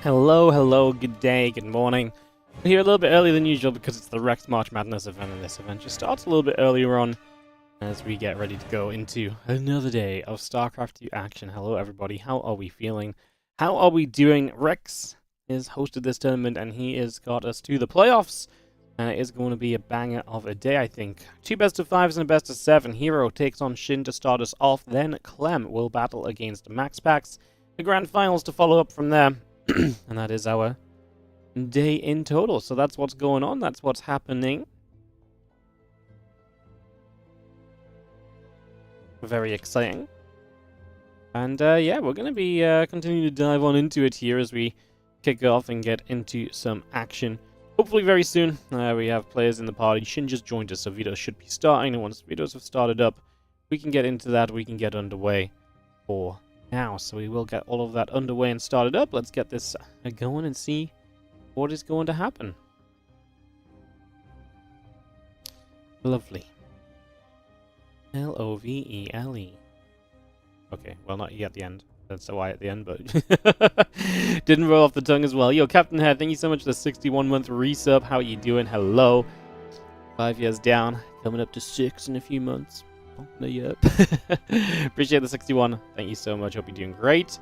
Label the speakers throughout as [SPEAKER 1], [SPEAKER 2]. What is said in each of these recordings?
[SPEAKER 1] Hello, good day, good morning. We're here a little bit earlier than usual because it's the Rex March Madness event, and this event just starts a little bit earlier on as we get ready to go into another day of StarCraft 2 action. Hello everybody, how are we feeling? How are we doing? Rex has hosted this tournament and he has got us to the playoffs. And it is going to be a banger of a day, I think. 2 best of 5s and a best of 7. Hero takes on SHIN to start us off. Then CLEM will battle against MaxPax. The grand finals to follow up from there. And that is our day in total. So that's what's going on. That's what's happening. Very exciting. And yeah, we're going to be continuing to dive on into it here as we kick off and get into some action. Hopefully very soon. We have players in the party. SHIN just joined us, so Vito's should be starting. And once Vito's have started up, we can get into that. We can get underway for now. So we will get all of that underway and started up. Let's get this going and see what is going to happen. Lovely. L-O-V-E-L-E. Okay, well, not E at the end. That's a Y at the end, but didn't roll off the tongue as well. Yo, Captain Head, thank you so much for the 61-month resub. How are you doing? Hello. 5 years down, coming up to 6 in a few months. Oh, no, yep. Appreciate the 61. Thank you so much. Hope you're doing great.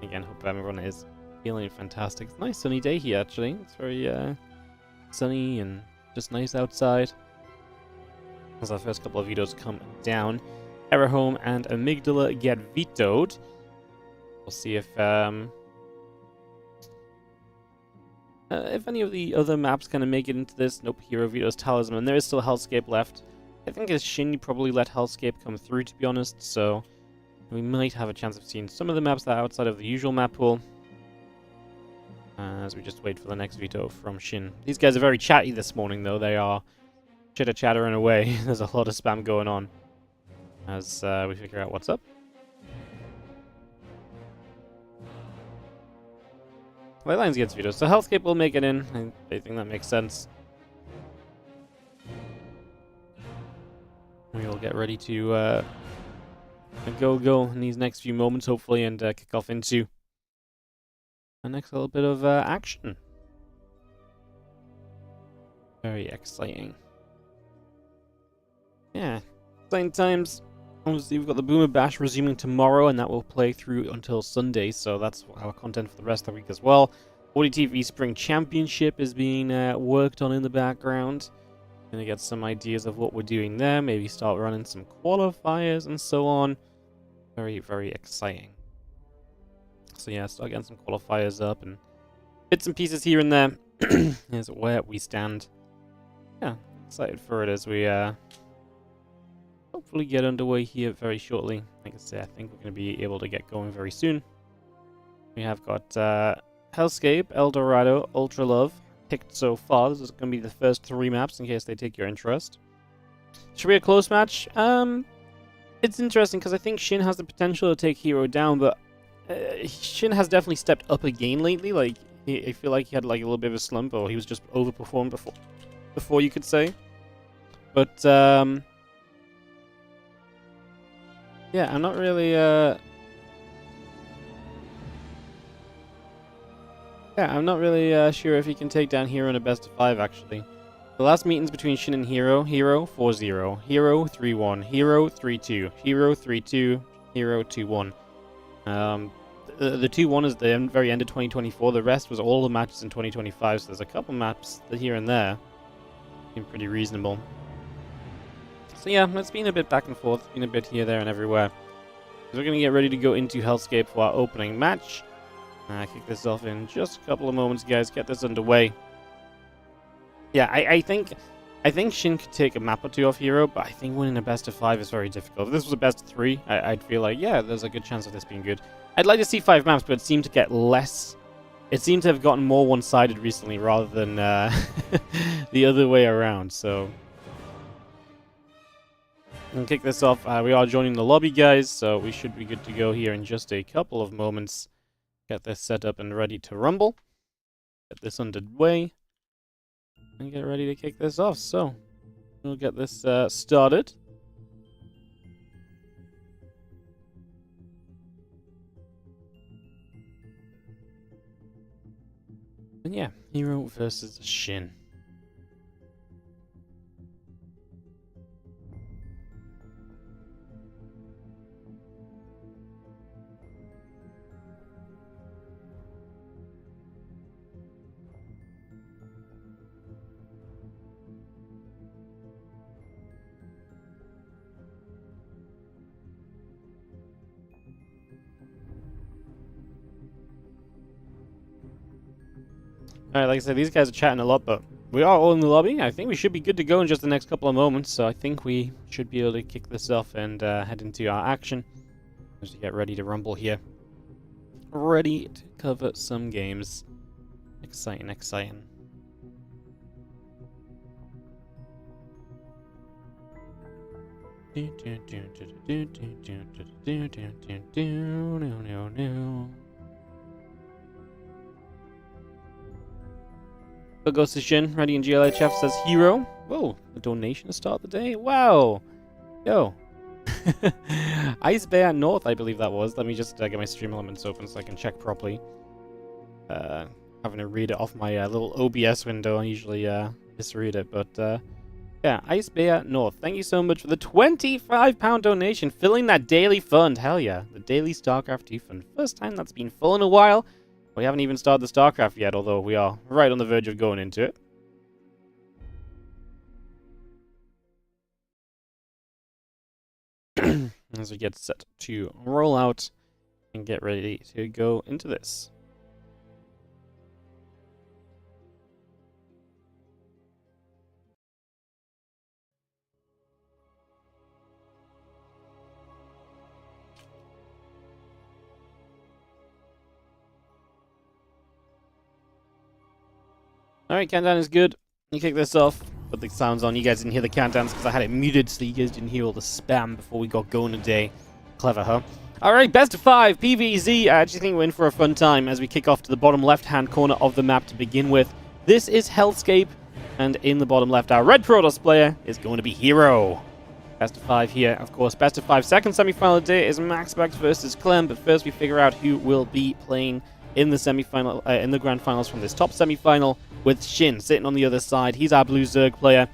[SPEAKER 1] Again, hope everyone is feeling fantastic. It's a nice sunny day here, actually. It's very sunny and just nice outside. As our first couple of vetoes come down, Error Home and Amygdala get vetoed. We'll see if any of the other maps kind of make it into this. Nope, Hero vetoes Talisman. There is still Hellscape left. I think as SHIN, you probably let Hellscape come through, to be honest, so we might have a chance of seeing some of the maps that are outside of the usual map pool. As we just wait for the next veto from SHIN. These guys are very chatty this morning, though. They are chitter-chattering away. There's a lot of spam going on as we figure out what's up. White Lines gets vetoed, so Hellscape will make it in. I think that makes sense. We will get ready to go in these next few moments, hopefully, and kick off into the next little bit of action. Very exciting. Yeah, exciting times. Obviously, we've got the Boomer Bash resuming tomorrow, and that will play through until Sunday, so that's our content for the rest of the week as well. WardiTV Spring Championship is being worked on in the background. Gonna get some ideas of what we're doing there, maybe start running some qualifiers and so on. Very, very exciting. So yeah, start getting some qualifiers up and bits and pieces here and there. Is where we stand. Yeah, excited for it as we hopefully get underway here very shortly. Like I say, I think we're going to be able to get going very soon. We have got Hellscape, Eldorado, Ultra Love picked so far. This is going to be the first 3 maps in case they take your interest. Should be a close match. It's interesting because I think SHIN has the potential to take Hero down, but SHIN has definitely stepped up again lately. Like I feel like he had like a little bit of a slump, or he was just overperformed before you could say. But yeah, I'm not really, sure if he can take down Hero in a best of 5, actually. The last meetings between SHIN and Hero, Hero 4-0, Hero 3-1, Hero 3-2, Hero 3-2, Hero 2-1. The 2-1 is the very end of 2024. The rest was all the matches in 2025, so there's a couple maps here and there. Seem pretty reasonable. So yeah, it's been a bit back and forth. It's been a bit here, there, and everywhere. So we're going to get ready to go into Hellscape for our opening match. Kick this off in just a couple of moments, guys. Get this underway. Yeah, I think SHIN could take a map or 2 off Hero, but I think winning a best of 5 is very difficult. If this was a best of 3, I'd feel like, yeah, there's a good chance of this being good. I'd like to see 5 maps, but it seemed to get less. It seemed to have gotten more one-sided recently rather than the other way around, so and kick this off. We are joining the lobby, guys, so we should be good to go here in just a couple of moments. Get this set up and ready to rumble. Get this underway. And get ready to kick this off. So, we'll get this started. And yeah, Hero versus Shin. Alright, like I said, these guys are chatting a lot, but we are all in the lobby. I think we should be good to go in just the next couple of moments, so I think we should be able to kick this off and head into our action as we get ready to rumble here. Ready to cover some games. Exciting, exciting. But goes to Shin, ready in GLHF, says Hero. Whoa, a donation to start the day? Wow! Yo. Ice Bear North, I believe that was. Let me just get my stream elements open so I can check properly. Having to read it off my little OBS window, I usually misread it, but yeah, Ice Bear North, thank you so much for the £25 donation, filling that daily fund. Hell yeah, the daily StarCraft 2 fund. First time that's been full in a while. We haven't even started the StarCraft yet, although we are right on the verge of going into it. As we get set to roll out and get ready to go into this. Alright, countdown is good. You kick this off. Put the sounds on. You guys didn't hear the countdowns because I had it muted so you guys didn't hear all the spam before we got going today. Clever, huh? Alright, best of 5, PvZ. I actually think we're in for a fun time as we kick off to the bottom left-hand corner of the map to begin with. This is Hellscape, and in the bottom left, our red Protoss player is going to be Hero. Best of 5 here, of course. Best of 5 second semi-final of the day is MaxPax versus CLEM, but first we figure out who will be playing in the semi-final, in the grand finals from this top semi-final, with SHIN sitting on the other side. He's our blue Zerg player,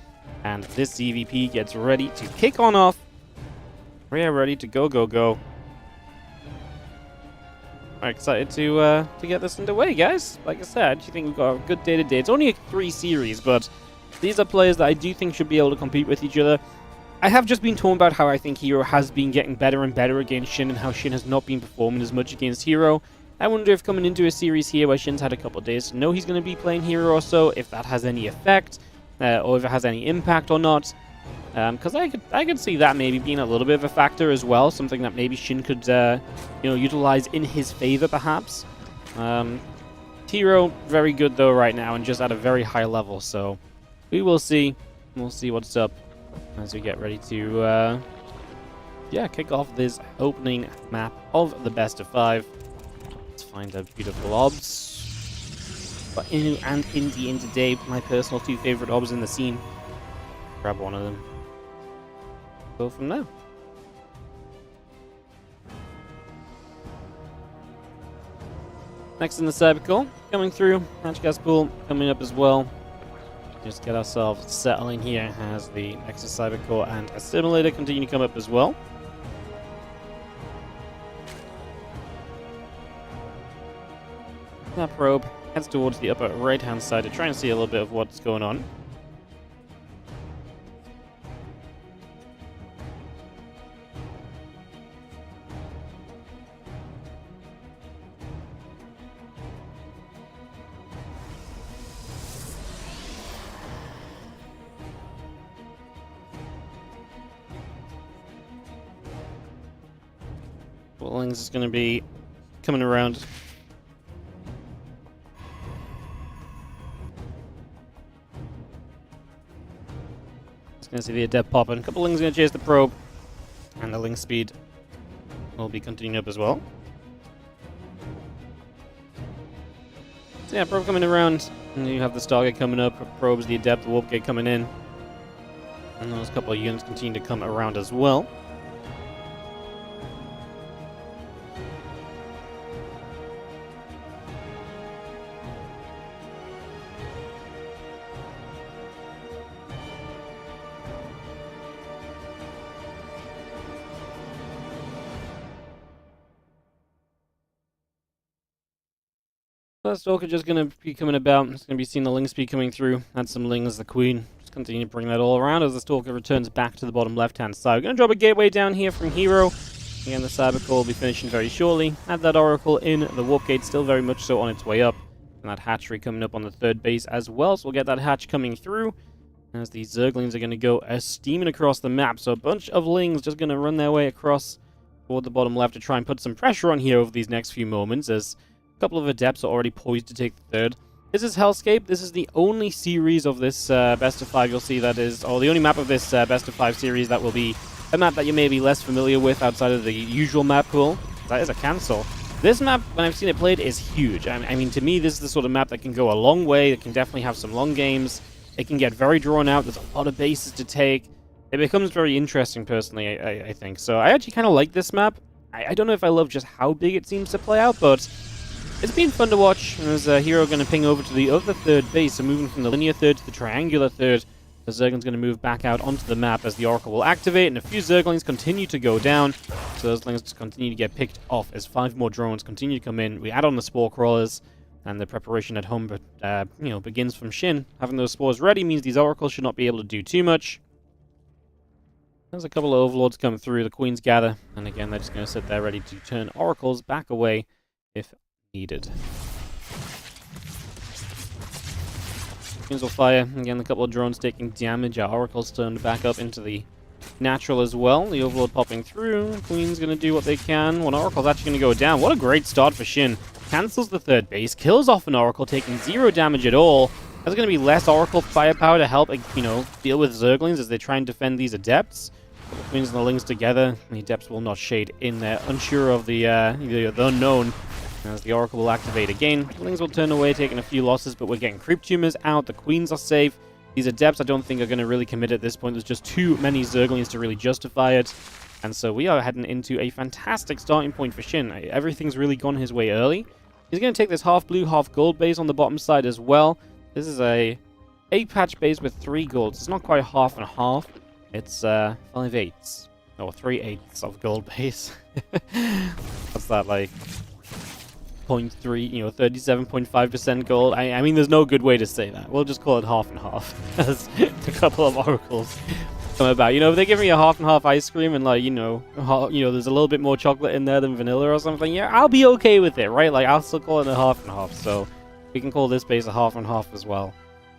[SPEAKER 1] and this CVP gets ready to kick on off. We are ready to go. I'm excited to get this underway, guys. Like I said, I think we've got a good day today. It's only a 3 series, but these are players that I do think should be able to compete with each other. I have just been talking about how I think Hero has been getting better and better against SHIN and how SHIN has not been performing as much against Hero. I wonder if coming into a series here where SHIN's had a couple of days to know he's going to be playing Hero or so, if that has any effect, or if it has any impact or not. Because I could see that maybe being a little bit of a factor as well, something that maybe SHIN could utilize in his favor perhaps. Hero very good though right now and just at a very high level, so we will see. We'll see what's up as we get ready to kick off this opening map of the best of 5. Find a beautiful obs. But Inu and Indian today, my personal 2 favorite obs in the scene. Grab one of them. Go from there. Next in the Cybercore, coming through. Magic Gas Pool coming up as well. Just get ourselves settling here as the Nexus Cybercore and Assimilator continue to come up as well. That probe heads towards the upper right-hand side to try and see a little bit of what's going on. Wallings is going to be coming around. Gonna see the Adept popping. A couple Lings gonna chase the probe. And the Ling speed will be continuing up as well. So yeah, probe coming around. And you have the Stargate coming up. Probes, the Adept, the Warp Gate coming in. And those couple of units continue to come around as well. So that Stalker just going to be coming about. It's going to be seeing the Ling speed coming through. Add some Lings, the Queen. Just continue to bring that all around as the Stalker returns back to the bottom left-hand side. We're going to drop a gateway down here from Hero. Again, the Cyber Core will be finishing very shortly. Add that Oracle in. The Warp Gate still very much so on its way up. And that hatchery coming up on the third base as well. So we'll get that hatch coming through. As these Zerglings are going to go steaming across the map. So a bunch of Lings just going to run their way across toward the bottom left to try and put some pressure on here over these next few moments. As a couple of Adepts are already poised to take the third. This is Hellscape. This is the only series of this Best of 5 you'll see that is, or the only map of this Best of 5 series that will be a map that you may be less familiar with outside of the usual map pool. That is a cancel. This map, when I've seen it played, is huge. I mean, to me, this is the sort of map that can go a long way. It can definitely have some long games. It can get very drawn out. There's a lot of bases to take. It becomes very interesting, personally, I think. So I actually kind of like this map. I don't know if I love just how big it seems to play out, but it's been fun to watch. And there's a Hero going to ping over to the other third base, so moving from the linear third to the triangular third. The Zergling's going to move back out onto the map as the Oracle will activate, and a few Zerglings continue to go down. So those Zerglings just continue to get picked off as 5 more drones continue to come in. We add on the Spore Crawlers, and the preparation at home begins from SHIN. Having those spores ready means these Oracles should not be able to do too much. There's a couple of Overlords come through, the Queens gather, and again they're just going to sit there ready to turn Oracles back away if needed. Queens will fire. Again, a couple of drones taking damage. Our Oracle's turned back up into the natural as well. The Overlord popping through. Queen's going to do what they can. One Oracle's actually going to go down. What a great start for SHIN. Cancels the third base. Kills off an Oracle, taking 0 damage at all. There's going to be less Oracle firepower to help, deal with Zerglings as they try and defend these Adepts. The Queens and the Lings together. The Adepts will not shade in there. Unsure of the unknown. As the Oracle will activate again. The Lings will turn away, taking a few losses, but we're getting Creep Tumors out. The Queens are safe. These Adepts I don't think are going to really commit at this point. There's just too many Zerglings to really justify it. And so we are heading into a fantastic starting point for SHIN. Everything's really gone his way early. He's going to take this half blue, half gold base on the bottom side as well. This is a 8-patch base with 3 golds. It's not quite half and half. It's 5/8. Or 3/8 of gold base. What's that like? 0.3, 37.5% gold. I mean, there's no good way to say that. We'll just call it half and half. As a couple of Oracles come about. If they give me a half and half ice cream and there's a little bit more chocolate in there than vanilla or something, yeah, I'll be okay with it, right? Like, I'll still call it a half and half. So we can call this base a half and half as well,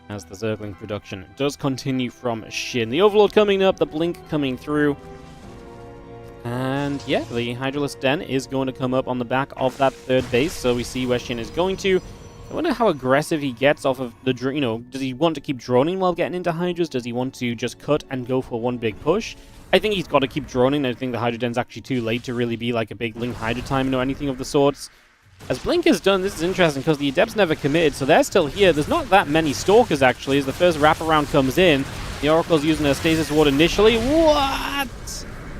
[SPEAKER 1] as the Zergling production does continue from SHIN. The Overlord coming up, the Blink coming through. And yeah, the Hydralisk Den is going to come up on the back of that third base, so we see where SHIN is going to. I wonder how aggressive he gets off of the, does he want to keep droning while getting into Hydras? Does he want to just cut and go for one big push? I think he's got to keep droning. I think the Hydra Den's actually too late to really be like a big Link Hydra time or anything of the sorts. As Blink is done, this is interesting because the Adepts never committed, so they're still here. There's not that many Stalkers actually, as the first wraparound comes in. The Oracle's using a Stasis Ward initially. What?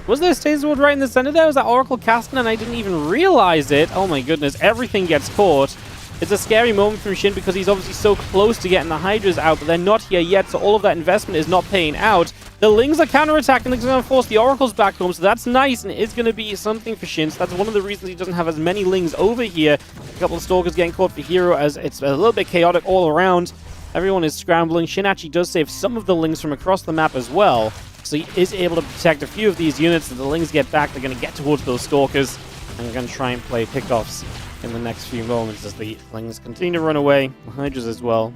[SPEAKER 1] Was there a Stasis Ward right in the center there? Was that Oracle casting and I didn't even realize it? Oh my goodness, everything gets caught. It's a scary moment from SHIN because he's obviously so close to getting the Hydras out, but they're not here yet, so all of that investment is not paying out. The Lings are counterattacking, they're going to force the Oracles back home, so that's nice, and it is going to be something for SHIN. So that's one of the reasons he doesn't have as many Lings over here. A couple of Stalkers getting caught for Hero, as it's a little bit chaotic all around. Everyone is scrambling. SHIN actually does save some of the Lings from across the map as well. So he is able to protect a few of these units. So the Lings get back. They're going to get towards those Stalkers. And we're going to try and play pickoffs in the next few moments as the Lings continue to run away. The Hydras as well.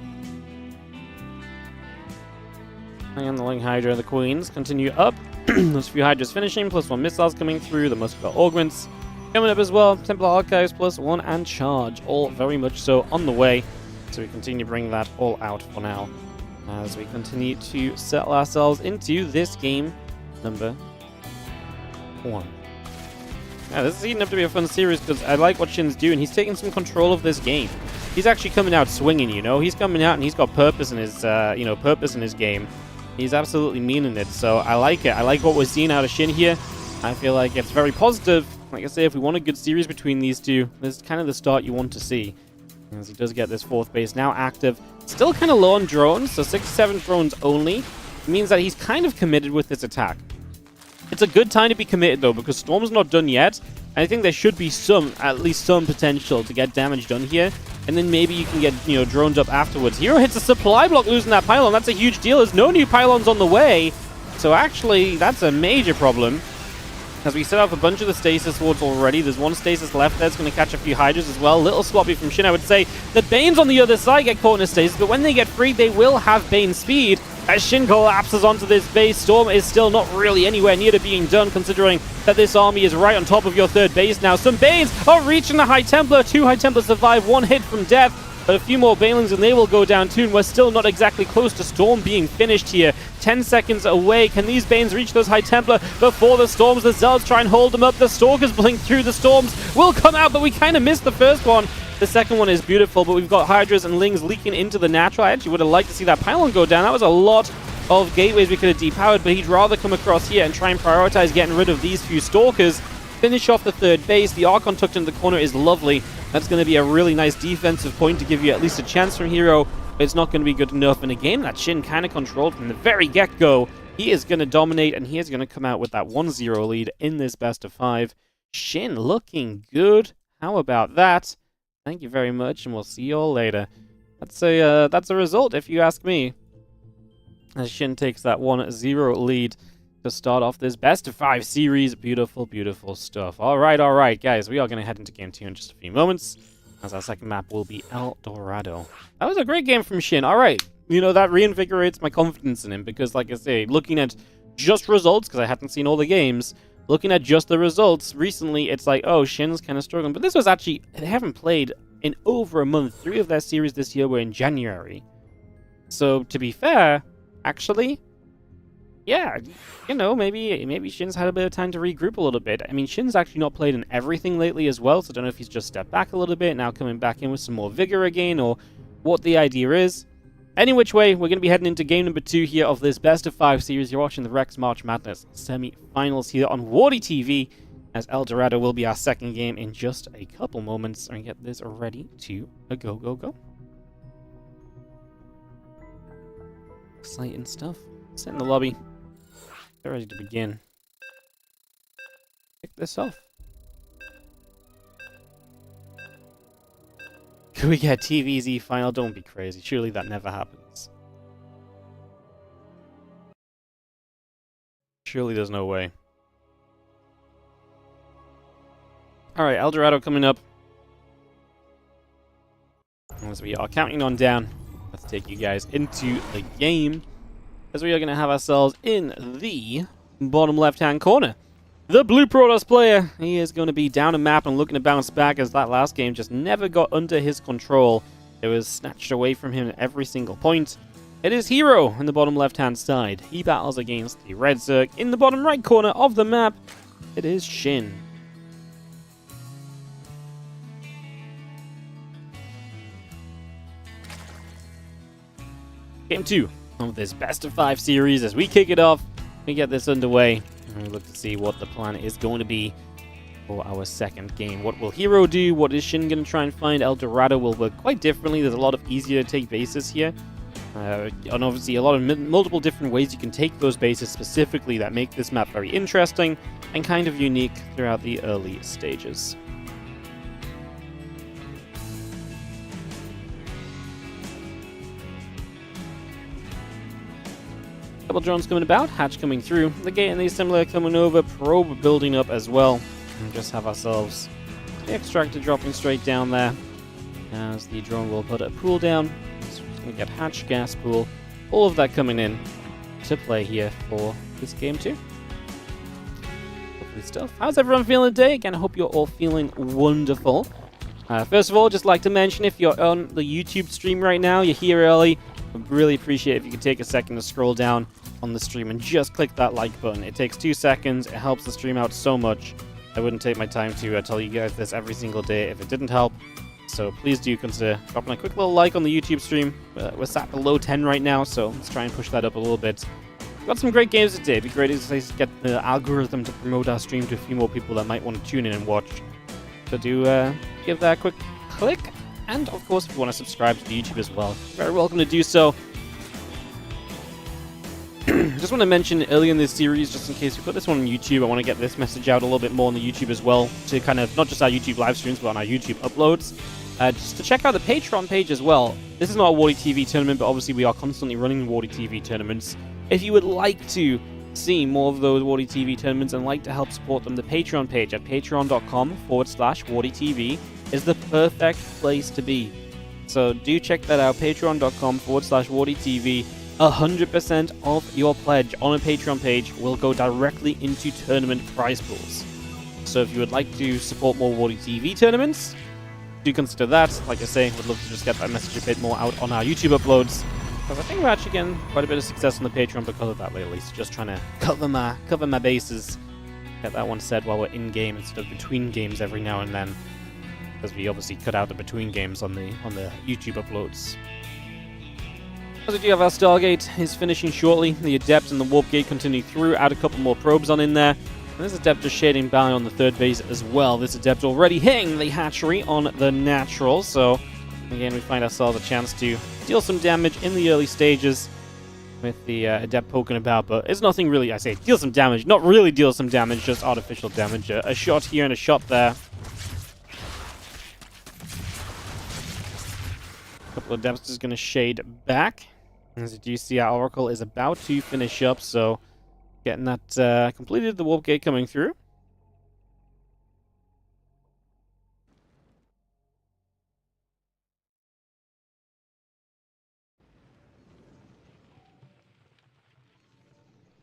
[SPEAKER 1] And the Ling Hydra and the Queens continue up. Those few Hydras finishing. +1 missiles coming through. The Muscular Augments coming up as well. Templar Archives +1 and Charge. All very much so on the way. So we continue to bring that all out for now, as we continue to settle ourselves into this game number 1. Yeah, this is heating up to be a fun series because I like what SHIN's doing. He's taking some control of this game. He's actually coming out swinging, He's coming out and he's got purpose in his, purpose in his game. He's absolutely meaning it, so I like it. I like what we're seeing out of SHIN here. I feel like it's very positive. Like I say, if we want a good series between these two, this is kind of the start you want to see. As he does get this 4th base now active. Still kind of low on drones, so 67 drones only. It means that he's kind of committed with this attack. It's a good time to be committed though, because Storm's not done yet. I think there should be at least some potential to get damage done here. and then maybe you can get, you know, droned up afterwards. Hero hits a supply block, losing that pylon. That's a huge deal. There's no new pylons on the way. So actually, that's a major problem. As we set off a bunch of the stasis wards already. There's one stasis left there. It's going to catch a few hydras as well. Little sloppy from Shin, I would say. The Banes on the other side get caught in a stasis, but when they get free, they will have Bane speed. As Shin collapses onto this base, Storm is still not really anywhere near to being done, considering that this army is right on top of your third base now. Some Banes are reaching the High Templar. 2 High Templars survive, 1 hit from death. But a few more Banelings and they will go down too, and we're still not exactly close to Storm being finished here. 10 seconds away. Can these Banes reach those High Templar before the Storms? The Zealots try and hold them up. The Stalkers blink through. The Storms will come out, but we kind of missed the first one. The second one is beautiful, but we've got Hydras and Lings leaking into the natural. I actually would have liked to see that pylon go down. That was a lot of gateways we could have depowered, but he'd rather come across here and try and prioritize getting rid of these few Stalkers. Finish off the third base. The Archon tucked in the corner is lovely. That's going to be a really nice defensive point to give you at least a chance from Hero, but it's not going to be good enough in a game that Shin kind of controlled from the very get-go. He is going to dominate, and he is going to come out with that 1-0 lead in this best of 5. Shin looking good. How about that? Thank you very much, and we'll see you all later. That's a result, if you ask me. As Shin takes that 1-0 lead to start off this best of 5 series. Beautiful, beautiful stuff. All right, guys. We are going to head into game 2 in just a few moments, as our second map will be El Dorado. That was a great game from Shin. All right. You know, that reinvigorates my confidence in him, because, like I say, looking at just results, because I hadn't seen all the games, looking at just the results, recently it's like, oh, Shin's kind of struggling. But this was actually, they haven't played in over a month. 3 of their series this year were in January. So, to be fair, actually, yeah, you know, maybe Shin's had a bit of time to regroup a little bit. I mean, Shin's actually not played in everything lately as well, so I don't know if he's just stepped back a little bit, now coming back in with some more vigor again, or what the idea is. Any which way, we're going to be heading into game number 2 here of this best of 5 series. You're watching the Rex March Madness semi-finals here on WardiTV, as El Dorado will be our second game in just a couple moments. And get this ready to go. Exciting stuff. Sit in the lobby. Get ready to begin. Kick this off. Could we get TVZ final? Don't be crazy. Surely that never happens. Surely there's no way. Alright, El Dorado coming up. As we are counting on down, let's take you guys into the game, as we are going to have ourselves in the bottom left-hand corner. The Blue Protoss player, he is going to be down a map and looking to bounce back, as that last game just never got under his control. It was snatched away from him at every single point. It is Hero in the bottom left-hand side. He battles against the Red Zerg in the bottom right corner of the map. It is Shin. Game 2 of this best of 5 series. As we kick it off, we get this underway, and we look to see what the plan is going to be for our second game. What will Hero do? What is Shin going to try and find? El Dorado will work quite differently. There's a lot of easier to take bases here. And obviously a lot of multiple different ways you can take those bases specifically that make this map very interesting and kind of unique throughout the early stages. Couple drones coming about, hatch coming through, the gate and the assembler coming over, probe building up as well, and just have ourselves the extractor dropping straight down there, as the drone will put a pool down. So we're going to get hatch, gas pool, all of that coming in to play here for this game too. Lovely stuff. How's everyone feeling today? Again, I hope you're all feeling wonderful. First of all, just like to mention, if you're on the YouTube stream right now, you're here early, I'd really appreciate if you could take a second to scroll down on the stream and just click that like button. It takes 2 seconds. It helps the stream out so much. I wouldn't take my time to tell you guys this every single day if it didn't help. So please do consider dropping a quick little like on the YouTube stream. We're sat below 10 right now, so let's try and push that up a little bit. We've got some great games today. It'd be great to get the algorithm to promote our stream to a few more people that might want to tune in and watch. So do give that a quick click. And, of course, if you want to subscribe to the YouTube as well, you're very welcome to do so. Just want to mention early in this series, just in case we put this one on YouTube, I want to get this message out a little bit more on the YouTube as well, to kind of, not just our YouTube live streams, but on our YouTube uploads. just to check out the Patreon page as well. This is not a WardiTV tournament, but obviously we are constantly running WardiTV tournaments. If you would like to see more of those WardiTV tournaments and like to help support them, the Patreon page at patreon.com/WardiTV is the perfect place to be. So do check that out, patreon.com/WardiTV. 100% of your pledge on a Patreon page will go directly into tournament prize pools. So if you would like to support more WardiTV tournaments, do consider that. Like I say, would love to just get that message a bit more out on our YouTube uploads, because I think we're actually getting quite a bit of success on the Patreon because of that lately. So just trying to cover my bases, get that one said while we're in game instead of between games every now and then, because we obviously cut out the between games on the YouTube uploads. As we do have our Stargate is finishing shortly. The Adept and the Warp Gate continue through. Add a couple more probes on in there. And this Adept just shading by on the third base as well. This Adept already hitting the hatchery on the natural. So again, we find ourselves a chance to deal some damage in the early stages with the Adept poking about. But it's nothing really, I say, deal some damage. Not really deal some damage, just artificial damage. A shot here and a shot there. A couple of Adepts is going to shade back. As you do see, our Oracle is about to finish up, so getting that completed, the Warp Gate coming through.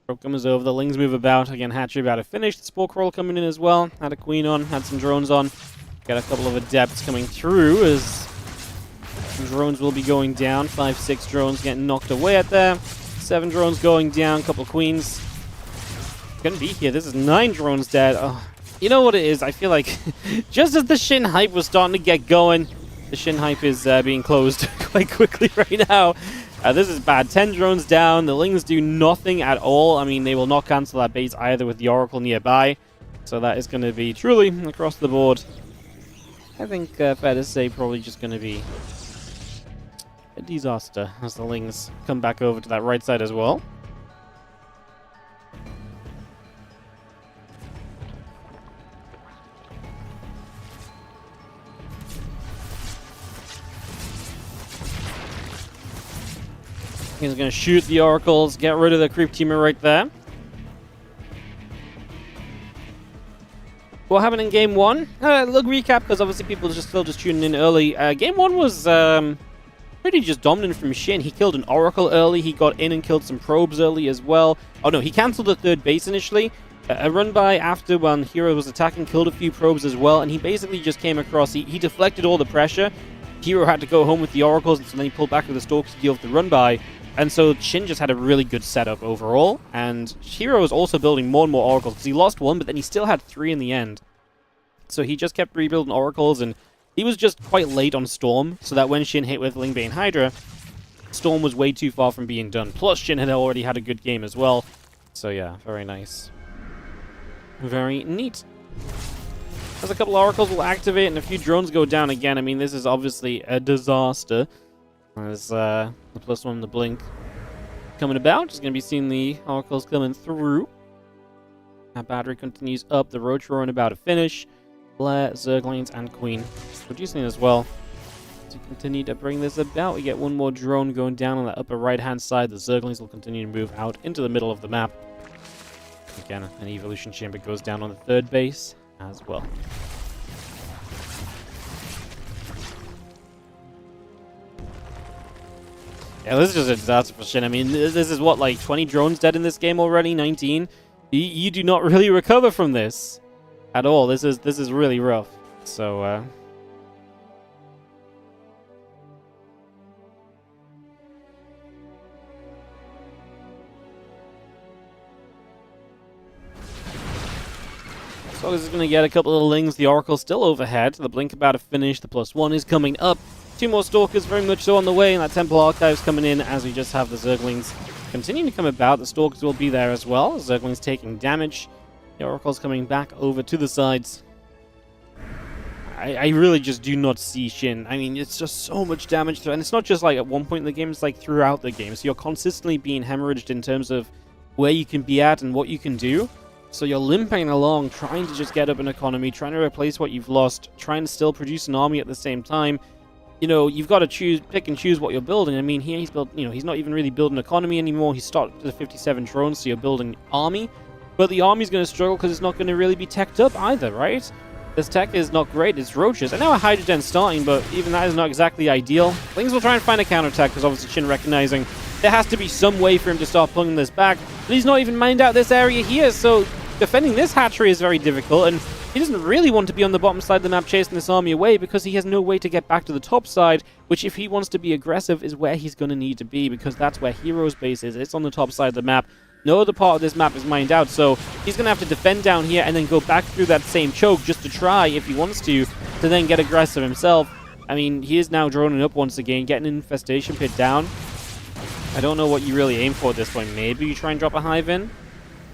[SPEAKER 1] Probe comes over, the Lings move about. Again, Hatchery about to finish. The Spore Crawl coming in as well. Had a Queen on, had some drones on. Got a couple of Adepts coming through as drones will be going down. 5-6 drones getting knocked away at there. 7 drones going down. Couple of Queens. Gonna be here. This is 9 drones dead. Oh, you know what it is? I feel like just as the SHIN hype was starting to get going, the SHIN hype is being closed quite quickly right now. This is bad. 10 drones down. The Lings do nothing at all. I mean, they will not cancel that base either with the Oracle nearby. So that is going to be truly across the board. I think fair to say probably just going to be a disaster as the Lings come back over to that right side as well. He's going to shoot the Oracles, get rid of the Creep Teamer right there. What happened in Game 1? Look, recap, because obviously people are still tuning in early. Game 1 was pretty just dominant from SHIN. He killed an Oracle early. He got in and killed some probes early as well. Oh no, he cancelled the third base initially. A run by after when Hero was attacking, killed a few probes as well, and he basically just came across. He deflected all the pressure. Hero had to go home with the Oracles, and so then he pulled back with the Stalkers to deal with the run by. And so SHIN just had a really good setup overall. And Hero was also building more and more Oracles, because he lost one, but then he still had 3 in the end. So he just kept rebuilding Oracles, and he was just quite late on Storm, so that when SHIN hit with Lingbane Hydra, Storm was way too far from being done. Plus, SHIN had already had a good game as well. So yeah, very nice. Very neat. As a couple of Oracles will activate and a few drones go down again. I mean, this is obviously a disaster. As the +1, the Blink coming about. Just going to be seeing the Oracles coming through. That battery continues up. The Roach-Roaring about to finish. Blair, Zerglings, and Queen producing as well. To continue to bring this about, we get one more drone going down on the upper right-hand side. The Zerglings will continue to move out into the middle of the map. Again, an Evolution Chamber goes down on the third base as well. Yeah, this is just a disaster for SHIN. I mean, this is what, like 20 drones dead in this game already? 19? You do not really recover from this at all. This is really rough. So, So this is going to get a couple of Lings. The Oracle still overhead. The Blink about to finish. The +1 is coming up. 2 more Stalkers very much so on the way. And that Temple Archives coming in as we just have the Zerglings continuing to come about. The Stalkers will be there as well. Zerglings taking damage. The Oracle's coming back over to the sides. I really just do not see SHIN. I mean, it's just so much damage. And it's not just like at one point in the game. It's like throughout the game. So you're consistently being hemorrhaged in terms of where you can be at and what you can do. So you're limping along, trying to just get up an economy, trying to replace what you've lost, trying to still produce an army at the same time. You know, you've got to pick and choose what you're building. I mean, here he's built, you know, he's not even really building economy anymore. He's stopped at the 57 drones, so you're building army. But the army's going to struggle because it's not going to really be teched up either, right? This tech is not great, it's roaches. I know a hydrogen starting, but even that is not exactly ideal. Things will try and find a counterattack, because obviously Shin recognizing there has to be some way for him to start pulling this back. But he's not even mined out this area here, so defending this hatchery is very difficult, and he doesn't really want to be on the bottom side of the map chasing this army away because he has no way to get back to the top side, which if he wants to be aggressive is where he's going to need to be, because that's where Hero's base is. It's on the top side of the map. No other part of this map is mined out, so he's going to have to defend down here and then go back through that same choke just to try, if he wants to then get aggressive himself. I mean, he is now droning up once again, getting an infestation pit down. I don't know what you really aim for at this point. Maybe you try and drop a hive in?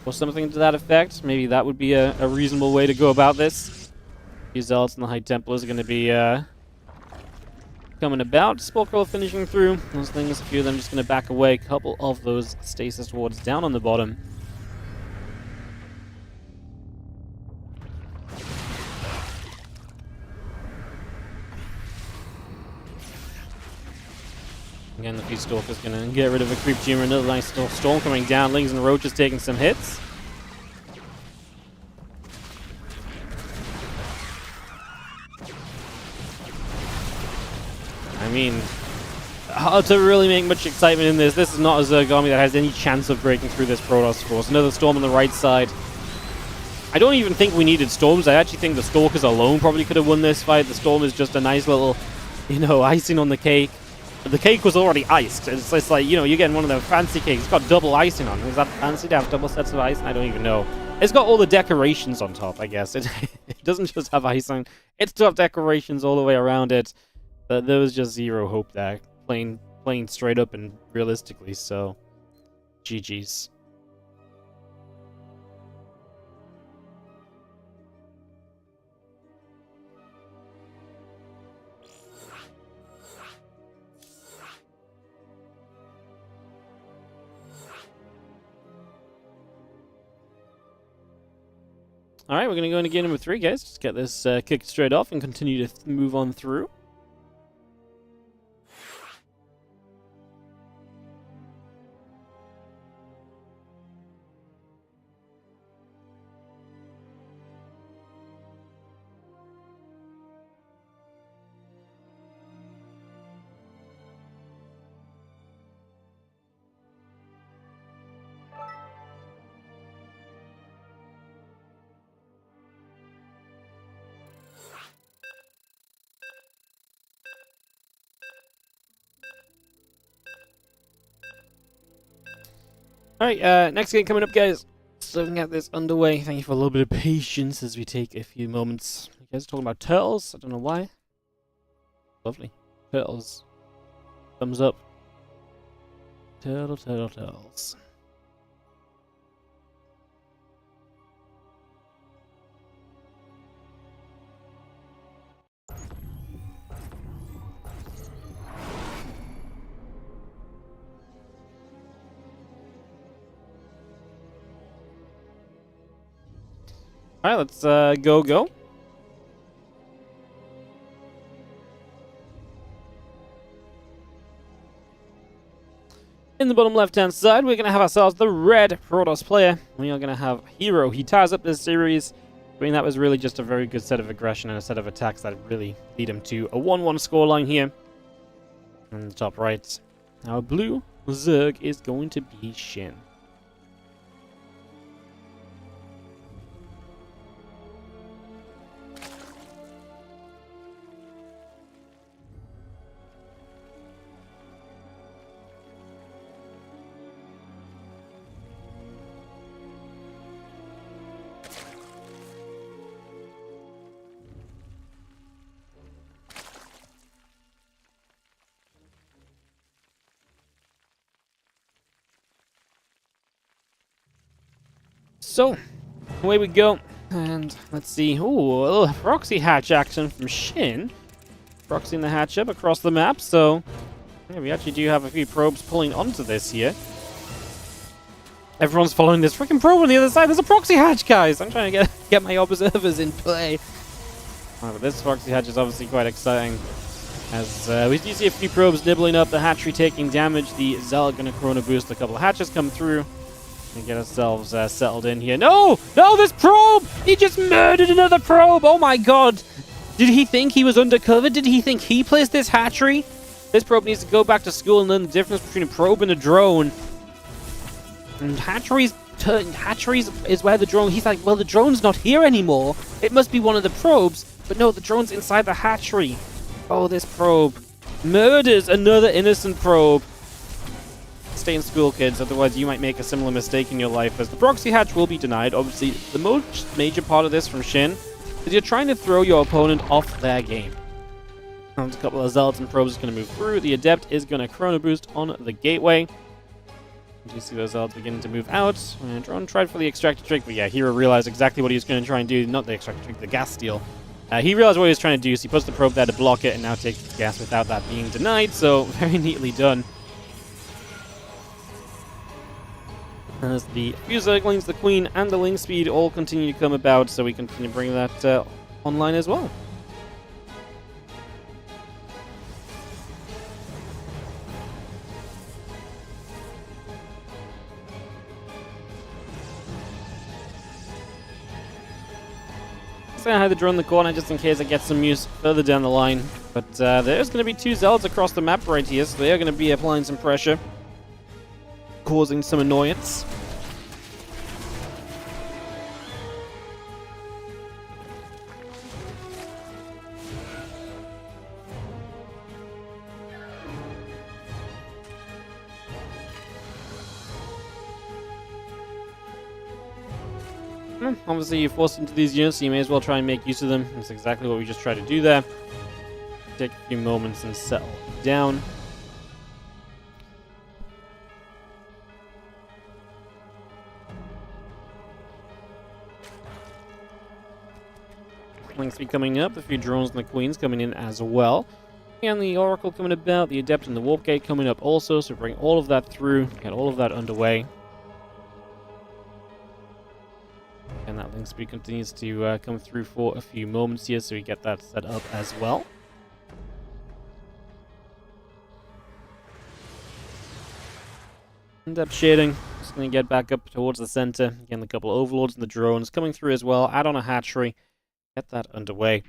[SPEAKER 1] Or something to that effect. Maybe that would be a reasonable way to go about this. The Zealots and the High Templars are going to be coming about. Spellcrawler finishing through those things. A few of them just going to back away. A couple of those stasis wards down on the bottom. Again, the few Stalkers going to get rid of a creep tumor. Another nice storm coming down. Lings and Roaches taking some hits. I mean, hard to really make much excitement in this. This is not a Zerg army that has any chance of breaking through this Protoss force. Another storm on the right side. I don't even think we needed storms. I actually think the Stalkers alone probably could have won this fight. The storm is just a nice little, you know, icing on the cake. The cake was already iced. It's like, you know, you're getting one of the fancy cakes. It's got double icing on it. Is that fancy to have double sets of icing? I don't even know. It's got all the decorations on top, I guess. It doesn't just have icing. It's got decorations all the way around it. But there was just zero hope there. Playing straight up and realistically, so GG's. Alright, we're going to go into game number 3, guys. Just get this kicked straight off and continue to move on through. Alright, next game coming up, guys. So we can get this underway. Thank you for a little bit of patience as we take a few moments. You guys are talking about turtles? I don't know why. Lovely. Turtles. Thumbs up. Turtles. Alright, let's go. In the bottom left-hand side, we're going to have ourselves the red Protoss player. We are going to have Hero. He ties up this series. I mean, that was really just a very good set of aggression and a set of attacks that really lead him to a 1-1 scoreline here. On the top right, our blue Zerg is going to be Shin. So, away we go, and let's see. Ooh, a little proxy hatch action from Shin. Proxying the hatch up across the map, so yeah, we actually do have a few probes pulling onto this here. Everyone's following this freaking probe on the other side. There's a proxy hatch, guys. I'm trying to get my observers in play. Oh, but this proxy hatch is obviously quite exciting. As we do see a few probes nibbling up, the hatchery taking damage. The Zealot gonna chrono boost. A couple of hatches come through. And get ourselves settled in here. No! No, this probe! He just murdered another probe! Oh my god! Did he think he was undercover? Did he think he placed this hatchery? This probe needs to go back to school and learn the difference between a probe and a drone. And hatcheries is where the drone... He's like, well, the drone's not here anymore. It must be one of the probes. But no, the drone's inside the hatchery. Oh, this probe murders another innocent probe. Stay in school, kids, otherwise you might make a similar mistake in your life, as the proxy hatch will be denied. Obviously, the most major part of this from Shin is you're trying to throw your opponent off their game. There's a couple of Zealots and probes going to move through. The Adept is going to chrono boost on the gateway. You see those Zealots beginning to move out. And Drone tried for the extractor trick, but yeah, Hero realized exactly what he was going to try and do. Not the extractor trick, the gas steal. He realized what he was trying to do, so he puts the probe there to block it and now takes the gas without that being denied. So, very neatly done. As the few Zerglings, the Queen, and the Link Speed all continue to come about, so we continue to bring that online as well. So I had the drone in the corner just in case I get some use further down the line. But there's going to be two Zealots across the map right here, so they are going to be applying some pressure, causing some annoyance. Obviously, you're forced into these units, so you may as well try and make use of them. That's exactly what we just tried to do there. Take a few moments and settle down. Links be coming up, a few drones and the Queens coming in as well. And the Oracle coming about, the Adept and the Warp Gate coming up also, so bring all of that through, get all of that underway. And that link speed continues to come through for a few moments here, so we get that set up as well. End up shading. Just going to get back up towards the center. Again, a couple of Overlords and the drones coming through as well. Add on a hatchery. Get that underway.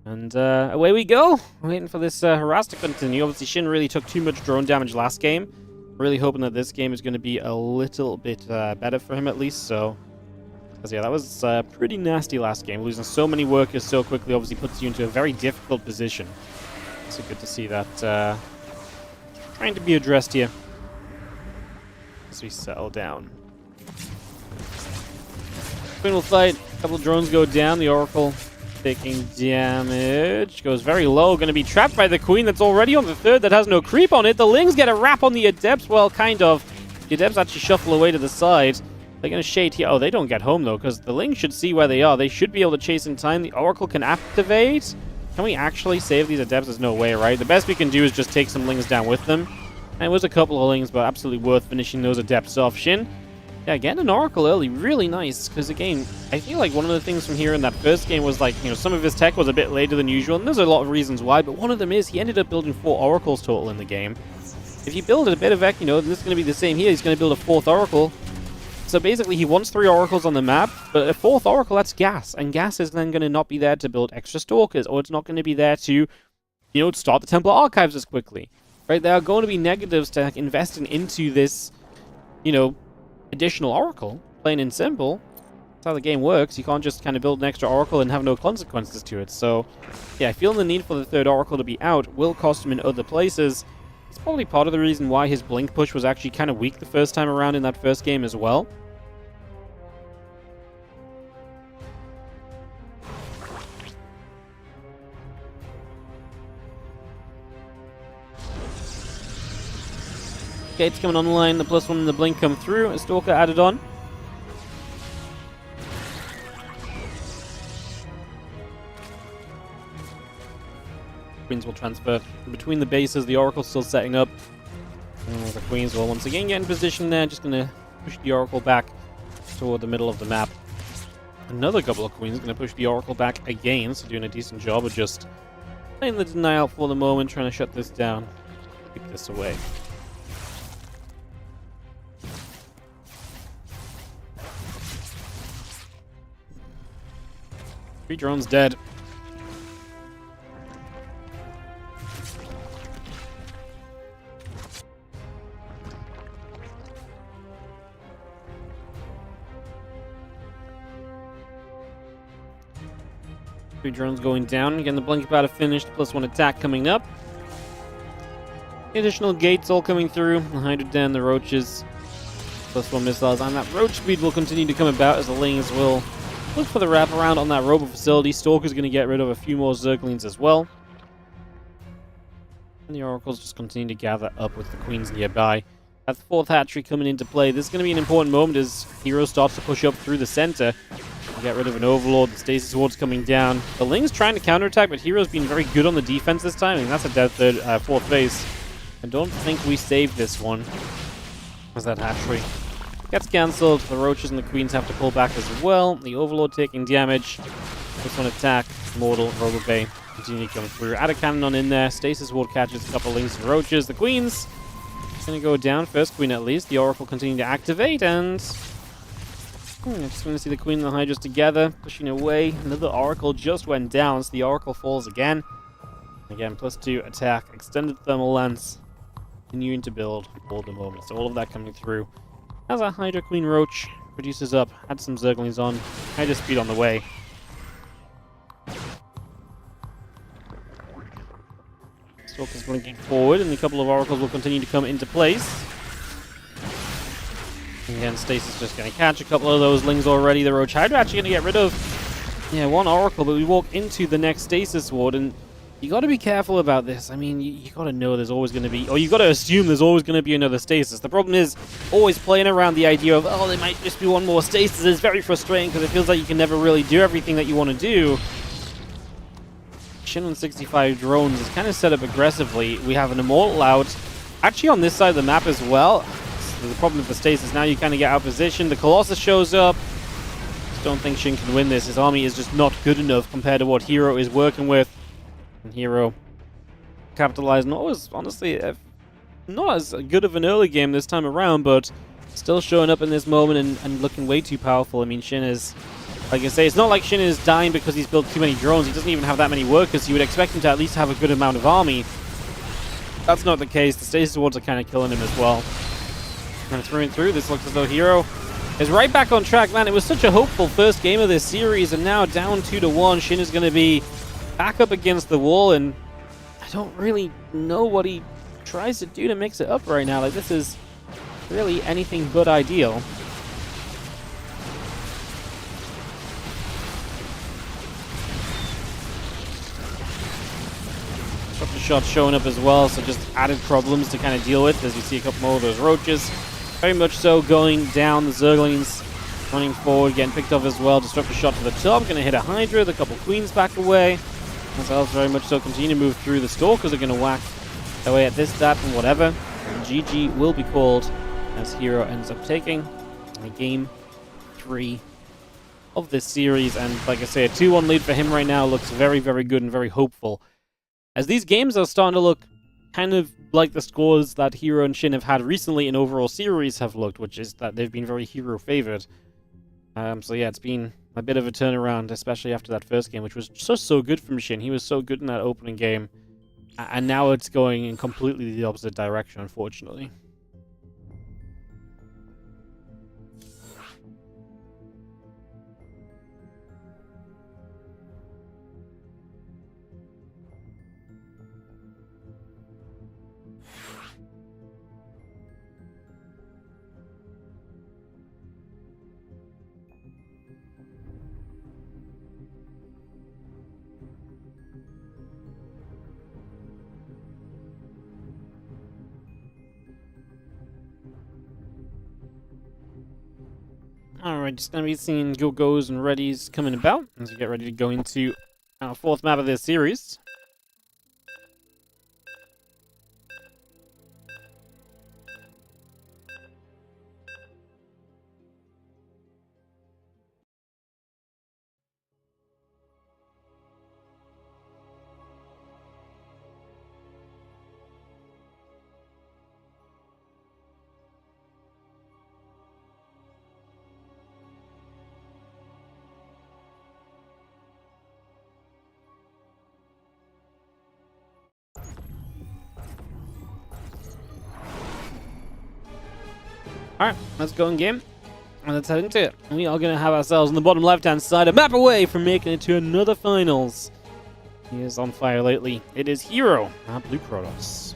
[SPEAKER 1] And away we go. Waiting for this harass to continue. Obviously, Shin really took too much drone damage last game. Really hoping that this game is going to be a little bit better for him at least, so... Because, yeah, that was pretty nasty last game. Losing so many workers so quickly obviously puts you into a very difficult position. So good to see that trying to be addressed here as we settle down. Queen will fight. A couple of drones go down. The Oracle taking damage. Goes very low. Going to be trapped by the Queen that's already on the third that has no creep on it. The Lings get a wrap on the Adepts. Well, kind of. The Adepts actually shuffle away to the side. They're going to shade here. Oh, they don't get home, though, because the Lings should see where they are. They should be able to chase in time. The Oracle can activate. Can we actually save these Adepts? There's no way, right? The best we can do is just take some Lings down with them. And it was a couple of Lings, but absolutely worth finishing those Adepts off. Shin, yeah, getting an Oracle early, really nice. Because, again, I feel like one of the things from here in that first game was, like, you know, some of his tech was a bit later than usual. And there's a lot of reasons why, but one of them is he ended up building 4 Oracles total in the game. If you build a bit of Ekino, this is going to be the same here. He's going to build a 4th Oracle. So basically, he wants 3 Oracles on the map, but a 4th Oracle, that's gas. And gas is then going to not be there to build extra Stalkers, or it's not going to be there to, you know, start the Templar Archives as quickly. Right? There are going to be negatives to investing into this, you know, additional Oracle, plain and simple. That's how the game works. You can't just kind of build an extra Oracle and have no consequences to it. So, yeah, feeling the need for the 3rd Oracle to be out will cost him in other places. It's probably part of the reason why his Blink push was actually kind of weak the first time around in that first game as well. Gates coming online, the +1 and the Blink come through, a Stalker added on. Queens will transfer between the bases, the Oracle's still setting up. And the Queens will once again get in position there, just going to push the Oracle back toward the middle of the map. Another couple of queens going to push the Oracle back again, so doing a decent job of just playing the deny out for the moment, trying to shut this down, keep this away. Three drones dead. Three drones going down. Again, the blink about to finish. +1 attack coming up. Additional gates all coming through. The Hydra Den, the roaches. +1 missiles. And that roach speed will continue to come about as the lanes will look for the wraparound on that robo facility. Stalker's going to get rid of a few more Zerglings as well. And the Oracles just continue to gather up with the queens nearby. That fourth hatchery coming into play. This is going to be an important moment as Hero starts to push up through the center. Get rid of an Overlord. The Stasis Ward's coming down. The Ling's trying to counterattack, but Hero's been very good on the defense this time. I mean, that's a dead fourth base. I don't think we saved this one. As that hatchery gets cancelled. The Roaches and the Queens have to pull back as well. The Overlord taking damage. This one attack. Mortal, Robobay continue to come through. Add a cannon in there. Stasis Ward catches a couple Lings and Roaches. The Queens going to go down. First Queen at least. The Oracle continue to activate and... just going to see the Queen and the Hydras together, pushing away. Another Oracle just went down, so the Oracle falls again. Again, +2 attack, extended thermal lens, continuing to build for the moment. So all of that coming through. As our Hydra Queen Roach produces up, add some Zerglings on, Hydra speed on the way. Stalker's blinking forward, and a couple of Oracles will continue to come into place. Again, Stasis just going to catch a couple of those Lings already. The Roach Hydra actually going to get rid of, one Oracle, but we walk into the next Stasis Ward, and you got to be careful about this. I mean, you got to know there's always going to be, or you got to assume there's always going to be another Stasis. The problem is always playing around the idea of, there might just be one more Stasis is very frustrating because it feels like you can never really do everything that you want to do. SHIN on 65 drones is kind of set up aggressively. We have an Immortal out, actually on this side of the map as well. The problem with the Stasis, now you kind of get out of position. The Colossus shows up. Just don't think SHIN can win this. His army is just not good enough compared to what Hero is working with. And Hero capitalized. Honestly, not as good of an early game this time around, but still showing up in this moment and looking way too powerful. I mean, SHIN is, like I say, it's not like SHIN is dying because he's built too many drones. He doesn't even have that many workers. You would expect him to at least have a good amount of army. That's not the case. The Stasis Wards are kind of killing him as well. And through and through, this looks as though Hero is right back on track. Man, it was such a hopeful first game of this series, and now down 2-1. SHIN is going to be back up against the wall, and I don't really know what he tries to do to mix it up right now. Like, this is really anything but ideal. Disruptor shot showing up as well, so just added problems to kind of deal with as you see a couple more of those roaches. Very much so going down. The Zerglings running forward, getting picked off as well. Disruptor shot to the top, going to hit a Hydra with a couple Queens back away. Themselves very much so continue to move through. The Stalkers are going to whack away at this, that, and whatever. And GG will be called as Hero ends up taking game 3 of this series. And like I say, a 2-1 lead for him right now looks very, very good and very hopeful. As these games are starting to look kind of like the scores that Hero and SHIN have had recently in overall series have looked, which is that they've been very Hero favored. So yeah, it's been a bit of a turnaround, especially after that first game, which was just so good from SHIN. He was so good in that opening game, and now it's going in completely the opposite direction, unfortunately. Alright, just going to be seeing go-go's and readies coming about as we get ready to go into our 4th map of this series. Alright, let's go in game. And let's head into it. We are going to have ourselves on the bottom left-hand side a map away from making it to another finals. He is on fire lately. It is Hero, our Blue Protoss.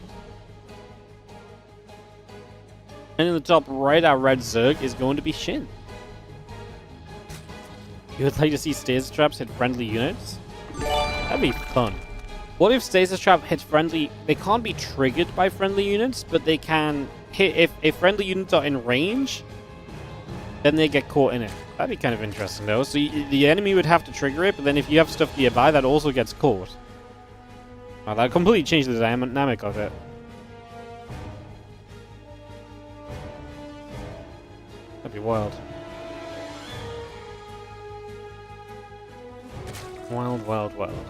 [SPEAKER 1] And in the top right, our red Zerg is going to be SHIN. You would like to see stasis traps hit friendly units? That'd be fun. What if stasis trap hits friendly... They can't be triggered by friendly units, but they can hit... If friendly units are in range, then they get caught in it. That'd be kind of interesting, though. So the enemy would have to trigger it, but then if you have stuff nearby, that also gets caught. Oh, that completely changed the dynamic of it. That'd be wild. Wild, wild, wild.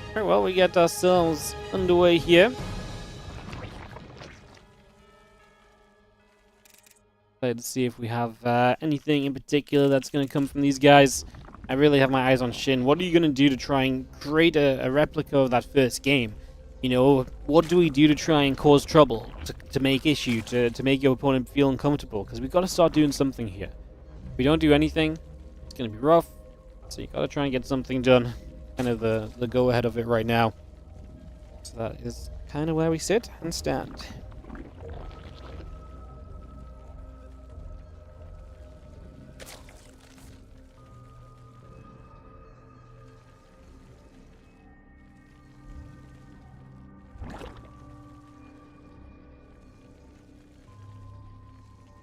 [SPEAKER 1] Alright, well, we get ourselves underway here. Let's see if we have anything in particular that's going to come from these guys. I really have my eyes on SHIN. What are you going to do to try and create a replica of that first game? You know, what do we do to try and cause trouble, to make issue, to make your opponent feel uncomfortable? Because we've got to start doing something here. If we don't do anything, it's going to be rough. So you got to try and get something done. Kind of the go-ahead of it right now. So that is kind of where we sit and stand.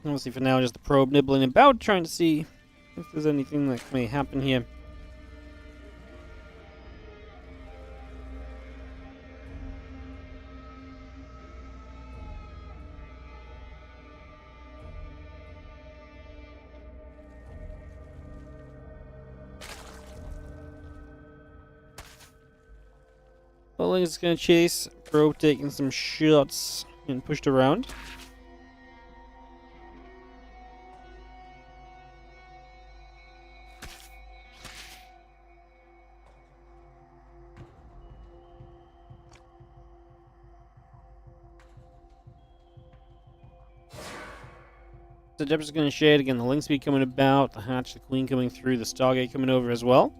[SPEAKER 1] Obviously for now, just the probe nibbling about, trying to see if there's anything that may happen here. Bowling is going to chase, probe taking some shots and pushed around. The Depths is going to shade again. The Link Speed coming about, the Hatch, the Queen coming through, the Stargate coming over as well.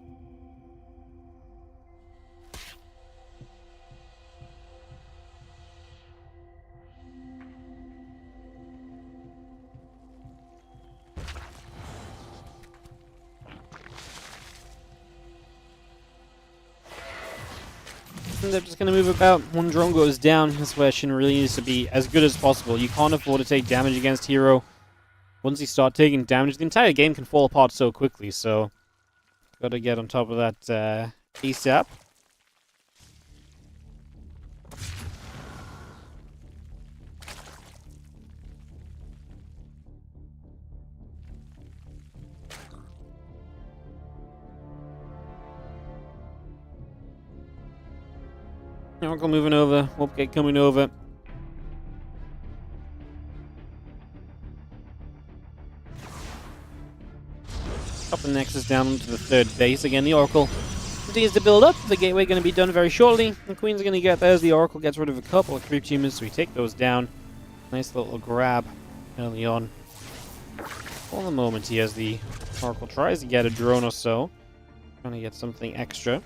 [SPEAKER 1] And they're just going to move about. One drone goes down. That's where SHIN really needs to be as good as possible. You can't afford to take damage against Hero. Once you start taking damage, the entire game can fall apart so quickly, so got to get on top of that ASAP. Oracle moving over, Warpgate coming over. Up the Nexus down to the third base. Again, the Oracle continues to build up. The Gateway going to be done very shortly. The Queen's going to get there as the Oracle gets rid of a couple of creep humans, so we take those down. Nice little grab early on. For the moment here as the Oracle tries to get a drone or so. Trying to get something extra.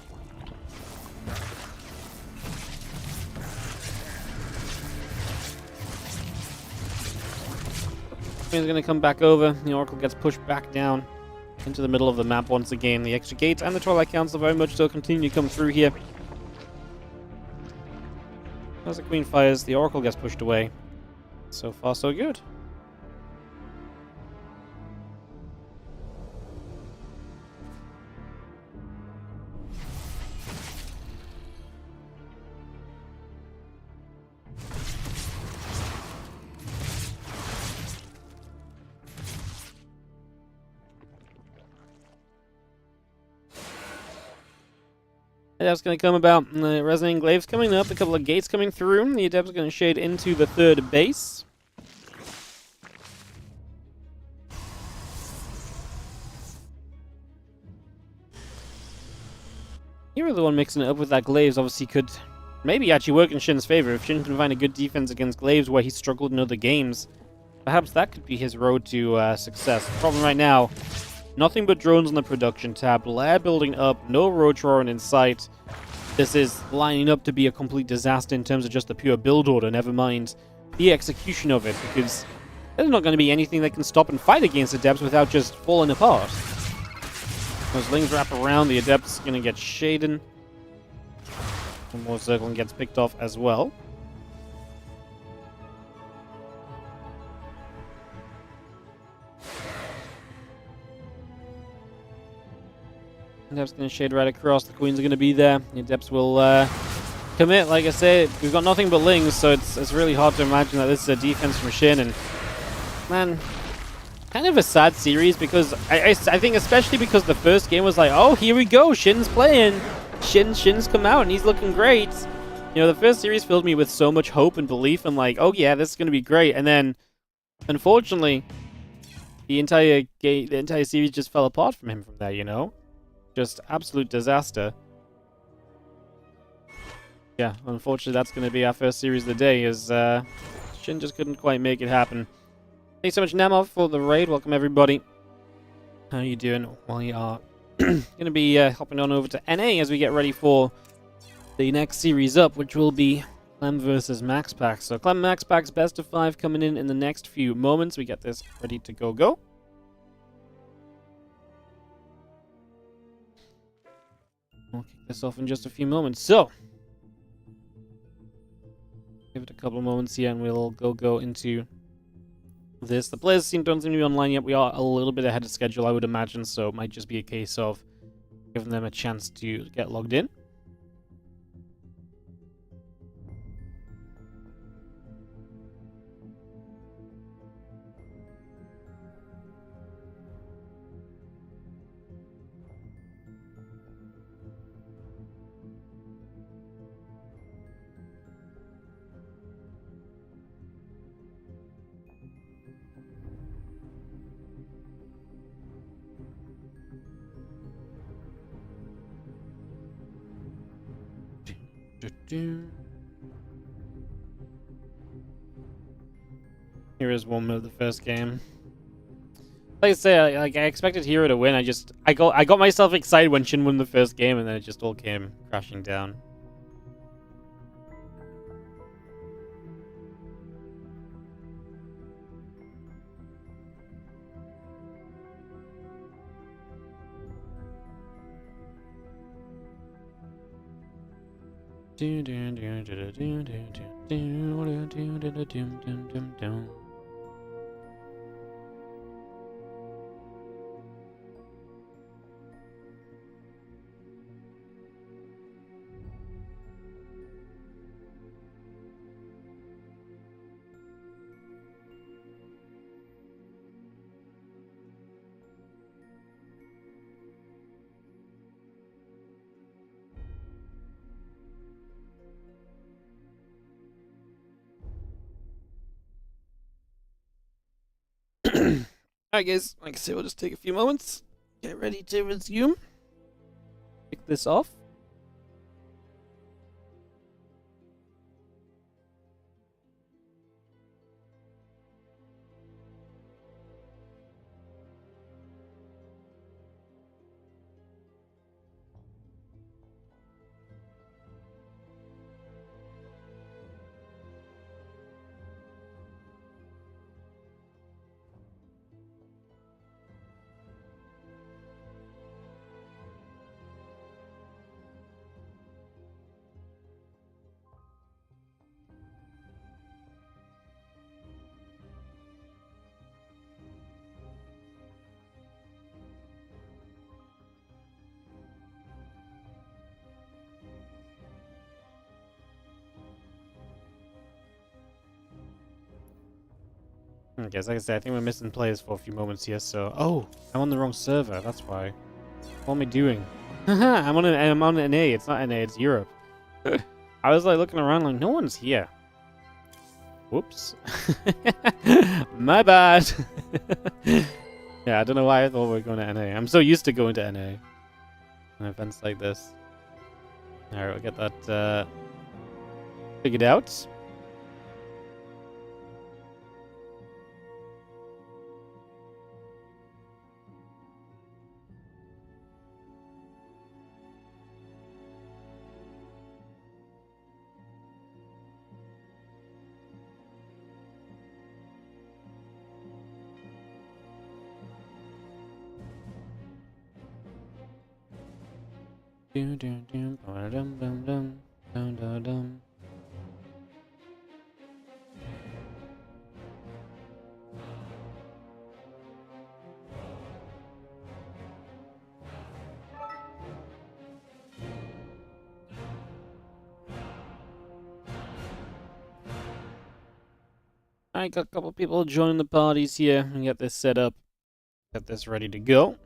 [SPEAKER 1] Queen's going to come back over. The Oracle gets pushed back down into the middle of the map once again. The extra gates and the Twilight Council very much so continue to come through here. As the Queen fires, the Oracle gets pushed away. So far, so good. That's going to come about. The Resonating Glaive's coming up. A couple of gates coming through. The Adept's going to shade into the third base. You're the one mixing it up with that Glaives. Obviously could maybe actually work in Shin's favor. If Shin can find a good defense against Glaives where he struggled in other games, perhaps that could be his road to success. The problem right now, nothing but drones on the production tab, lair building up, no Rotoran in sight. This is lining up to be a complete disaster in terms of just the pure build order, never mind the execution of it, because there's not going to be anything that can stop and fight against Adepts without just falling apart. Those Lings wrap around, the Adept's going to get shaded. One more circle and gets picked off as well. Adepts going to shade right across. The Queens are going to be there. The Adepts will commit. Like I said, we've got nothing but Lings, so it's really hard to imagine that this is a defense from Shin. And man, kind of a sad series because I think especially because the first game was like, oh, here we go, Shin's playing. Shin's come out and he's looking great. You know, the first series filled me with so much hope and belief and like, oh yeah, this is going to be great. And then, unfortunately, the entire series just fell apart from him from there, you know? Just absolute disaster. Yeah, unfortunately, that's going to be our first series of the day, as Shin just couldn't quite make it happen. Thanks so much, Namov, for the raid. Welcome, everybody. How are you doing? We are going to be hopping on over to NA as we get ready for the next series up, which will be CLEM versus MaxPax. So, CLEM MaxPax best of 5 coming in the next few moments. We get this ready to go. We'll kick this off in just a few moments. So, give it a couple of moments here and we'll go into this. The players don't seem to be online yet. We are a little bit ahead of schedule, I would imagine, so it might just be a case of giving them a chance to get logged in. Here is one of the first game. Like I say, I expected Hero to win. I got myself excited when Shin won the first game, and then it just all came crashing down. Alright guys, like I said, we'll just take a few moments, get ready to resume, kick this off. I guess, like I said, I think we're missing players for a few moments here, so... Oh! I'm on the wrong server, that's why. What am I doing? Haha, I'm on NA, it's not NA, it's Europe. I was like looking around like, no one's here. Whoops. My bad! Yeah, I don't know why I thought we were going to NA. I'm so used to going to NA. On events like this. Alright, we'll get that figured out. I got a couple people joining the parties here and get this set up, get this ready to go.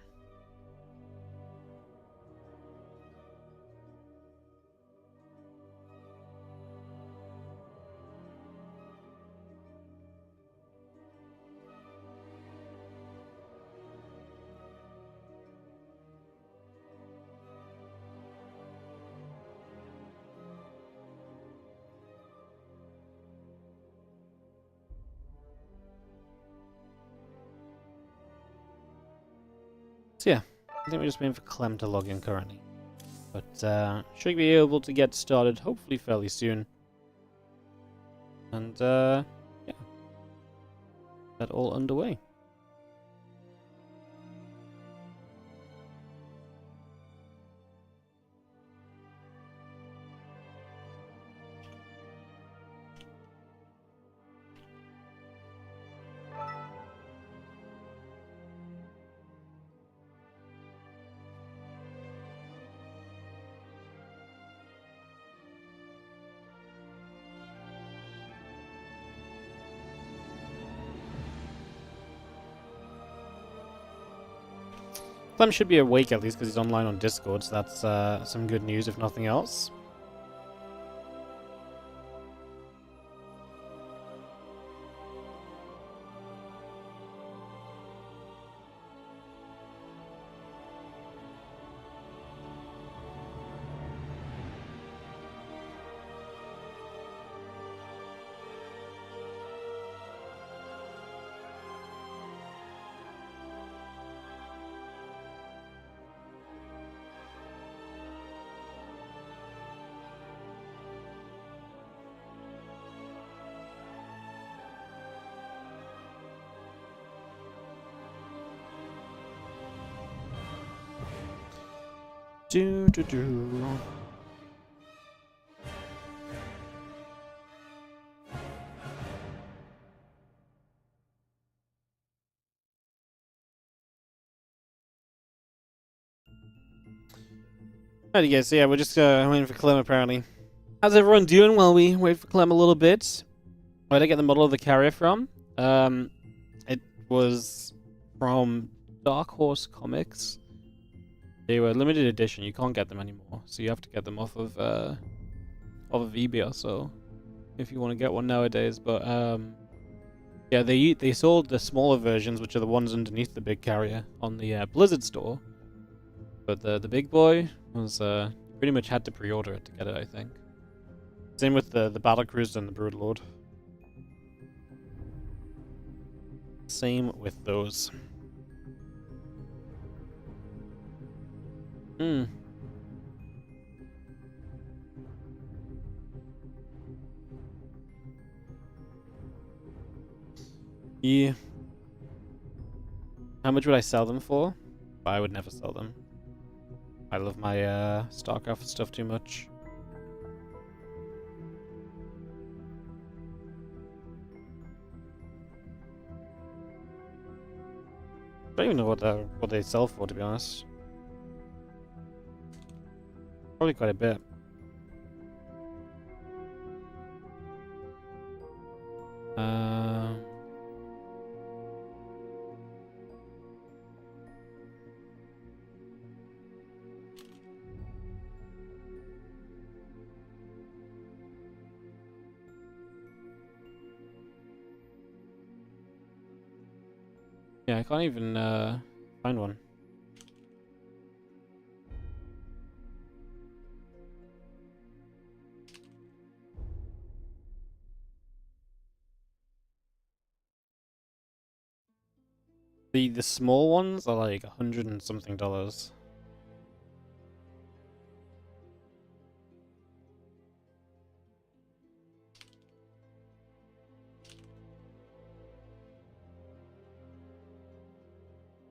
[SPEAKER 1] So yeah, I think we're just waiting for Clem to log in currently. But should be able to get started hopefully fairly soon. And yeah, that all underway. Clem should be awake at least because he's online on Discord, so that's some good news if nothing else. Do do do. Alrighty guys, so yeah, we're just waiting for Clem apparently. How's everyone doing while we wait for Clem a little bit? Where did I get the model of the carrier from? It was from Dark Horse Comics. They were limited edition. You can't get them anymore, so you have to get them off of eBay or so, if you want to get one nowadays. But yeah, they sold the smaller versions, which are the ones underneath the big carrier, on the Blizzard store. But the big boy was pretty much had to pre-order it to get it, I think. Same with the Battlecruiser and the Broodlord. Same with those. Hmm. Yeah. How much would I sell them for? I would never sell them. I love my StarCraft stuff too much. I don't even know what they sell for, to be honest. Probably quite a bit. Yeah, I can't even find one. The small ones are like $100 and something.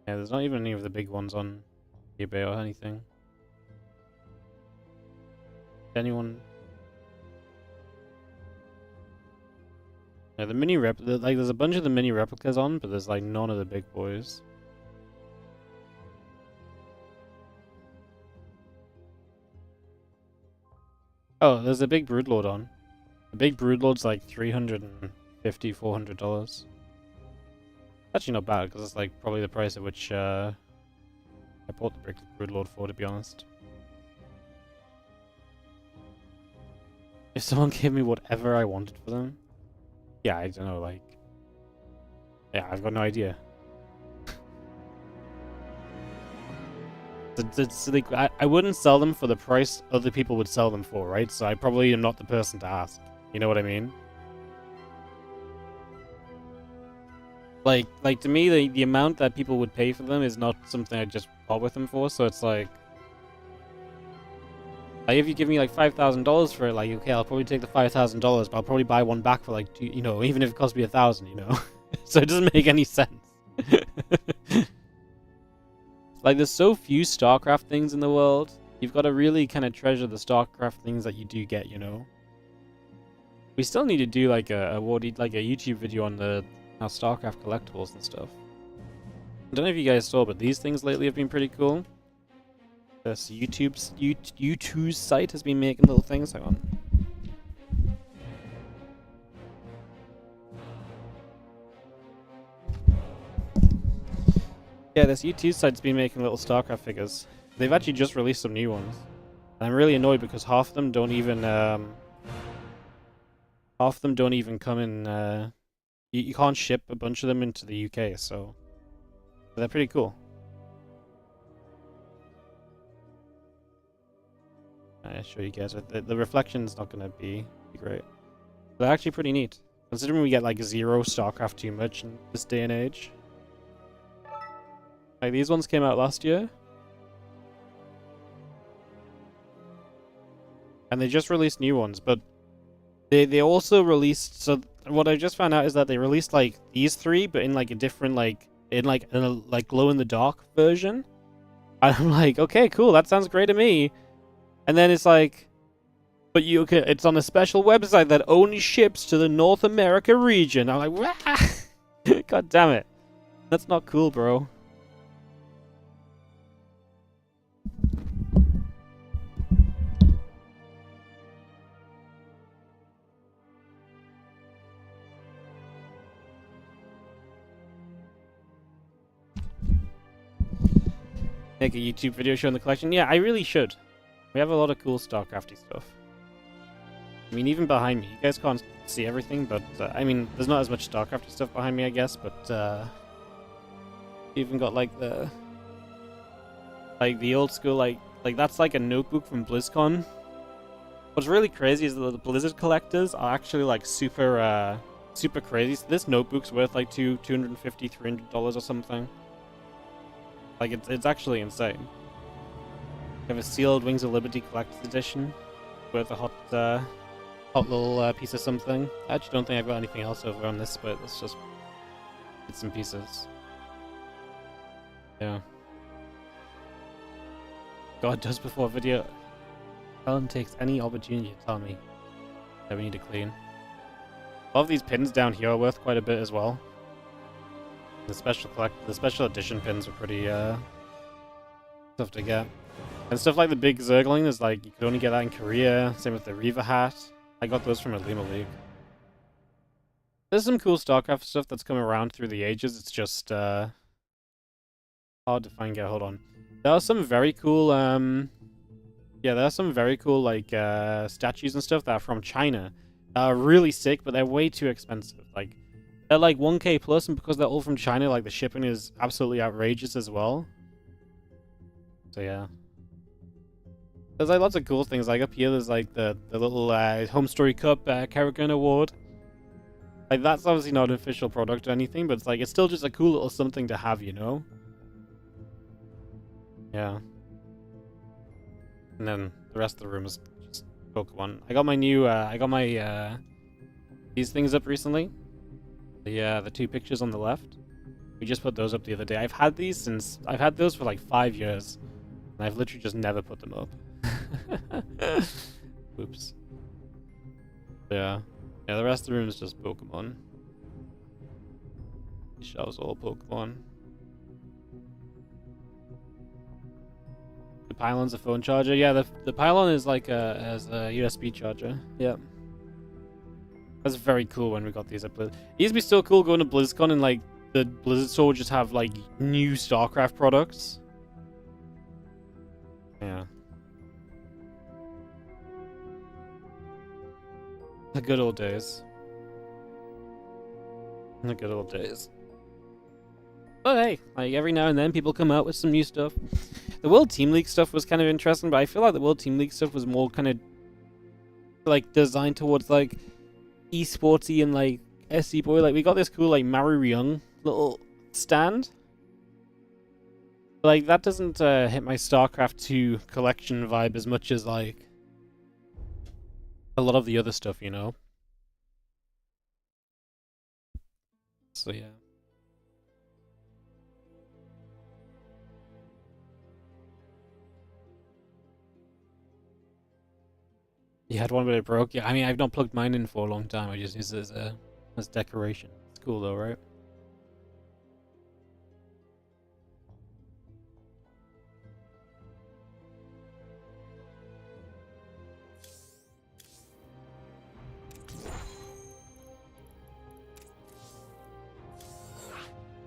[SPEAKER 1] Yeah, there's not even any of the big ones on eBay or anything. Anyone? Yeah, the mini like there's a bunch of the mini replicas on, but there's like none of the big boys. Oh, there's a big Broodlord on. The big Broodlord's like $350, $400. Actually not bad, because it's like probably the price at which I bought the Broodlord for, to be honest. If someone gave me whatever I wanted for them, yeah, I don't know, like, yeah, I've got no idea. It's like, I wouldn't sell them for the price other people would sell them for, right? So I probably am not the person to ask. You know what I mean? Like to me, the amount that people would pay for them is not something I just part with them for. So it's like if you give me like $5,000 for it, like okay, I'll probably take the $5,000, but I'll probably buy one back for like two, you know, even if it costs me $1,000, you know. So it doesn't make any sense. Like there's so few StarCraft things in the world. You've got to really kind of treasure the StarCraft things that you do get, you know. We still need to do like a YouTube video on the StarCraft collectibles and stuff. I don't know if you guys saw, but these things lately have been pretty cool. This YouTube's site has been making little things. Hang on. Yeah, this YouTube site's been making little StarCraft figures. They've actually just released some new ones. And I'm really annoyed because half of them don't even come in. You can't ship a bunch of them into the UK, so they're pretty cool. I'll show you guys. The reflection's not going to be great. They're actually pretty neat, considering we get like 0 StarCraft 2 merch in this day and age. Like these ones came out last year, and they just released new ones, but they also released. So what I just found out is that they released like these 3, but in like a different in a glow in the dark version. And I'm like, okay, cool, that sounds great to me. And then it's like, but it's on a special website that only ships to the North America region. I'm like, wah! God damn it, that's not cool, bro. Make a YouTube video showing the collection. Yeah, I really should. We have a lot of cool StarCrafty stuff. I mean, even behind me, you guys can't see everything, but I mean, there's not as much StarCrafty stuff behind me, I guess. But even got like the old school like that's like a notebook from BlizzCon. What's really crazy is that the Blizzard collectors are actually like super crazy. So this notebook's worth like $250, $300 or something. Like it's actually insane. We have a sealed Wings of Liberty Collector's Edition worth a hot little piece of something. I actually don't think I've got anything else over on this, but let's just bits and pieces. Yeah. God does before video. Alan takes any opportunity to tell me that we need to clean. A lot of these pins down here are worth quite a bit as well. The special edition pins are pretty tough to get. And stuff like the big Zergling is like you could only get that in Korea. Same with the Reaver hat. I got those from a Lima League. There's some cool StarCraft stuff that's come around through the ages. It's just hard to find. Hold on. There are some very cool yeah, there are some very cool like statues and stuff that are from China that are really sick, but they're way too expensive. Like they're like 1K plus, and because they're all from China, like the shipping is absolutely outrageous as well. So yeah. There's like lots of cool things. Like up here, there's like the little Home Story Cup Karragan Award. Like, that's obviously not an official product or anything, but it's like, it's still just a cool little something to have, you know? Yeah. And then the rest of the room is just Pokemon. I got my new, these things up recently. The two pictures on the left. We just put those up the other day. I've had those for like 5 years. And I've literally just never put them up. Oops. Yeah. Yeah, the rest of the room is just Pokemon. These shelves all Pokemon. The pylon's a phone charger. Yeah, the pylon is like as a USB charger. Yeah. That's very cool when we got these at Blizz. It used to be so cool going to BlizzCon and like the Blizzard store would just have like new StarCraft products. Yeah. The good old days. The good old days. But hey, like every now and then people come out with some new stuff. The World Team League stuff was kind of interesting, but I feel like the World Team League stuff was more kind of like designed towards like eSportsy and like SC Boy. Like we got this cool like Maru Young little stand. Like that doesn't hit my StarCraft 2 collection vibe as much as like a lot of the other stuff, you know? So yeah. You had one but it broke? Yeah, I mean I've not plugged mine in for a long time. I just use it as decoration. It's cool though, right?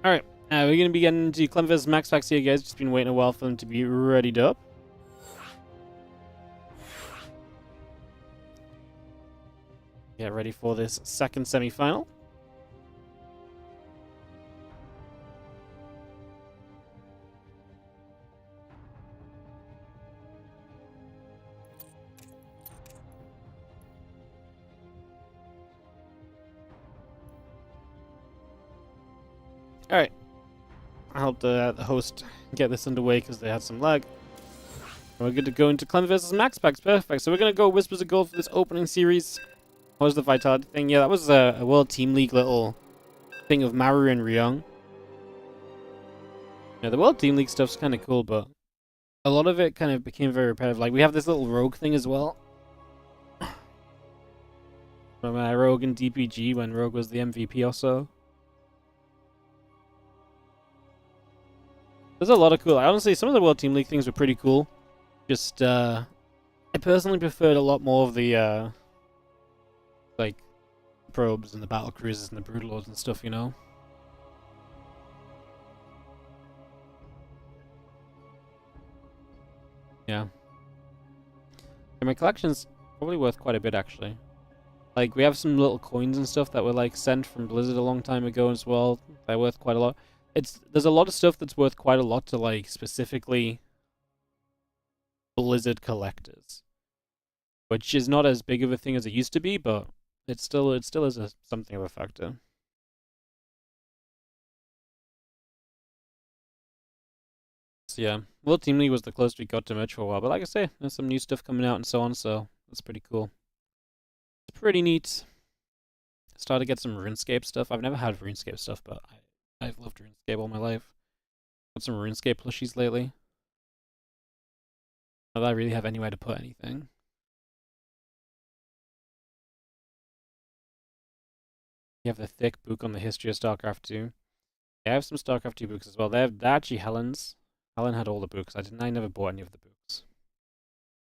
[SPEAKER 1] Alright, we're going to be getting into CLEM vs MaxPax here, guys. Just been waiting a while for them to be readied up. Get ready for this second semi-final. Alright. I helped the host get this underway because they had some lag. We're good to go into CLEM vs MaxPax. Perfect. So we're going to go Whispers of Gold for this opening series. What was the Vitality thing? Yeah, that was a World Team League little thing of Maru and Ryung. Yeah, the World Team League stuff's kind of cool, but a lot of it kind of became very repetitive. Like, we have this little Rogue thing as well. From Rogue and DPG when Rogue was the MVP or so. There's a lot of cool. Honestly, some of the World Team League things were pretty cool. Just, I personally preferred a lot more of the, like, probes and the battle cruisers and the brood lords and stuff, you know? Yeah. And my collection's probably worth quite a bit, actually. Like, we have some little coins and stuff that were, like, sent from Blizzard a long time ago as well. They're worth quite a lot. There's a lot of stuff that's worth quite a lot to, like, specifically Blizzard collectors. Which is not as big of a thing as it used to be, but it still is something of a factor. So yeah, World Team League was the closest we got to merch for a while, but like I say, there's some new stuff coming out and so on, so that's pretty cool. It's pretty neat. Started to get some RuneScape stuff. I've never had RuneScape stuff, but I've loved RuneScape all my life. Got some RuneScape plushies lately. Not that I really have anywhere to put anything. You have the thick book on the history of StarCraft 2. Yeah, I have some StarCraft 2 books as well. They're actually Helen's. Helen had all the books. I never bought any of the books.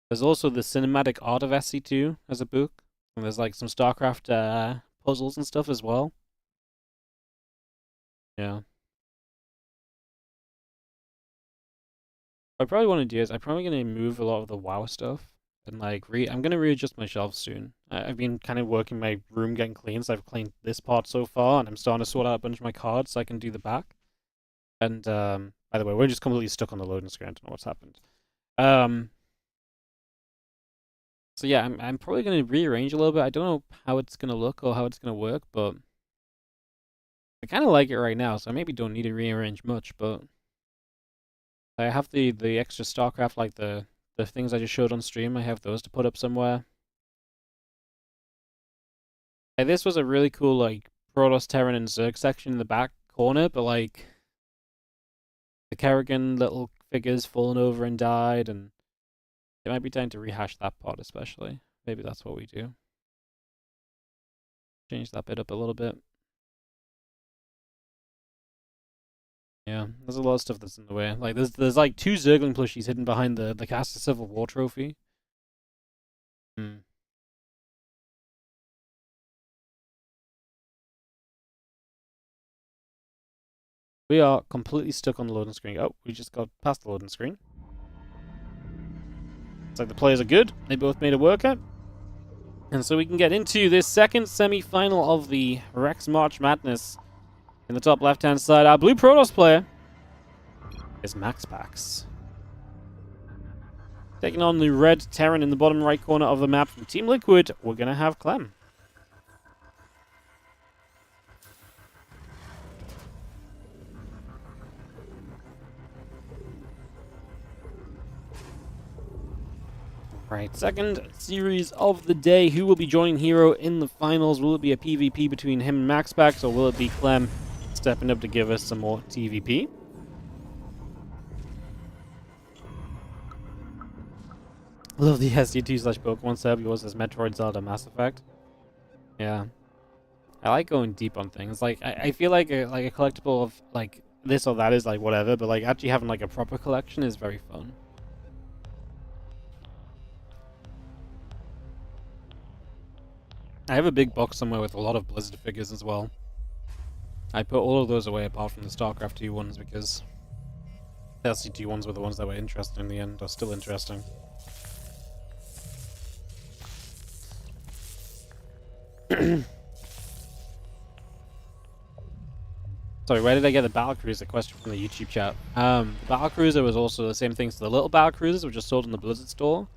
[SPEAKER 1] There's also the Cinematic Art of SC2 as a book. And there's like some StarCraft puzzles and stuff as well. Yeah. What I probably want to do is I'm probably going to move a lot of the WoW stuff. And like, I'm going to readjust my shelves soon. I've been kind of working my room getting clean, so I've cleaned this part so far, and I'm starting to sort out a bunch of my cards so I can do the back. And, by the way, we're just completely stuck on the loading screen. I don't know what's happened. So yeah, I'm probably going to rearrange a little bit. I don't know how it's going to look or how it's going to work, but I kind of like it right now, so I maybe don't need to rearrange much, but I have the extra StarCraft, like the things I just showed on stream. I have those to put up somewhere. Like, this was a really cool, like, Protoss, Terran, and Zerg section in the back corner, but, like, the Kerrigan little figures fallen over and died, and it might be time to rehash that part, especially. Maybe that's what we do. Change that bit up a little bit. Yeah, there's a lot of stuff that's in the way. Like, there's like 2 Zergling plushies hidden behind the Cast of Civil War trophy. We are completely stuck on the loading screen. Oh, we just got past the loading screen. It's like the players are good. They both made a workout. And so we can get into this second semi-final of the Rex March Madness. In the top left-hand side, our blue Protoss player is MaxPax. Taking on the red Terran in the bottom right corner of the map from Team Liquid, we're going to have CLEM. Right, second series of the day. Who will be joining Hero in the finals? Will it be a PvP between him and MaxPax, or will it be CLEM stepping up to give us some more TVP? Love the SG2/Pokemon sub. Yours says Metroid, Zelda, Mass Effect. Yeah, I like going deep on things. Like I feel like a collectible of like this or that is like whatever, but like actually having like a proper collection is very fun. I have a big box somewhere with a lot of Blizzard figures as well. I put all of those away apart from the StarCraft 2 ones because the SC2 ones were the ones that were interesting in the end, or still interesting. Sorry, where did I get the Battlecruiser question from the YouTube chat? The Battlecruiser was also the same thing as the little Battlecruisers, which are sold in the Blizzard store.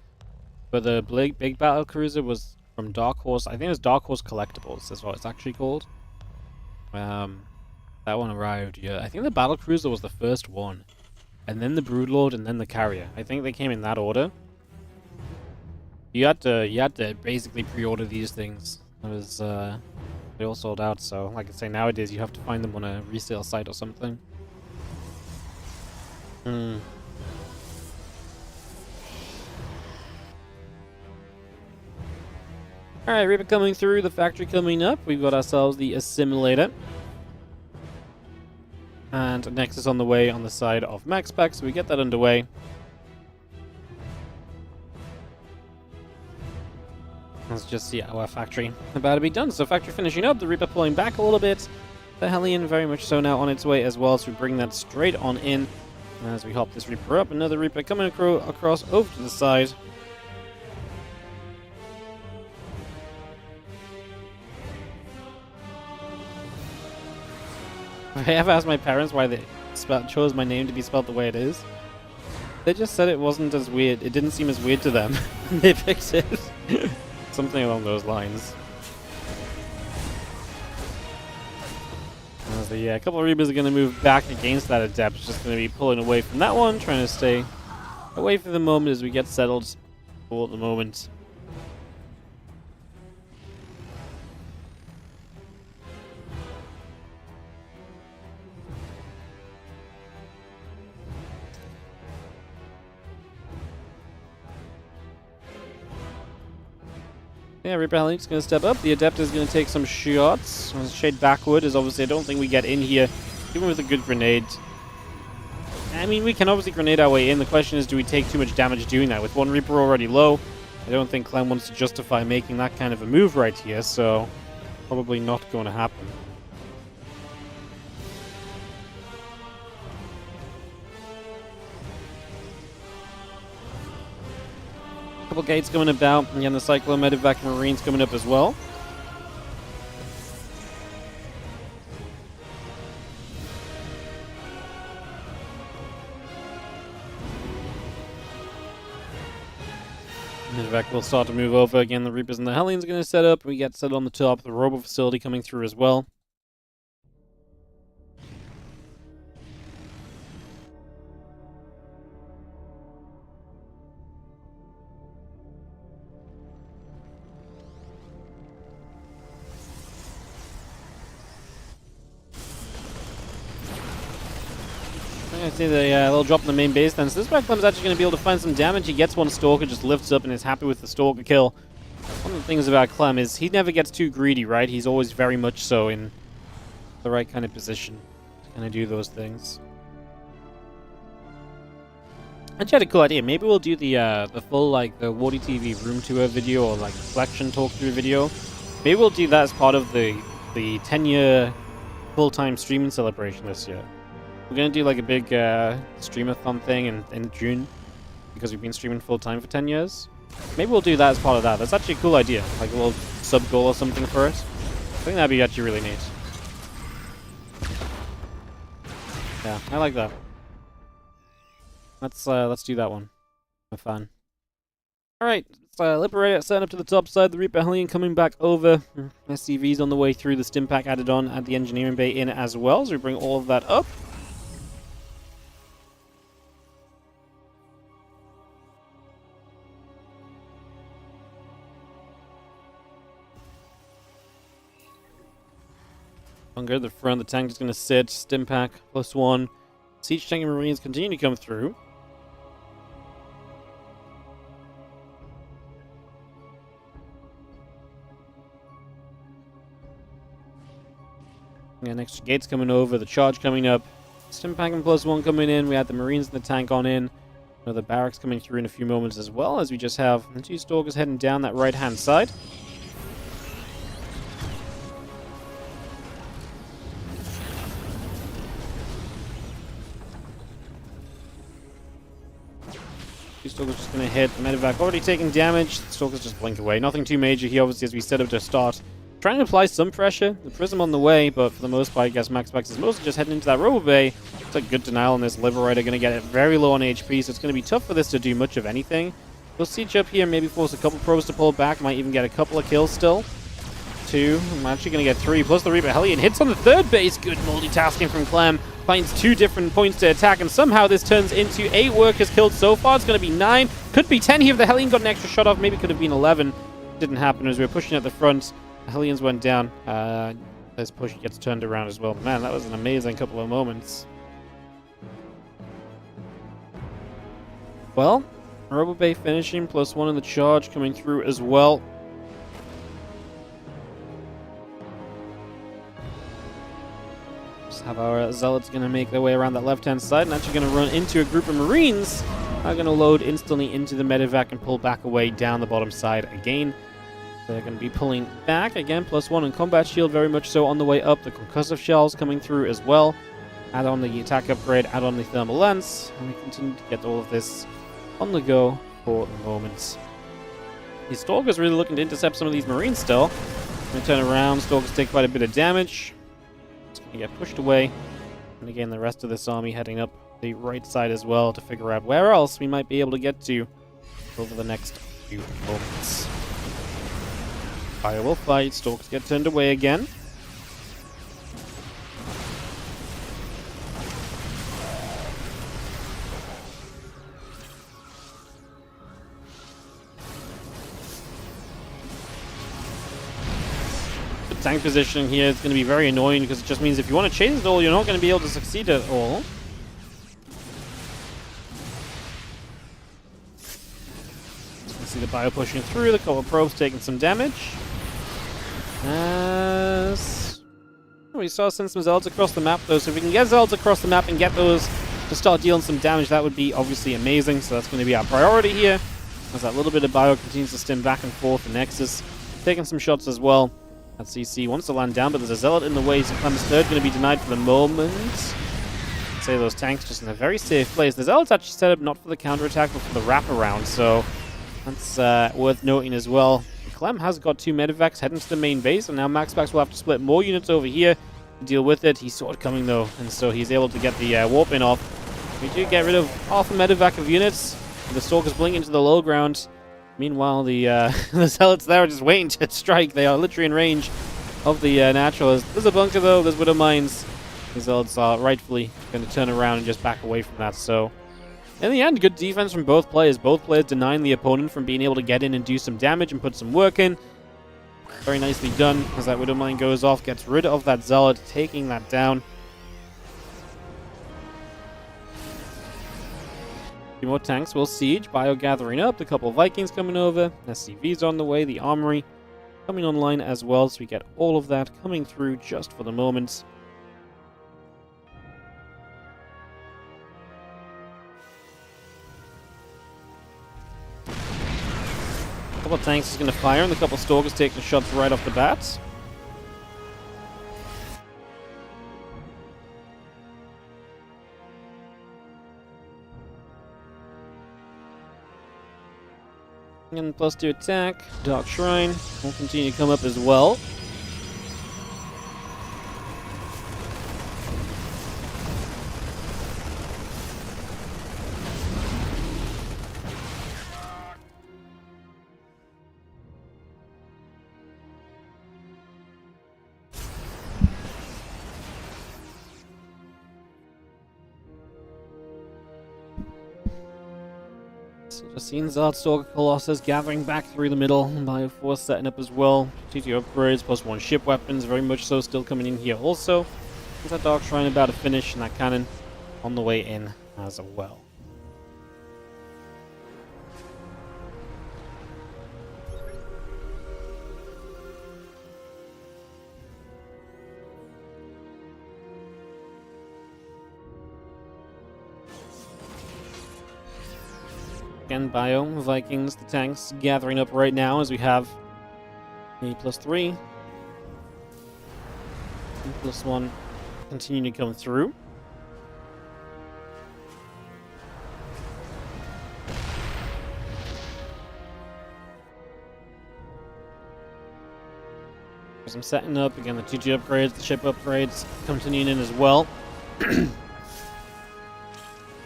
[SPEAKER 1] But the big Battlecruiser was from Dark Horse. I think it was Dark Horse Collectibles is what it's actually called. That one arrived, yeah. I think the Battlecruiser was the first one. And then the Broodlord, and then the Carrier. I think they came in that order. You had to basically pre-order these things. It was they all sold out, so like I say, nowadays you have to find them on a resale site or something. Alright, Reaper coming through, the factory coming up. We've got ourselves the Assimilator. And Nexus on the way on the side of MaxPax, so we get that underway. Let's just see our factory about to be done. So factory finishing up, the Reaper pulling back a little bit. The Hellion very much so now on its way as well, so we bring that straight on in. As we hop this Reaper up, another Reaper coming across over to the side. I have asked my parents why they chose my name to be spelled the way it is. They just said it wasn't as weird. It didn't seem as weird to them. They fixed it. Something along those lines. A couple of Reapers are going to move back against that Adept. Just going to be pulling away from that one, trying to stay away for the moment as we get settled for the moment. Yeah, Reaper Hellion's going to step up. The Adept is going to take some shots. Shade backward, as obviously I don't think we get in here, even with a good grenade. I mean, we can obviously grenade our way in. The question is, do we take too much damage doing that? With one Reaper already low, I don't think CLEM wants to justify making that kind of a move right here, so probably not going to happen. Couple gates coming about, and again the Cyclone Medevac Marines coming up as well. Medevac will start to move over again. The Reapers and the Hellions going to set up. We get set on the top. The Robo facility coming through as well. I see the little drop in the main base then. So this Clem's actually going to be able to find some damage. He gets one Stalker, just lifts up and is happy with the Stalker kill. One of the things about Clem is he never gets too greedy, right? He's always very much so in the right kind of position to kind of do those things. I actually had a cool idea. Maybe we'll do the full, like, the WardiTV room tour video or, like, reflection talk-through video. Maybe we'll do that as part of the 10-year full-time streaming celebration this year. We're going to do, like, a big streamathon thing in June because we've been streaming full-time for 10 years. Maybe we'll do that as part of that. That's actually a cool idea. Like a little sub-goal or something for it. I think that'd be actually really neat. Yeah, I like that. Let's do that one. Have fun. Alright, let's Liberator setting up to the top side. The Reaper Hellion coming back over. SCV's on the way through. The Stim Pack added on at the engineering bay in as well. So we bring all of that up. Longer at the front, the tank is going to sit. Stim Pack +1. Siege tank and Marines continue to come through. And extra gates coming over, the charge coming up. Stim Pack and +1 coming in. We had the Marines and the tank on in. Another barracks coming through in a few moments as well, as we just have the 2 Stalkers heading down that right-hand side. Stalker's just going to hit. The medevac already taking damage. The Stalker's just blink away. Nothing too major here, obviously, as we set up to start. Trying to apply some pressure. The Prism on the way, but for the most part, I guess MaxPax is mostly just heading into that Robo Bay. It's a good denial on this Liberator. Going to get it very low on HP, so it's going to be tough for this to do much of anything. We'll siege up here, maybe force a couple probes to pull back. Might even get a couple of kills still. 2. I'm actually going to get 3. Plus the Reaper Hellion hits on the third base. Good multitasking from Clem. Finds 2 different points to attack, and somehow this turns into 8 workers killed so far. It's going to be 9. Could be 10 here if the Hellion got an extra shot off. Maybe could have been 11. Didn't happen as we were pushing at the front. The Hellions went down. This push gets turned around as well. Man, that was an amazing couple of moments. Well, Robo Bay finishing, +1 in the charge coming through as well. Just have our Zealots going to make their way around that left-hand side and actually going to run into a group of Marines. Are going to load instantly into the medevac and pull back away down the bottom side again. They're going to be pulling back again, +1 in combat shield, very much so on the way up. The concussive shells coming through as well. Add on the attack upgrade, add on the thermal lens, and we continue to get all of this on the go for the moment. The Stalker's really looking to intercept some of these Marines still. Going to turn around, Stalkers take quite a bit of damage. It's going to get pushed away. And again, the rest of this army heading up the right side as well to figure out where else we might be able to get to over the next few moments. Fire will fight, Stalkers get turned away again. The tank positioning here is going to be very annoying because it just means if you want to chase it all, you're not going to be able to succeed at all. See the bio pushing through, the couple of probes taking some damage. We saw send some Zealots across the map though, so if we can get Zealots across the map and get those to start dealing some damage, that would be obviously amazing. So that's going to be our priority here. As that little bit of bio continues to stim back and forth, the Nexus taking some shots as well. That CC wants to land down, but there's a Zealot in the way, so Clem's third going to be denied for the moment. I'd say those tanks just in a very safe place. The Zealot's actually set up not for the counterattack, but for the wraparound, so that's worth noting as well. Clem has got 2 medevacs heading to the main base, and now MaxPax will have to split more units over here to deal with it. He saw it coming though, and so he's able to get the warp in off. We do get rid of half a medevac of units. The Stalkers blink into the low ground. Meanwhile, the the Zealots there are just waiting to strike. They are literally in range of the Naturalists. There's a bunker though, there's Widow Mines. The Zealots are rightfully going to turn around and just back away from that, so in the end, good defense from both players. Both players denying the opponent from being able to get in and do some damage and put some work in. Very nicely done as that Widow Mine goes off, gets rid of that Zealot, taking that down. Two more tanks will siege. Bio gathering up. A couple of Vikings coming over. SCVs on the way. The armory coming online as well. So we get all of that coming through just for the moment. A couple of tanks is going to fire, and a couple of stalkers taking shots right off the bat. And +2 attack. Dark Shrine will continue to come up as well. So just seeing Zardstalker Colossus gathering back through the middle. Bioforce setting up as well. TT upgrades +1 ship weapons, very much so still coming in here also. There's that Dark Shrine about to finish, and that cannon on the way in as well. Again, Bio, Vikings, the tanks gathering up right now as we have a +3. And +1 continuing to come through. As I'm setting up, again, the 2G upgrades, the ship upgrades continuing in as well.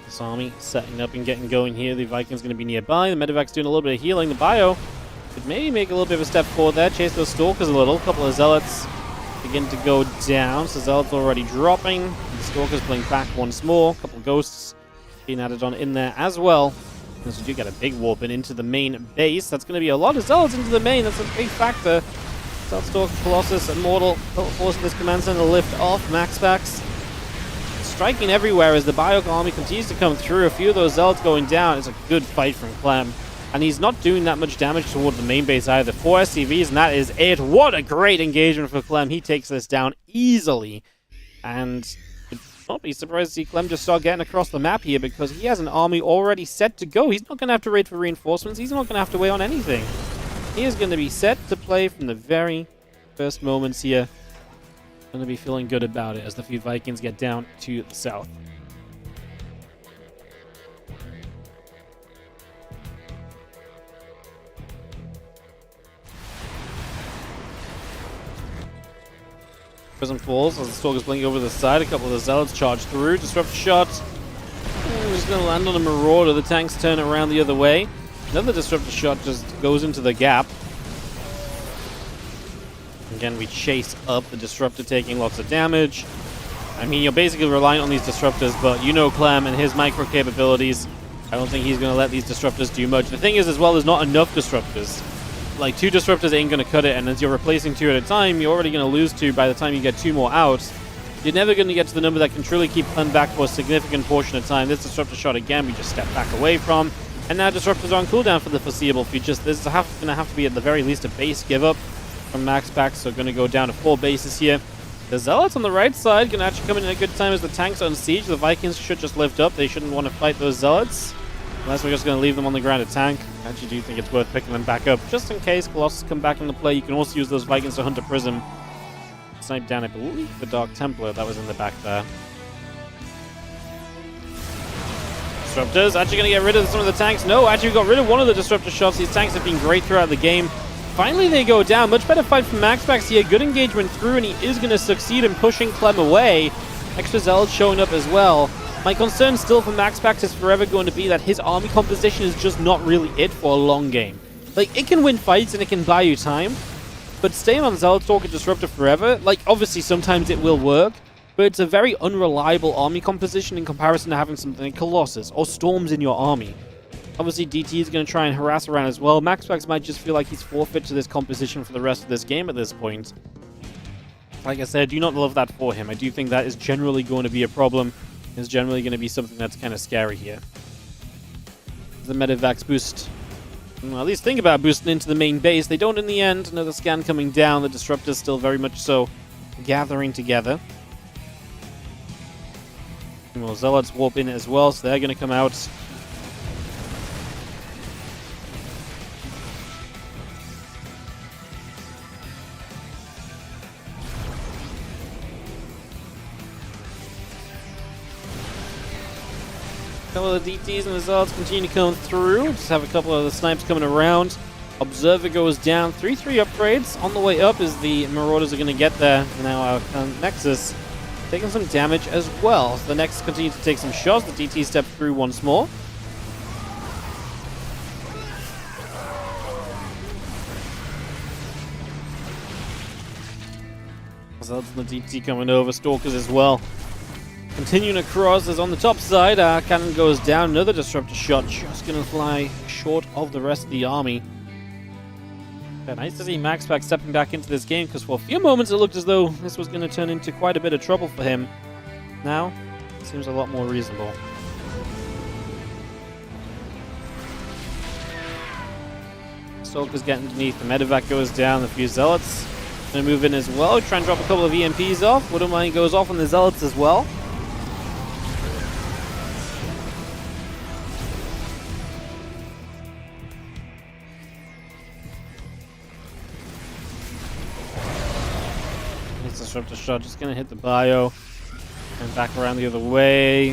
[SPEAKER 1] This army setting up and getting going here. The Vikings going to be nearby. The Medevac's doing a little bit of healing. The Bio could maybe make a little bit of a step forward there. Chase those Stalkers a little. A couple of Zealots begin to go down. So Zealots already dropping. The Stalkers playing back once more. A couple of Ghosts being added on in there as well. As we do get a big warp into the main base. That's going to be a lot of Zealots into the main. That's a big factor. Zardstalker Colossus, Immortal, forcing this command center to lift off. MaxPax striking everywhere as the Bio army continues to come through. A few of those Zealots going down. It's a good fight from CLEM. And he's not doing that much damage toward the main base either. 4 SCVs, and that is it. What a great engagement for CLEM. He takes this down easily. And I'd not be surprised to see CLEM just start getting across the map here, because he has an army already set to go. He's not going to have to raid for reinforcements. He's not going to have to wait on anything. He is going to be set to play from the very first moments here. Going to be feeling good about it as the few Vikings get down to the south. Prism falls as the Stalkers blink over the side. A couple of the Zealots charge through. Disrupt shot. He's going to land on a Marauder. The tanks turn around the other way. Another Disruptor shot just goes into the gap. Again, we chase up the Disruptor, taking lots of damage. I mean, you're basically reliant on these Disruptors, but you know CLEM and his micro capabilities. I don't think he's going to let these Disruptors do much. The thing is, as well, there's not enough Disruptors. Like, 2 Disruptors ain't going to cut it, and as you're replacing 2 at a time, you're already going to lose 2 by the time you get 2 more out. You're never going to get to the number that can truly keep CLEM back for a significant portion of time. This Disruptor shot, again, we just step back away from. And now Disruptors are on cooldown for the foreseeable future. This is going to have to be, at the very least, a base give-up from MaxPax, so going to go down to 4 bases here. The Zealots on the right side can actually come in at a good time as the tanks are on siege. The Vikings should just lift up. They shouldn't want to fight those Zealots. Unless we're just going to leave them on the ground to tank. I actually do think it's worth picking them back up, just in case Colossus come back into play. You can also use those Vikings to hunt a Prism. Snipe down, I believe, the Dark Templar that was in the back there. Disruptors actually going to get rid of some of the tanks. No, actually we got rid of one of the Disruptor shots. These tanks have been great throughout the game. Finally, they go down. Much better fight from MaxPax here. Good engagement through, and he is going to succeed in pushing CLEM away. Extra Zealots showing up as well. My concern still for MaxPax is forever going to be that his army composition is just not really it for a long game. Like, it can win fights and it can buy you time, but staying on Zardstalker Disruptor forever, like, obviously sometimes it will work, but it's a very unreliable army composition in comparison to having something like Colossus or Storms in your army. Obviously, DT is going to try and harass around as well. MaxPax might just feel like he's forfeit to this composition for the rest of this game at this point. Like I said, I do not love that for him. I do think that is generally going to be a problem. It's generally going to be something that's kind of scary here. The Medivacs boost. Well, at least think about boosting into the main base. They don't in the end. Another scan coming down. The Disruptor's still very much so gathering together. Well, Zealots warp in as well, so they're going to come out. A couple of the DTs and the Zealots continue to come through. Just have a couple of the snipes coming around. Observer goes down. 3-3 upgrades. On the way up is the Marauders are going to get there. Now our Nexus taking some damage as well. So the Nexus continues to take some shots. The DT step through once more. Zealots and the DT coming over. Stalkers as well. Continuing across is on the top side. Our cannon goes down. Another Disruptor shot just going to fly short of the rest of the army. Yeah, nice to see MaxPax stepping back into this game, because for a few moments it looked as though this was going to turn into quite a bit of trouble for him. Now, it seems a lot more reasonable. Stalker's getting underneath. The Medivac goes down. The few Zealots going to move in as well. Try and drop a couple of EMPs off. Wouldn't goes off on the Zealots as well. Disruptor shot just going to hit the bio and back around the other way.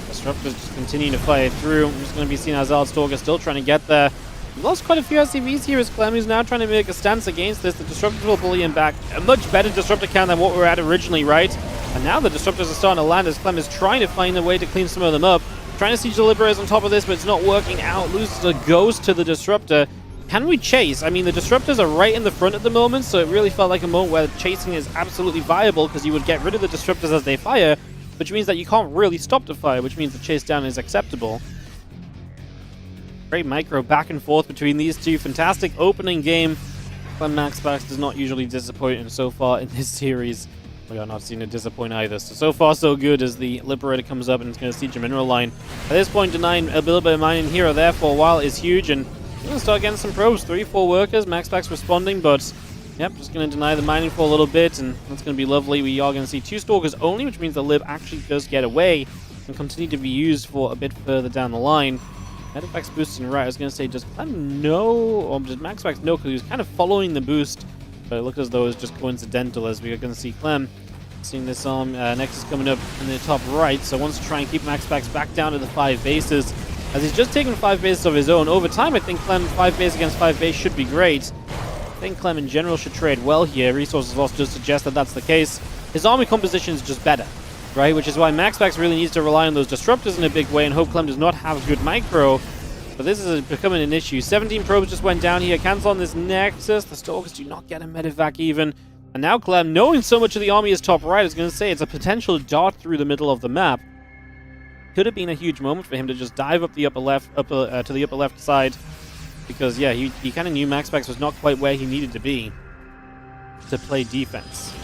[SPEAKER 1] Disruptor's just continuing to fire through. I'm just going to be seeing our Zealot Stalker still trying to get there. We've lost quite a few SCVs here as CLEM is now trying to make a stance against this. The Disruptor will bully him back. A much better Disruptor count than what we were at originally, right? And now the Disruptors are starting to land as CLEM is trying to find a way to clean some of them up. Trying to siege the Liberators on top of this, but it's not working out. Loses a ghost to the Disruptor. Can we chase? I mean, the Disruptors are right in the front at the moment, so it really felt like a moment where chasing is absolutely viable, because you would get rid of the Disruptors as they fire, which means that you can't really stop the fire, which means the chase down is acceptable. Great micro back and forth between these two. Fantastic opening game. But MaxPax does not usually disappoint, and so far in this series, we are not seeing it disappoint either. So far so good as the Liberator comes up and it's going to siege a mineral line. At this point, denying a little bit of mining here or there for a while is huge, and we're going to start getting some probes. 3-4 workers. MaxPax responding, but yep, just going to deny the mining for a little bit, and that's going to be lovely. We are going to see 2 Stalkers only, which means the Lib actually does get away and continue to be used for a bit further down the line. Medivacs boosting right. I was going to say, does CLEM know, or does MaxPax know, because he was kind of following the boost, but it looked as though it was just coincidental, as we are going to see CLEM seeing this Nexus coming up in the top right, so wants to try and keep MaxPax back down to the 5 bases. As he's just taken 5 bases of his own. Over time, I think CLEM 5 base against 5 base should be great. I think CLEM in general should trade well here. Resources loss does suggest that that's the case. His army composition is just better, right? Which is why MaxPax really needs to rely on those Disruptors in a big way and hope CLEM does not have good micro. But this is becoming an issue. 17 probes just went down here. Cancel on this Nexus. The Stalkers do not get a Medivac even. And now CLEM, knowing so much of the army is top right, is going to say it's a potential dart through the middle of the map. Could have been a huge moment for him to just dive up the upper left, to the upper left side, because yeah, he kind of knew MaxPax was not quite where he needed to be to play defense.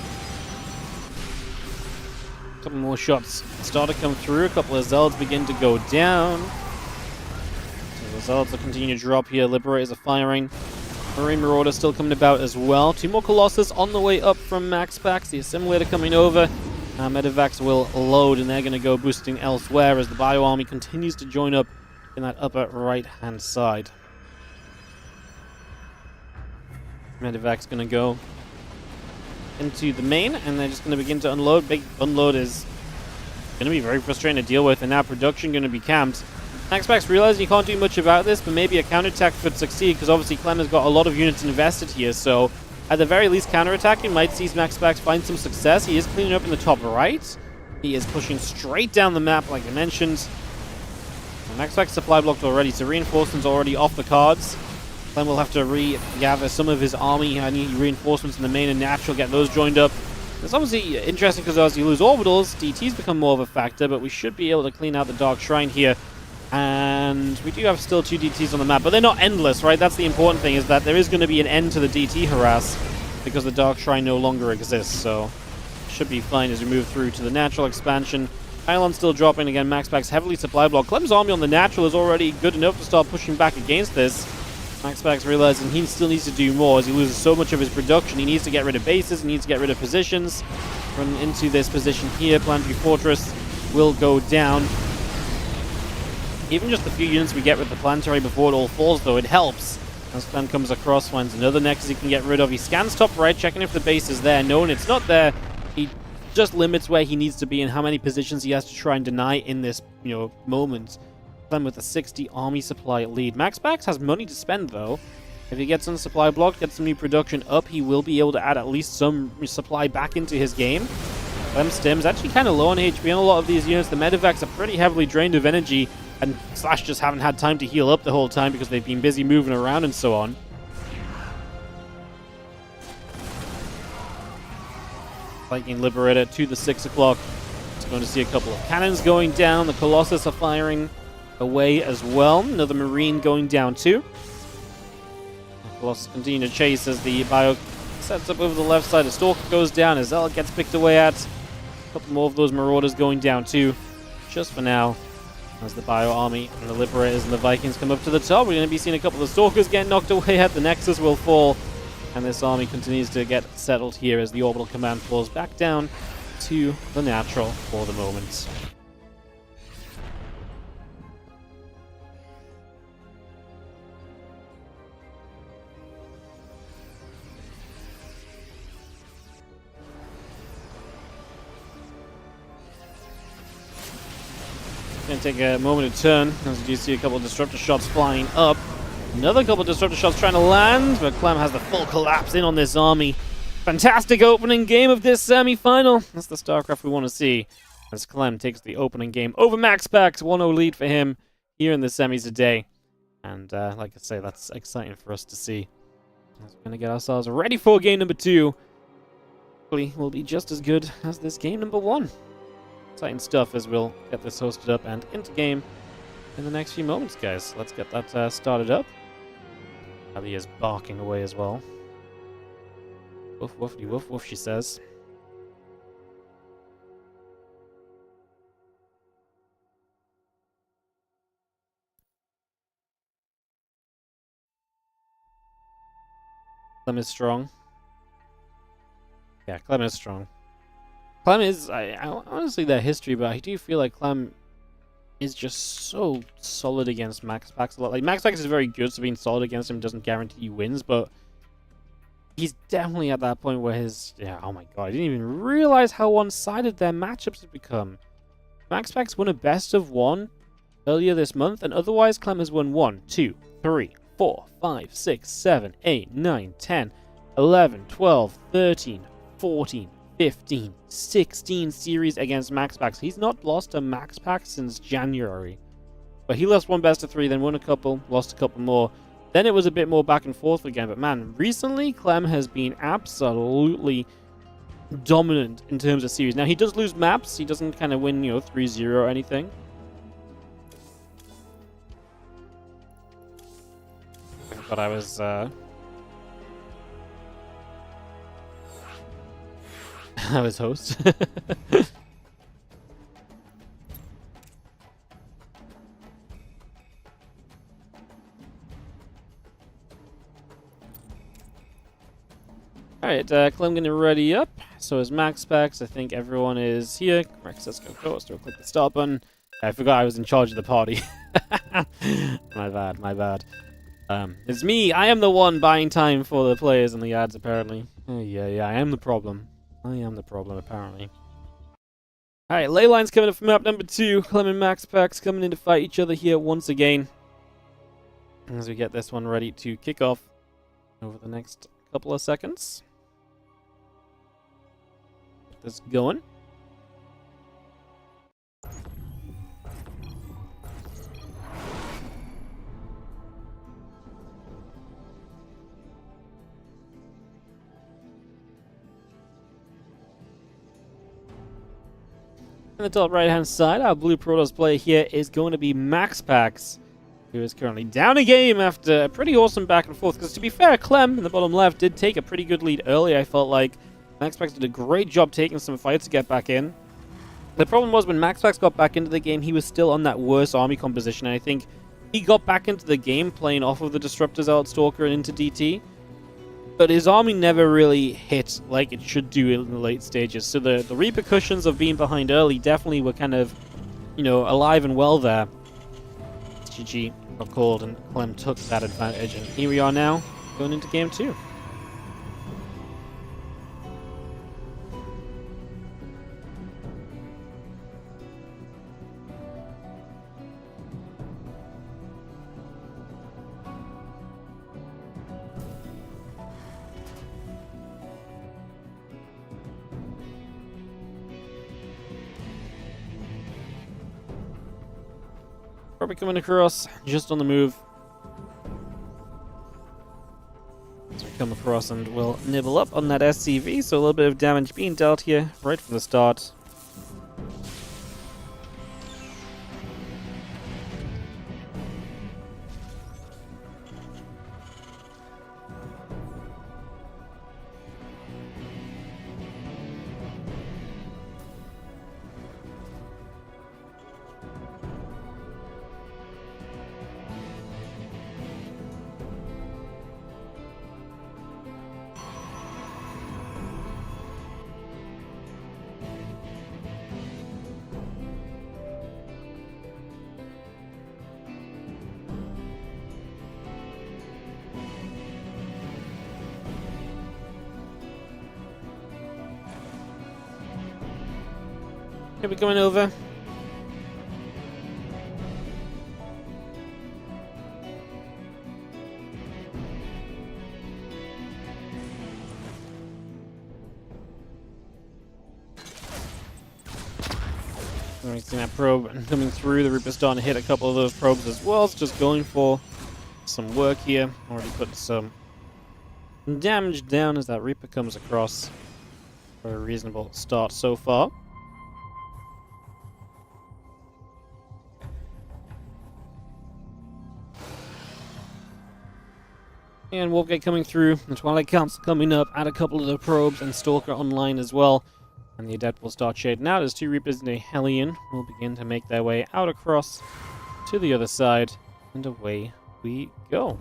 [SPEAKER 1] A couple more shots start to come through. A couple of Zealots begin to go down. So the Zealots will continue to drop here. Liberators are firing. Marine Marauder still coming about as well. 2 more Colossus on the way up from MaxPax. The Assimilator coming over. Medivacs will load, and they're going to go boosting elsewhere as the Bio Army continues to join up in that upper right-hand side. Medivac's going to go into the main, and they're just going to begin to unload. Big unload is going to be very frustrating to deal with, and now production going to be camped. MaxPax realizing he can't do much about this, but maybe a counterattack could succeed, because obviously CLEM has got a lot of units invested here, so at the very least, counterattacking might see MaxPax find some success. He is cleaning up in the top right. He is pushing straight down the map, like I mentioned. MaxPax supply blocked already, so reinforcements already off the cards. CLEM will have to regather some of his army. I need reinforcements in the main and natural, get those joined up. It's obviously interesting because as you lose orbitals, DTs become more of a factor, but we should be able to clean out the Dark Shrine here. And we do have still 2 DTs on the map, but they're not endless, right? That's the important thing, is that there is going to be an end to the DT harass because the Dark Shrine no longer exists, so should be fine as we move through to the natural expansion. Pylon still dropping again. MaxPax heavily supply block. Clem's army on the natural is already good enough to start pushing back against this. MaxPax realizing he still needs to do more as he loses so much of his production. He needs to get rid of bases. He needs to get rid of positions. Run into this position here. Planetary Fortress will go down. Even just the few units we get with the planetary before it all falls, though, it helps. As Clem comes across, finds another nexus he can get rid of. He scans top right, checking if the base is there. No, and it's not there. He just limits where he needs to be and how many positions he has to try and deny in this, moment. Clem with a 60 army supply lead. MaxPax has money to spend, though. If he gets some supply blocked, gets some new production up, he will be able to add at least some supply back into his game. Clem Stim's actually kind of low on HP on a lot of these units. The medevacs are pretty heavily drained of energy, and Slash just haven't had time to heal up the whole time because they've been busy moving around and so on. Viking Liberator to the 6 o'clock. It's going to see a couple of cannons going down. The Colossus are firing away as well. Another Marine going down too. The Colossus continue to chase as the Bio sets up over the left side. The Stalker goes down as Zell gets picked away at. A couple more of those Marauders going down too. Just for now. As the Bio Army and the Liberators and the Vikings come up to the top, we're going to be seeing a couple of Stalkers get knocked away at. The Nexus will fall, and this army continues to get settled here as the Orbital Command falls back down to the natural for the moment. Going to take a moment to turn as you do see a couple of Disruptor shots flying up. Another couple of Disruptor shots trying to land, but Clem has the full collapse in on this army. Fantastic opening game of this semi-final. That's the StarCraft we want to see as Clem takes the opening game over MaxPax. 1-0 lead for him here in the semis today. And like I say, that's exciting for us to see. As we're going to get ourselves ready for game number 2. Hopefully, will be just as good as this game number 1. Exciting stuff as we'll get this hosted up and into game in the next few moments, guys. Let's get that started up. Abby is barking away as well. Woof, woofy, woof, woof, she says. Clem is strong. Yeah, Clem is strong. Clem is, I honestly, their history, but I do feel like Clem is just so solid against MaxPax a lot. Like, MaxPax is very good, so being solid against him doesn't guarantee you wins, but he's definitely at that point where his... Yeah, oh my god, I didn't even realize how one-sided their matchups have become. MaxPax won a best of 1 earlier this month, and otherwise Clem has won 1, 2, 3, 4, 5, 6, 7, 8, 9, 10, 11, 12, 13, 14, 15, 16 series against MaxPax. He's not lost to MaxPax since January. But he lost 1 best of 3, then won a couple, lost a couple more. Then it was a bit more back and forth again. But man, recently Clem has been absolutely dominant in terms of series. Now he does lose maps. He doesn't kind of win, 3-0 or anything. But I was I was host. Alright, Clem getting ready up. So is MaxPax. I think everyone is here. Rex, let's go. Let's click the start button. I forgot I was in charge of the party. My bad. It's me. I am the one buying time for the players and the ads, apparently. Yeah, I am the problem. Apparently. Alright, ley lines coming up from map number 2. Clem and MaxPax coming in to fight each other here once again. As we get this one ready to kick off over the next couple of seconds. Get this going. On the top right-hand side, our blue Protoss player here is going to be MaxPax, who is currently down a game after a pretty awesome back and forth. Because to be fair, Clem in the bottom left did take a pretty good lead early. I felt like MaxPax did a great job taking some fights to get back in. The problem was when MaxPax got back into the game, he was still on that worse army composition, and I think he got back into the game playing off of the Disruptors out Stalker and into DT, but his army never really hit like it should do in the late stages, so the repercussions of being behind early definitely were kind of, you know, alive and well there. GG got called and Clem took that advantage, and here we are now, going into game 2. Probably coming across, just on the move. So we come across and we'll nibble up on that SCV, so a little bit of damage being dealt here right from the start. Okay, we're coming over. We're seeing that probe coming through. The Reaper's starting to hit a couple of those probes as well. It's just going for some work here. Already put some damage down as that Reaper comes across for a reasonable start so far. And Wolfgate coming through, the Twilight Council coming up, add a couple of the probes, and Stalker online as well. And the Adept will start shading out as 2 Reapers and a Hellion will begin to make their way out across to the other side. And away we go.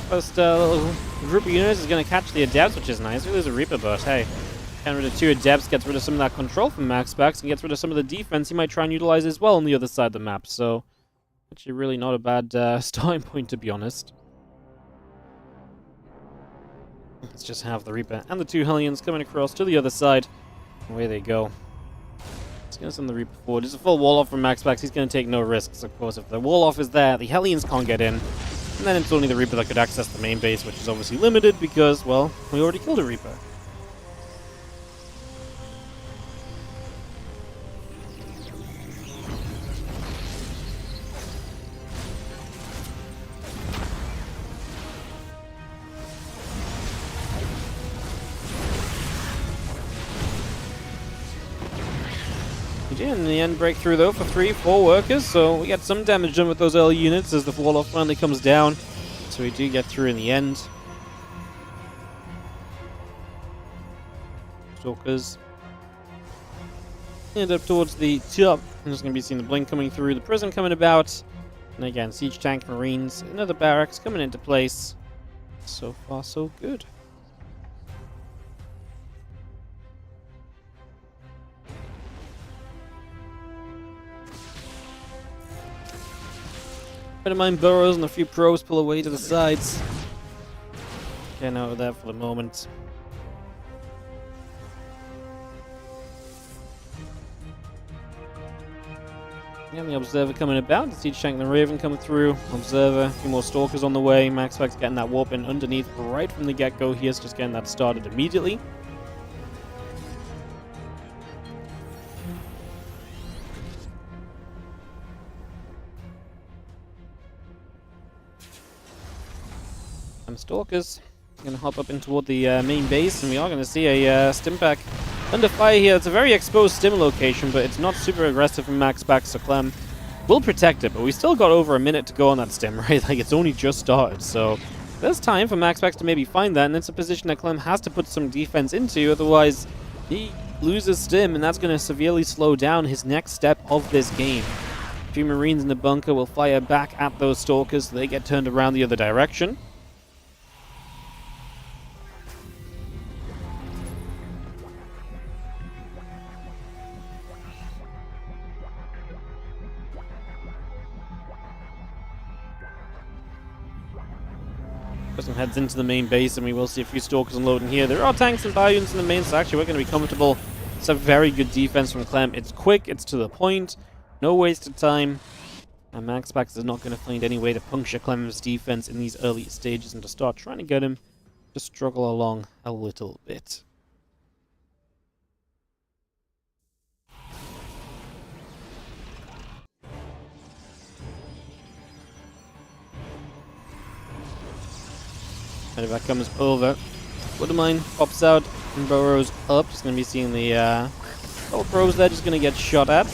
[SPEAKER 1] First little group of units is going to catch the Adepts, which is nice. There's a Reaper, but hey, getting rid of 2 Adepts gets rid of some of that control from MaxPax and gets rid of some of the defense he might try and utilize as well on the other side of the map. So, actually really not a bad starting point, to be honest. Let's just have the Reaper and the 2 Hellions coming across to the other side. Away they go. Let's get send the Reaper forward. There's a full wall off from MaxPax. He's going to take no risks, of course. If the wall off is there, the Hellions can't get in. And then it's only the Reaper that could access the main base, which is obviously limited because, well, we already killed a Reaper. We did in the end break through though for 3-4 workers, so we get some damage done with those early units as the wall-off finally comes down. So we do get through in the end. Stalkers end up towards the top. I'm just going to be seeing the blink coming through, the prism coming about, and again, siege tank marines, another barracks coming into place. So far, so good. Bit of mine burrows and a few probes pull away to the sides. Getting out of there for the moment. Yeah, the Observer coming about. The Siege Tank and the Raven coming through. Observer, a few more Stalkers on the way. MaxPax getting that warp in underneath right from the get-go. Here's just getting that started immediately. And Stalkers going to hop up in toward the main base, and we are going to see a Stimpack Under fire here. It's a very exposed stim location, but it's not super aggressive from MaxPax, so CLEM will protect it. But we still got over a minute to go on that stim, right? Like, it's only just started, so there's time for MaxPax to maybe find that, and it's a position that CLEM has to put some defense into, otherwise he loses stim, and that's going to severely slow down his next step of this game. A few Marines in the bunker will fire back at those Stalkers, so they get turned around the other direction. Person heads into the main base, and we will see a few Stalkers unloading here. There are tanks and Bayoons in the main, so actually we're going to be comfortable. It's a very good defense from CLEM. It's quick, it's to the point, no waste of time. And MaxPax is not going to find any way to puncture CLEM's defense in these early stages and to start trying to get him to struggle along a little bit. And if that comes over, Woodermine pops out and burrows up. He's going to be seeing the little probes there, just going to get shot at.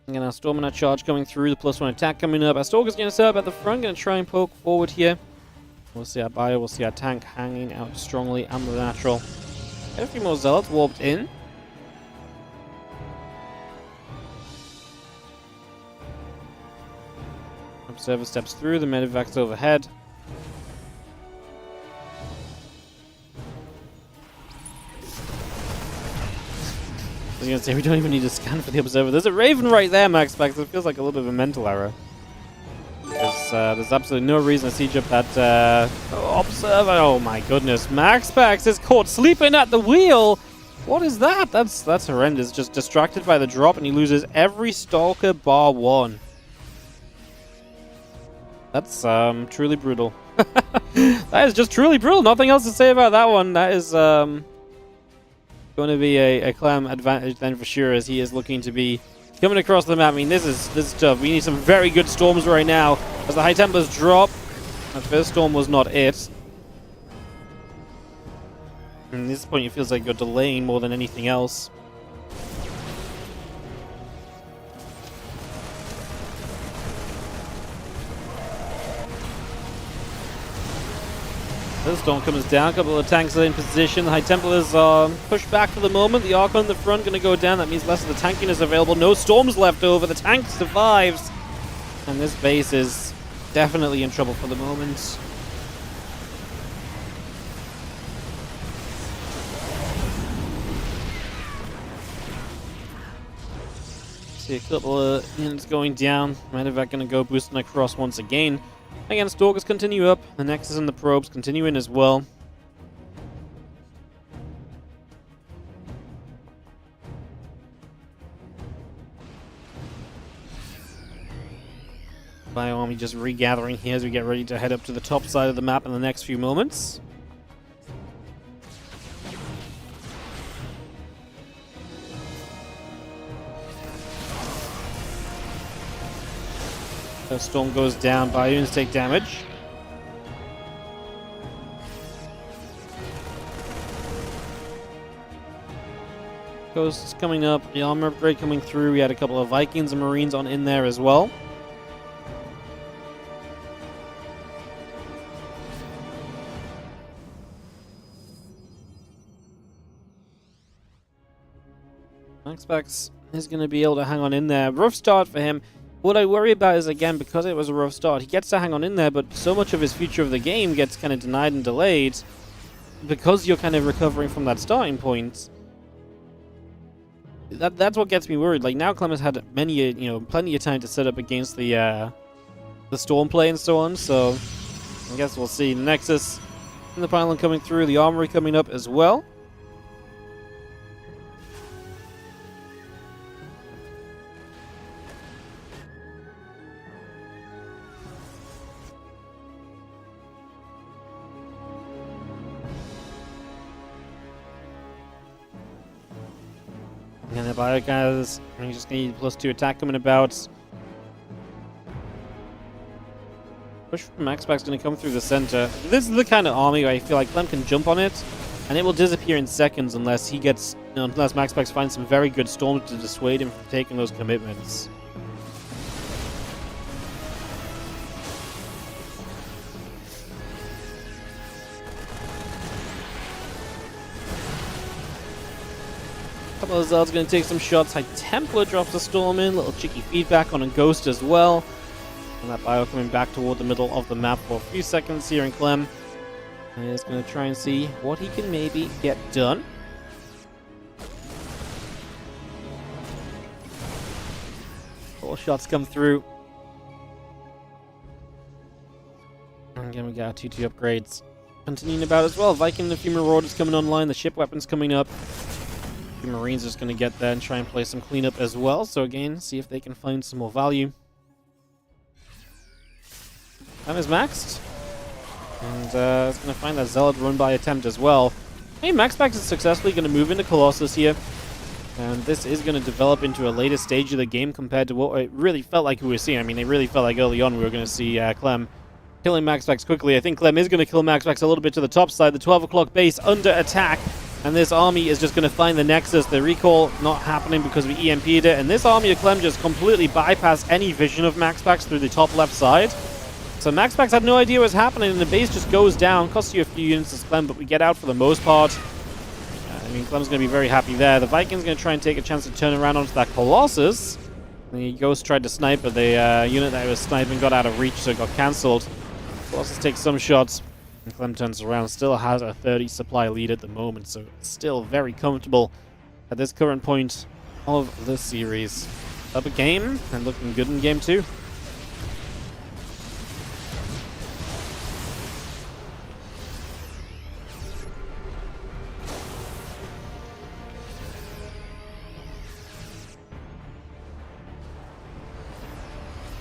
[SPEAKER 1] Again, our Storm and our Charge coming through, the +1 attack coming up. Our Stalker's going to set up at the front, going to try and poke forward here. We'll see our Bio, we'll see our tank hanging out strongly, and the Natural. Get a few more Zealots warped in. Observer steps through, the Medivac's overhead. I was going to say, we don't even need to scan for the Observer. There's a Raven right there, MaxPax. It feels like a little bit of a mental error. There's absolutely no reason to siege up that Observer. Oh my goodness. MaxPax is caught sleeping at the wheel. What is that? That's horrendous. Just distracted by the drop, and he loses every Stalker bar one. That's truly brutal. That is just truly brutal. Nothing else to say about that one. That is going to be a CLEM advantage then for sure, as he is looking to be coming across the map. I mean, this is tough. We need some very good storms right now as the High Templars drop. That first storm was not it. And at this point, it feels like you're delaying more than anything else. The storm comes down, a couple of tanks are in position. The High Templars are pushed back for the moment. The Archon in the front going to go down. That means less of the tankiness available. No storms left over. The tank survives. And this base is definitely in trouble for the moment. See a couple of units going down. Medevac going to go boosting across once again. Again, Stalkers continue up. The Nexus and the probes continue in as well. Bioarmy just regathering here as we get ready to head up to the top side of the map in the next few moments. The storm goes down, Bayoons take damage. Ghost is coming up, the armor upgrade coming through. We had a couple of Vikings and Marines on in there as well. MaxPax is going to be able to hang on in there. Rough start for him. What I worry about is, again, because it was a rough start, he gets to hang on in there, but so much of his future of the game gets kind of denied and delayed because you're kind of recovering from that starting point. That's what gets me worried. Like, now CLEM has had plenty of time to set up against the storm play and so on, so I guess we'll see. The Nexus and the pylon coming through, the armory coming up as well. And the bio guys, you're just gonna need +2 attack coming about. Push from MaxPax is gonna come through the center. This is the kind of army where I feel like Clem can jump on it, and it will disappear in seconds unless he gets, unless MaxPax finds some very good storms to dissuade him from taking those commitments. Couple of Zealot's going to take some shots. High Templar drops a Storm in. Little cheeky feedback on a Ghost as well. And that bio coming back toward the middle of the map for a few seconds here in Clem. And he's going to try and see what he can maybe get done. 4 shots come through. And again, we got our 2-2 upgrades continuing about as well. Viking and a few Marauders coming online. The ship weapons coming up. Marines are just going to get there and try and play some cleanup as well. So again, see if they can find some more value. Time is maxed. And it's going to find that Zealot run by attempt as well. Hey, MaxPax is successfully going to move into Colossus here. And this is going to develop into a later stage of the game compared to what it really felt like we were seeing. I mean, it really felt like early on we were going to see Clem killing MaxPax quickly. I think Clem is going to kill MaxPax a little bit to the top side. The 12 o'clock base under attack. And this army is just going to find the Nexus. The recall not happening because we EMP'd it. And this army of Clem just completely bypassed any vision of MaxPax through the top left side. So MaxPax had no idea what was happening, and the base just goes down. Costs you a few units as Clem, but we get out for the most part. I mean, Clem's going to be very happy there. The Viking's going to try and take a chance to turn around onto that Colossus. The Ghost tried to snipe, but the unit that was sniping got out of reach, so it got cancelled. Colossus takes some shots. And Clem turns around, still has a 30 supply lead at the moment, so still very comfortable at this current point of the series. Up a game, and looking good in game 2.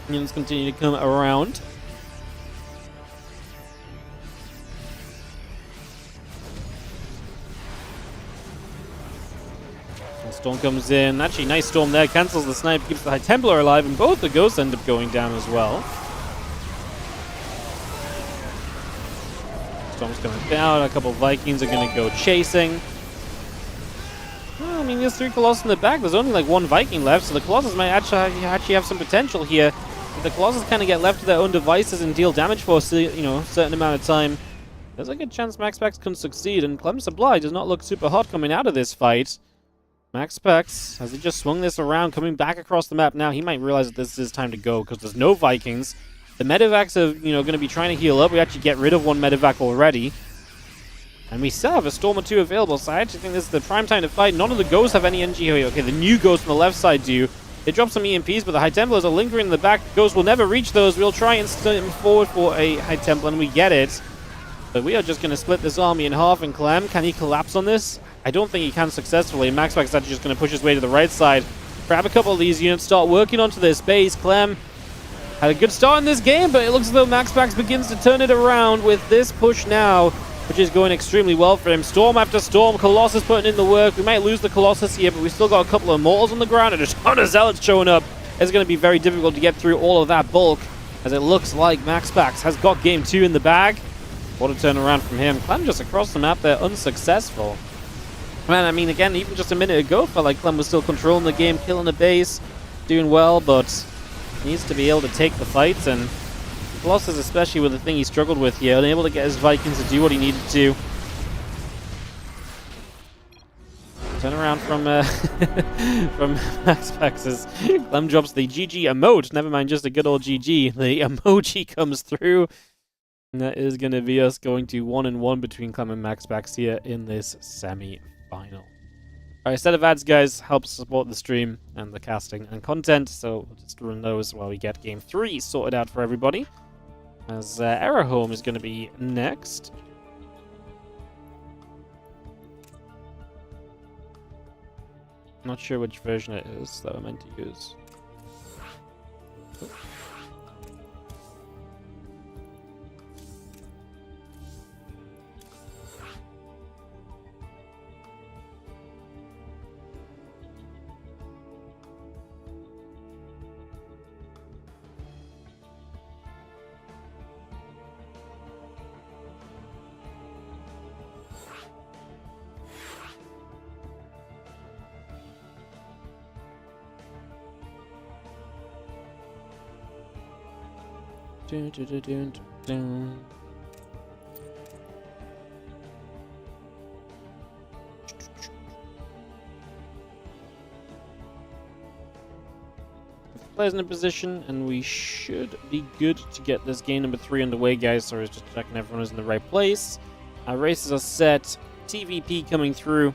[SPEAKER 1] Units continue to come around. Storm comes in. Actually, nice Storm there. Cancels the snipe, keeps the High Templar alive, and both the Ghosts end up going down as well. Storm's coming down. A couple Vikings are going to go chasing. Well, I mean, there's 3 Colossus in the back. There's only like 1 Viking left, so the Colossus might actually have some potential here. If the Colossus kind of get left to their own devices and deal damage for a certain amount of time, there's a good chance MaxPax can succeed, and Clem Supply does not look super hot coming out of this fight. MaxPax, as he just swung this around, coming back across the map now, he might realize that this is time to go, because there's no Vikings. The medevacs are, going to be trying to heal up. We actually get rid of 1 medevac already. And we still have a Storm or 2 available, so I actually think this is the prime time to fight. None of the Ghosts have any energy here. Okay, the new Ghosts on the left side do. They drop some EMPs, but the High Templars are lingering in the back. Ghosts will never reach those. We'll try and stim forward for a High Templar, and we get it. But we are just going to split this army in half, and Clem, can he collapse on this? I don't think he can successfully. MaxPax is actually just going to push his way to the right side. Grab a couple of these units, start working onto this base. Clem had a good start in this game, but it looks as though MaxPax begins to turn it around with this push now, which is going extremely well for him. Storm after storm, Colossus putting in the work. We might lose the Colossus here, but we've still got a couple of Mortals on the ground and a ton of Zealots showing up. It's going to be very difficult to get through all of that bulk, as it looks like MaxPax has got game 2 in the bag. What a turnaround from him. Clem just across the map there, unsuccessful. Man, I mean, again, even just a minute ago, felt like Clem was still controlling the game, killing the base, doing well, but needs to be able to take the fights, and Colossus, especially with the thing he struggled with here, unable to get his Vikings to do what he needed to. Turn around from from MaxPax's. Clem drops the GG emote, never mind just a good old GG. The emoji comes through, and that is going to be us going to 1-1 between Clem and MaxPax here in this semi-final. Alright, set of ads, guys, helps support the stream and the casting and content, so we'll just run those while we get game 3 sorted out for everybody. As Error Home is going to be next. Not sure which version it is that I meant to use. Players in a position, and we should be good to get this game number 3 underway, guys. So I was just checking everyone is in the right place. Our races are set. TVP coming through.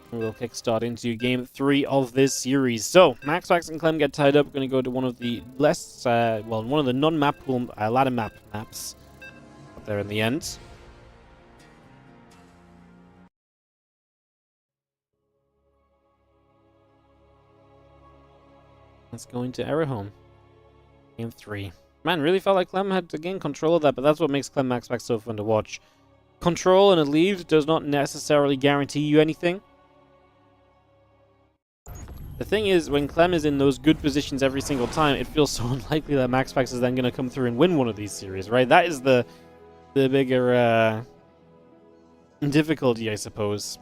[SPEAKER 1] We'll kickstart into game 3 of this series. So, MaxPax and CLEM get tied up. We're going to go to one of the less, one of the non-map pool, ladder map maps up there in the end. Let's go into Errorhome. Game 3. Man, really felt like CLEM had to gain control of that, but that's what makes CLEM MaxPax so fun to watch. Control and a lead does not necessarily guarantee you anything. The thing is, when CLEM is in those good positions every single time, it feels so unlikely that MaxPax is then going to come through and win one of these series, right? That is the bigger difficulty, I suppose.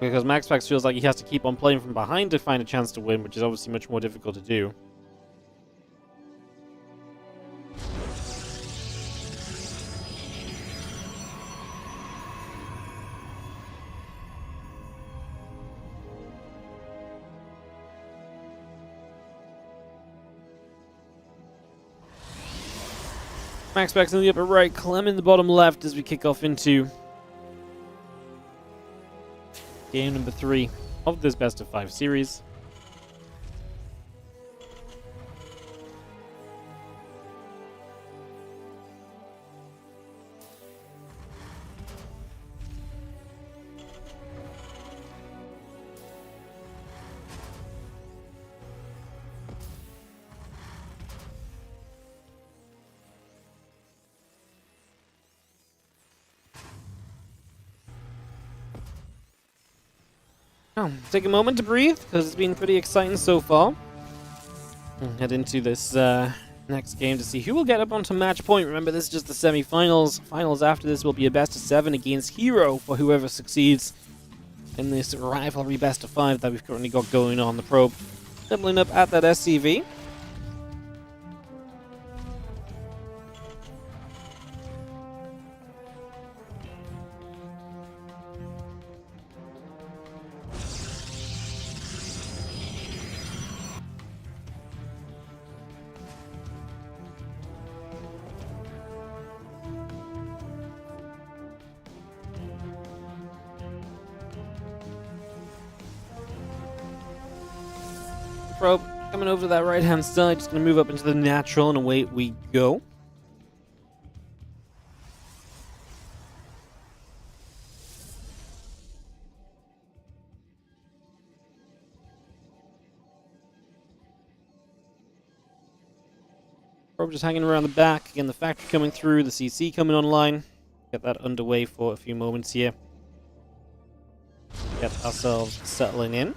[SPEAKER 1] Because MaxPax feels like he has to keep on playing from behind to find a chance to win, which is obviously much more difficult to do. MaxPax in the upper right, CLEM in the bottom left as we kick off into game number 3 of this best of 5 series. Oh, take a moment to breathe, because it's been pretty exciting so far. We'll head into this next game to see who will get up onto match point. Remember, this is just the semi-finals. Finals after this will be a best of 7 against Hero for whoever succeeds in this rivalry best of 5 that we've currently got going on. The probe doubling up at that SCV. Probe coming over to that right hand side, just going to move up into the natural, and away we go. Probe just hanging around the back. Again, the factory coming through, the CC coming online. Get that underway for a few moments here. Get ourselves settling in.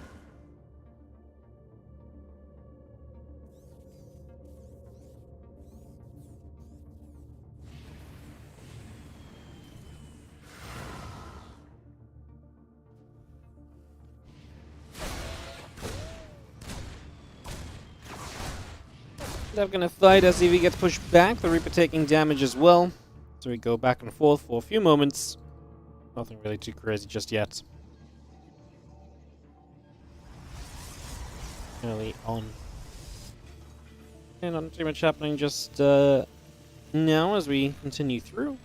[SPEAKER 1] They're going to fight. SCV gets pushed back. The Reaper taking damage as well. So we go back and forth for a few moments. Nothing really too crazy just yet. Early on. And not too much happening just now as we continue through.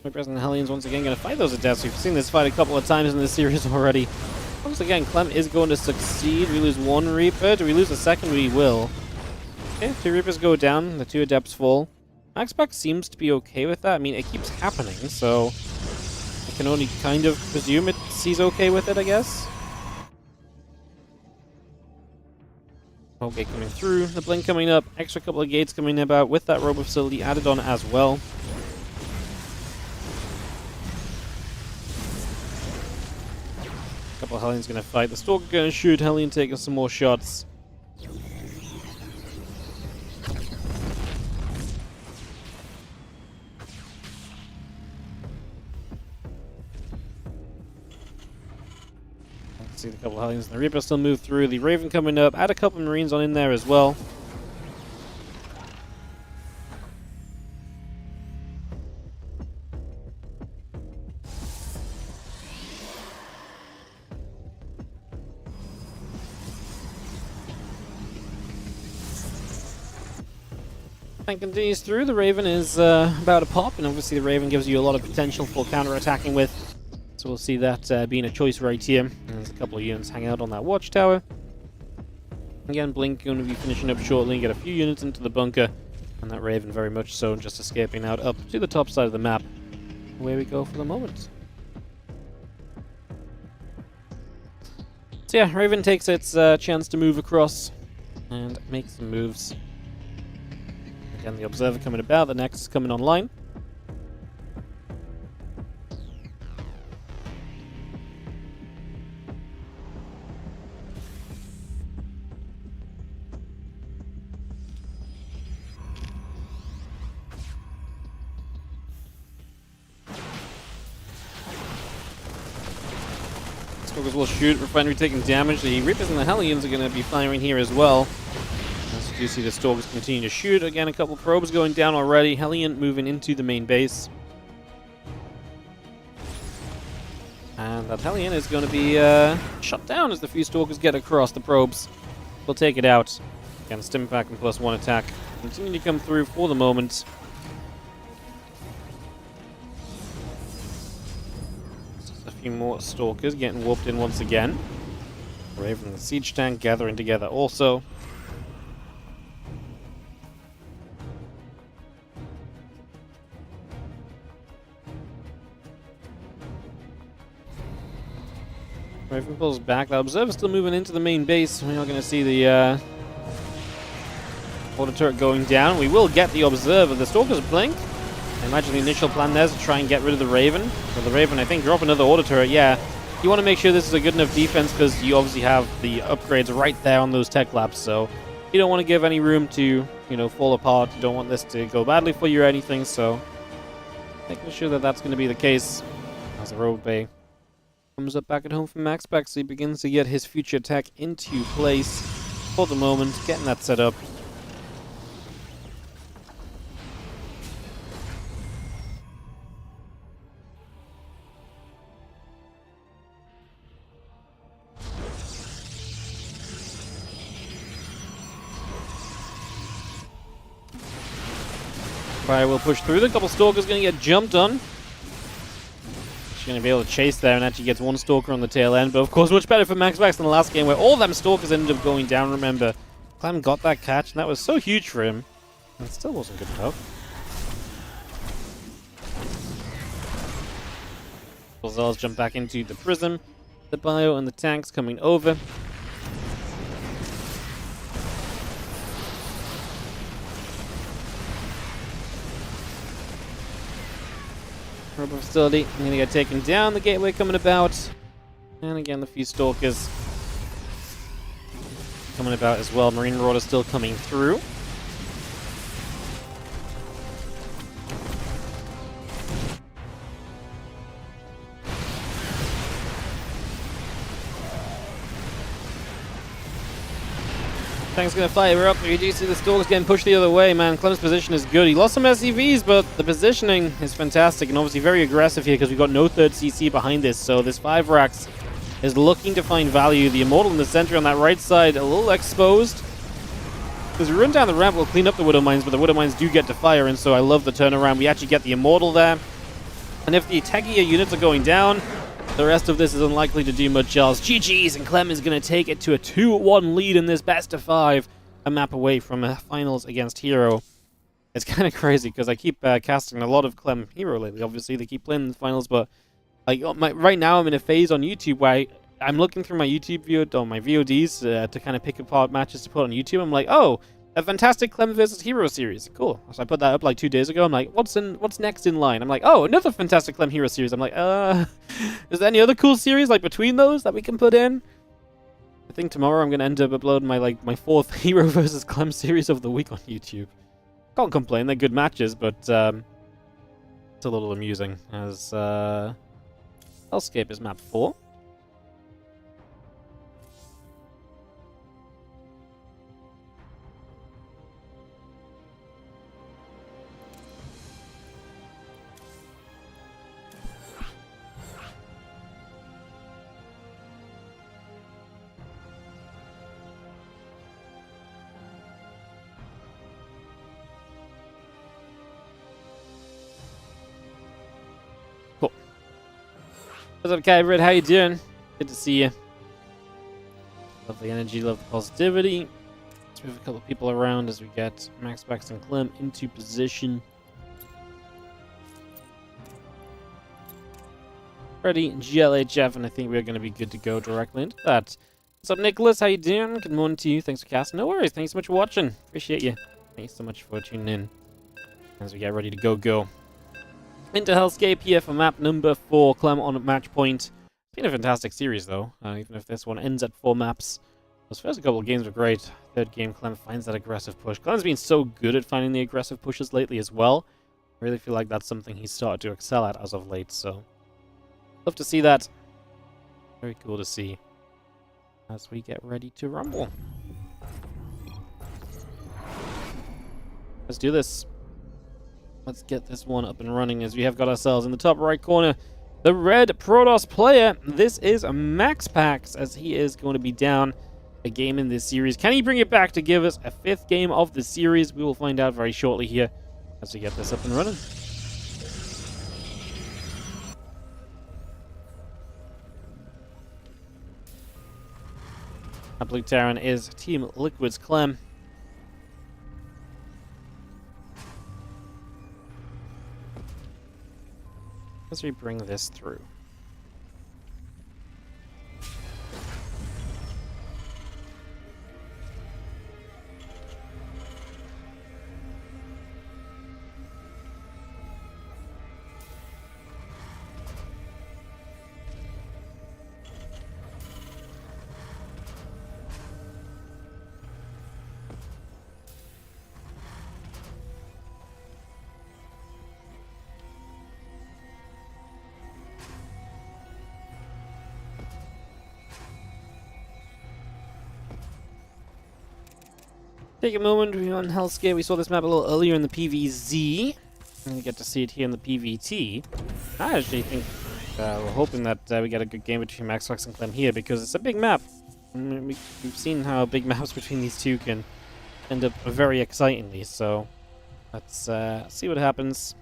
[SPEAKER 1] Reapers and Hellions once again going to fight those at death. We've seen this fight a couple of times in this series already. Once again, CLEM is going to succeed. We lose one Reaper. Do we lose a second? We will. Okay, 2 Reapers go down. The 2 Adepts fall. MaxPax seems to be okay with that. I mean, it keeps happening, so I can only kind of presume he's okay with it, I guess. Okay, coming through. The blink coming up. Extra couple of gates coming about with that robo facility added on as well. Couple of Hellions going to fight. The Stalker going to shoot. Hellion taking some more shots. See the couple of Hellions and the Reaper still move through. The Raven coming up. Add a couple of Marines on in there as well. And continues through. The Raven is about to pop, and obviously the Raven gives you a lot of potential for counter-attacking with. So we'll see that being a choice right here. And there's a couple of units hanging out on that watchtower. Again, Blink going to be finishing up shortly, get a few units into the bunker, and that Raven very much so just escaping out up to the top side of the map. Away we go for the moment. So yeah, Raven takes its chance to move across and make some moves. Again, the Observer coming about, the Nexus coming online. Stalkers will shoot, Refinery taking damage. The Reapers and the Hellions are going to be firing here as well. As you do see the Stalkers continue to shoot. Again, a couple probes going down already. Hellion moving into the main base. And that Hellion is going to be shut down as the few Stalkers get across. The probes will take it out. Again, Stimpack and +1 attack continue to come through for the moment. Just a few more Stalkers getting warped in once again. Raven and the Siege Tank gathering together also. Raven pulls back. The Observer's still moving into the main base. We're not going to see the Order Turret going down. We will get the Observer. The Stalkers blink. I imagine the initial plan there is to try and get rid of the Raven. So the Raven, I think, drop another Order Turret. Yeah, you want to make sure this is a good enough defense because you obviously have the upgrades right there on those tech labs. So you don't want to give any room to, fall apart. You don't want this to go badly for you or anything. So making sure that that's going to be the case as the Robot Bay comes up back at home from MaxPax, so he begins to get his future tech into place for the moment, getting that set up. Fire will push through. The couple Stalkers going to get jumped on. Going to be able to chase there and actually gets one Stalker on the tail end, but of course much better for MaxPax than the last game where all them Stalkers ended up going down. Remember, CLEM got that catch and that was so huge for him, and it still wasn't good enough. Zell's jump back into the Prism, the Bio and the tanks coming over. Robot facility, I'm gonna get taken down, the gateway coming about. And again, the few Stalkers coming about as well. Marine Marauder still coming through. Tank's gonna fire up. You do see the Stalkers getting pushed the other way, man. CLEM's position is good. He lost some SCVs, but the positioning is fantastic and obviously very aggressive here because we've got no third CC behind this. So this 5 racks is looking to find value. The Immortal in the center on that right side, a little exposed. As we run down the ramp, we'll clean up the Widow Mines, but the Widow Mines do get to fire, and so I love the turnaround. We actually get the Immortal there. And if the techier units are going down, the rest of this is unlikely to do much else. GG's, and CLEM is going to take it to a 2-1 lead in this best of 5, a map away from finals against Hero. It's kind of crazy because I keep casting a lot of CLEM Hero lately. Obviously, they keep playing in the finals, but right now I'm in a phase on YouTube where I'm looking through my YouTube my VODs to kind of pick apart matches to put on YouTube. I'm like, oh, a fantastic CLEM versus Hero series. Cool. So I put that up like 2 days ago. I'm like, what's next in line? I'm like, oh, another fantastic CLEM Hero series. I'm like, is there any other cool series like between those that we can put in? I think tomorrow I'm gonna end up uploading my 4th Hero versus CLEM series of the week on YouTube. Can't complain. They're good matches, but it's a little amusing as Hellscape is map 4. What's up, Kybrid? How you doing? Good to see you. Love the energy, love the positivity. Let's move a couple of people around as we get MaxPax and CLEM into position. Ready, GLHF, and I think we're going to be good to go directly into that. What's up, Nicholas? How you doing? Good morning to you. Thanks for casting. No worries. Thanks so much for watching. Appreciate you. Thanks so much for tuning in as we get ready to go. Into Hellscape here for map number 4, CLEM on match point. It's been a fantastic series, though, even if this one ends at 4 maps. Those first couple of games were great. Third game, CLEM finds that aggressive push. CLEM's been so good at finding the aggressive pushes lately as well. I really feel like that's something he's started to excel at as of late, so love to see that. Very cool to see as we get ready to rumble. Let's do this. Let's get this one up and running as we have got ourselves in the top right corner the red Protoss player. This is MaxPax, as he is going to be down a game in this series. Can he bring it back to give us a 5th game of the series? We will find out very shortly here as we get this up and running. Our blue Terran is Team Liquid's CLEM. As we bring this through. Take a moment, we're on Hellscape. We saw this map a little earlier in the PVZ, and we get to see it here in the PVT. I actually think we're hoping that we get a good game between MaxPax and CLEM here, because it's a big map. I mean, we've seen how big maps between these two can end up very excitingly, so let's see what happens.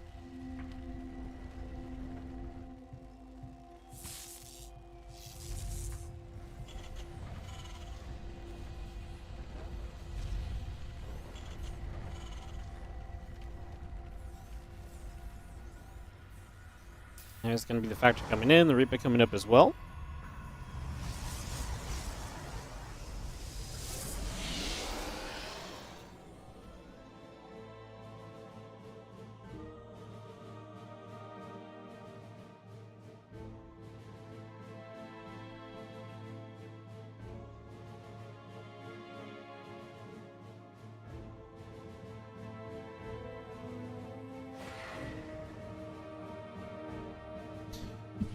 [SPEAKER 1] There's going to be the Factory coming in, the Reaper coming up as well.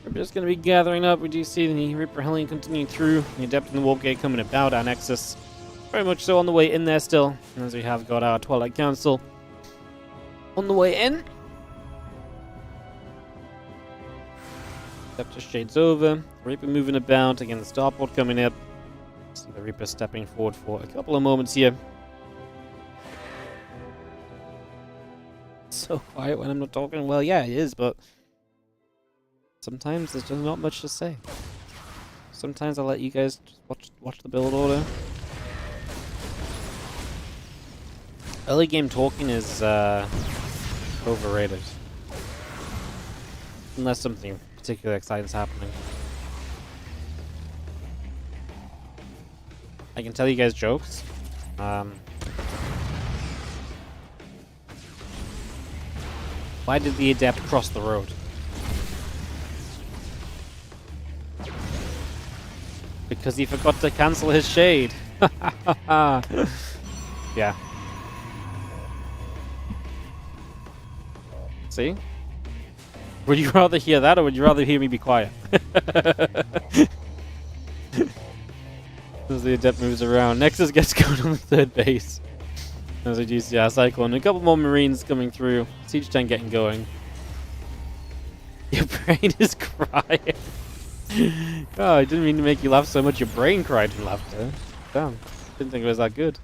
[SPEAKER 1] We're just going to be gathering up. We do see the Reaper Hellion continuing through. The Adept and the Warp Gate coming about our Nexus. Very much so on the way in there still. As we have got our Twilight Council on the way in. Adept just shades over. Reaper moving about. Again, the Starport coming up. See the Reaper stepping forward for a couple of moments here. So quiet when I'm not talking. Well, yeah, it is, but sometimes there's just not much to say. Sometimes I'll let you guys just watch the build order. Early game talking is overrated. Unless something particularly exciting is happening. I can tell you guys jokes. Why did the Adept cross the road? Because he forgot to cancel his shade. Yeah. See? Would you rather hear that, or would you rather hear me be quiet? As the Adept moves around, Nexus gets going on the 3rd base. There's a GCR Cyclone. A couple more Marines coming through. Siege tank getting going. Your brain is crying. Oh, I didn't mean to make you laugh so much your brain cried from laughter. Damn. Didn't think it was that good.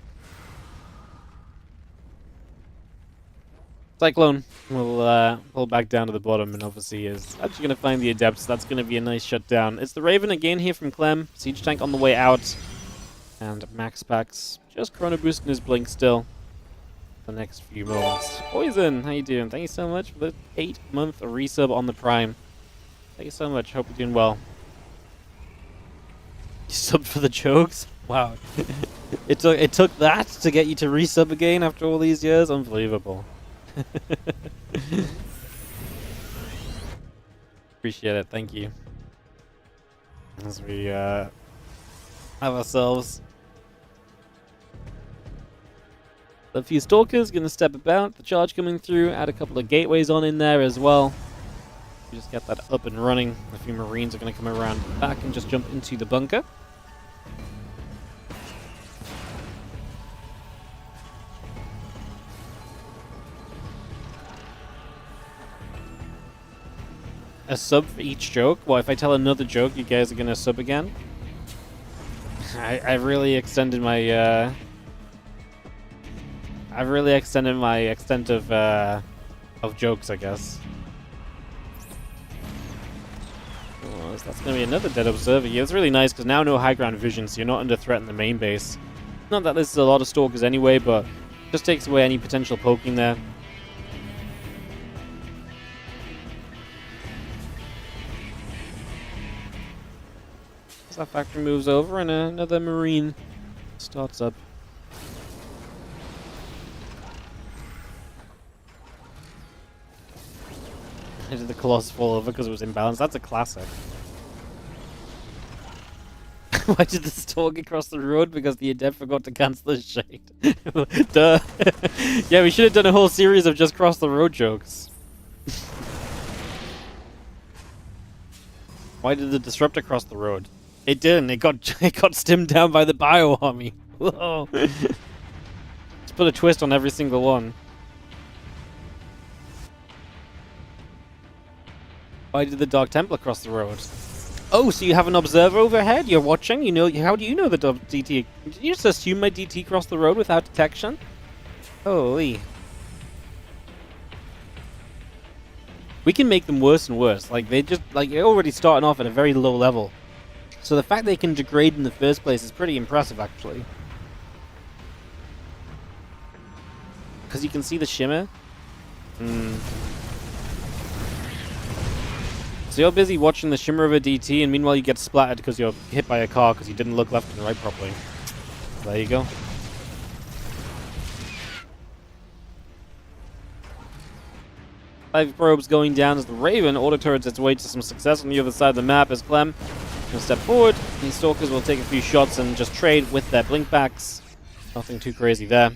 [SPEAKER 1] Cyclone will pull back down to the bottom and obviously is actually going to find the Adepts. That's going to be a nice shutdown. It's the Raven again here from CLEM. Siege Tank on the way out. And MaxPax just chrono boosting his blink still. The next few moments. Poison, how you doing? Thank you so much for the 8-month resub on the Prime. Thank you so much. Hope you're doing well. You subbed for the jokes? Wow. It took that to get you to resub again after all these years? Unbelievable. Appreciate it, thank you. As we have ourselves a few Stalkers gonna step about, the charge coming through, add a couple of gateways on in there as well. We just get that up and running. A few Marines are gonna come around back and just jump into the bunker. A sub for each joke? Well, if I tell another joke, you guys are gonna sub again? I've really extended my extent of jokes, I guess. Oh, that's gonna be another dead observer here. It's really nice because now no high ground vision, so you're not under threat in the main base. Not that this is a lot of Stalkers anyway, but just takes away any potential poking there. That factory moves over and another Marine starts up. Did the Colossus fall over because it was imbalanced? That's a classic. Why did the Stalker cross the road? Because the Adept forgot to cancel the shade. Duh. Yeah, we should have done a whole series of just cross the road jokes. Why did the Disruptor cross the road? It didn't. It got stimmed down by the Bio Army. Whoa. Let's put a twist on every single one. Why did the Dark Templar cross the road? Oh, so you have an observer overhead? You're watching? You know? How do you know the DT? Did you just assume my DT crossed the road without detection? Holy. We can make them worse and worse. Like they're already starting off at a very low level. So the fact they can degrade in the first place is pretty impressive, actually. Because you can see the shimmer. So you're busy watching the shimmer of a DT, and meanwhile you get splattered because you're hit by a car because you didn't look left and right properly. There you go. Five probes going down as the Raven auto turrets its way to some success on the other side of the map as CLEM gonna step forward. These Stalkers will take a few shots and just trade with their blinkbacks. Nothing too crazy there.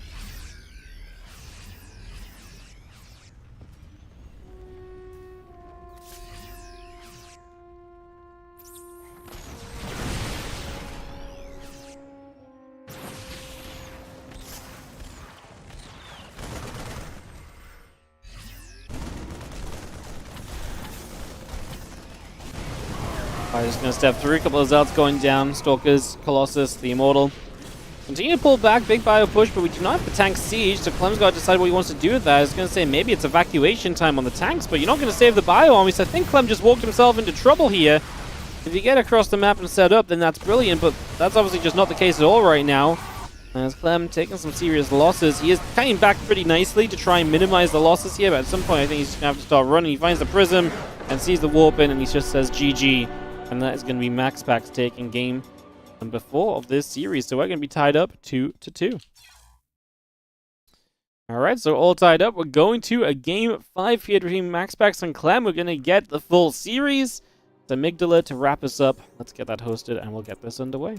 [SPEAKER 1] Alright, just gonna step through. A couple of Zelts going down. Stalkers, Colossus, the Immortal. Continue to pull back, big bio push, but we do not have the tank siege, so Clem's got to decide what he wants to do with that. I was going to say maybe it's evacuation time on the tanks, but you're not going to save the bio army, so I think Clem just walked himself into trouble here. If you get across the map and set up, then that's brilliant, but that's obviously just not the case at all right now. As Clem taking some serious losses. He is coming back pretty nicely to try and minimize the losses here, but at some point I think he's going to have to start running. He finds the Prism and sees the warp in, and he just says GG. And that is going to be MaxPax taking game number 4 of this series. So we're going to be tied up 2-2. Alright, so all tied up. We're going to a game 5 here between MaxPax and Clem. We're going to get the full series. It's Amygdala to wrap us up. Let's get that hosted and we'll get this underway.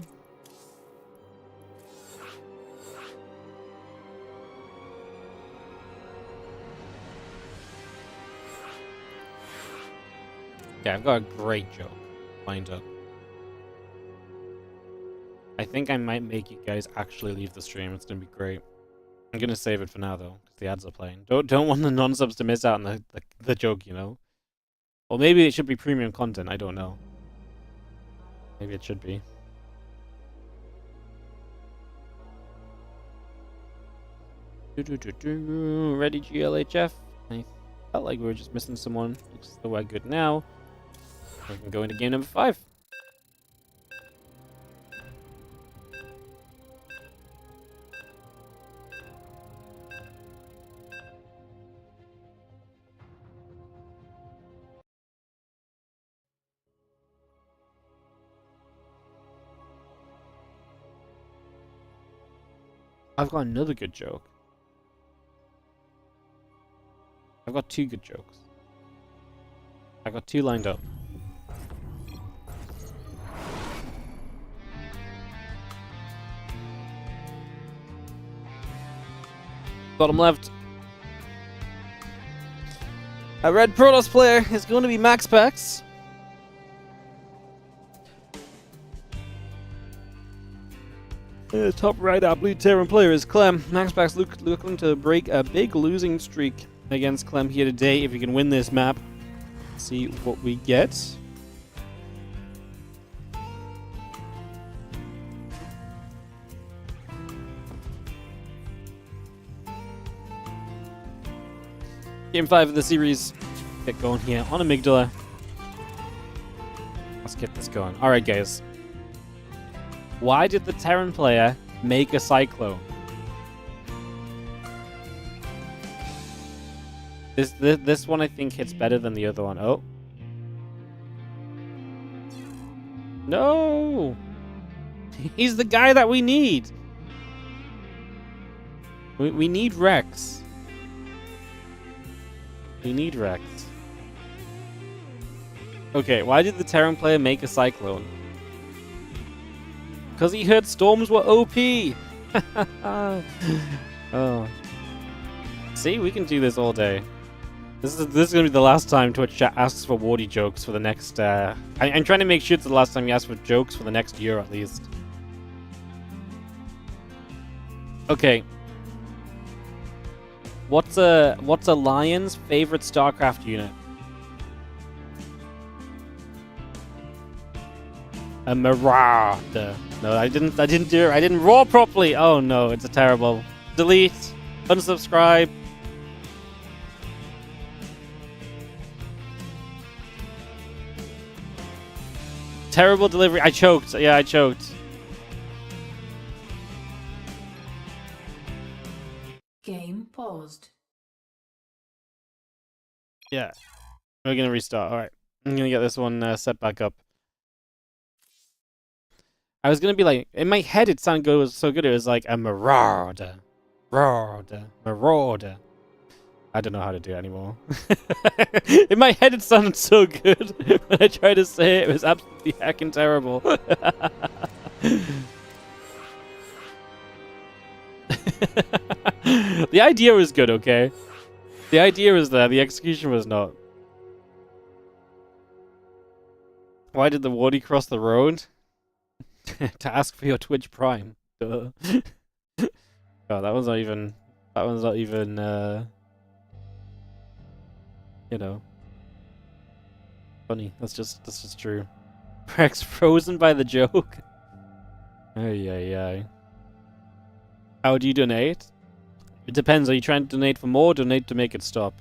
[SPEAKER 1] Yeah, I've got a great joke lined up. I think I might make you guys actually leave the stream. It's gonna be great. I'm gonna save it for now though, because the ads are playing. Don't want the non-subs to miss out on the joke, you know. Or maybe it should be premium content. I don't know. Maybe it should be. Ready, GLHF? I felt like we were just missing someone. Looks like we're good now. We can go into game number 5. I've got another good joke. I've got 2 good jokes. I've got 2 lined up. Bottom left. A red Protoss player is going to be MaxPax. Top right, our blue Terran player is CLEM. MaxPax looking to break a big losing streak against CLEM here today. If you can win this map, see what we get. Game 5 of the series. Get going here on Amygdala. Let's get this going. Alright, guys. Why did the Terran player make a Cyclone? This one I think hits better than the other one. Oh. No! He's the guy that we need! We need Rex. We need Rex. Okay, why did the Terran player make a Cyclone? Because he heard storms were OP! Oh. See, we can do this all day. This is gonna be the last time Twitch chat asks for Wardy jokes for the next, I'm trying to make sure it's the last time you ask for jokes for the next year at least. Okay. What's a lion's favorite StarCraft unit? A Marauder. No, I didn't do it. I didn't roar properly. Oh no, it's a terrible. Delete. Unsubscribe. Terrible delivery. I choked. Yeah, I choked.
[SPEAKER 2] Game paused.
[SPEAKER 1] Yeah. We're gonna restart. Alright. I'm gonna get this one set back up. I was gonna be like, in my head it sounded so good, it was like a marauder. Marauder. I don't know how to do it anymore. In my head it sounded so good. When I tried to say it, it was absolutely heckin' terrible. The idea was good, okay? The idea was there, the execution was not. Why did the wardy cross the road? To ask for your Twitch Prime. Duh. Oh, that one's not even, you know, funny. That's just true. Rex frozen by the joke. Ay. How do you donate? It depends. Are you trying to donate for more or donate to make it stop?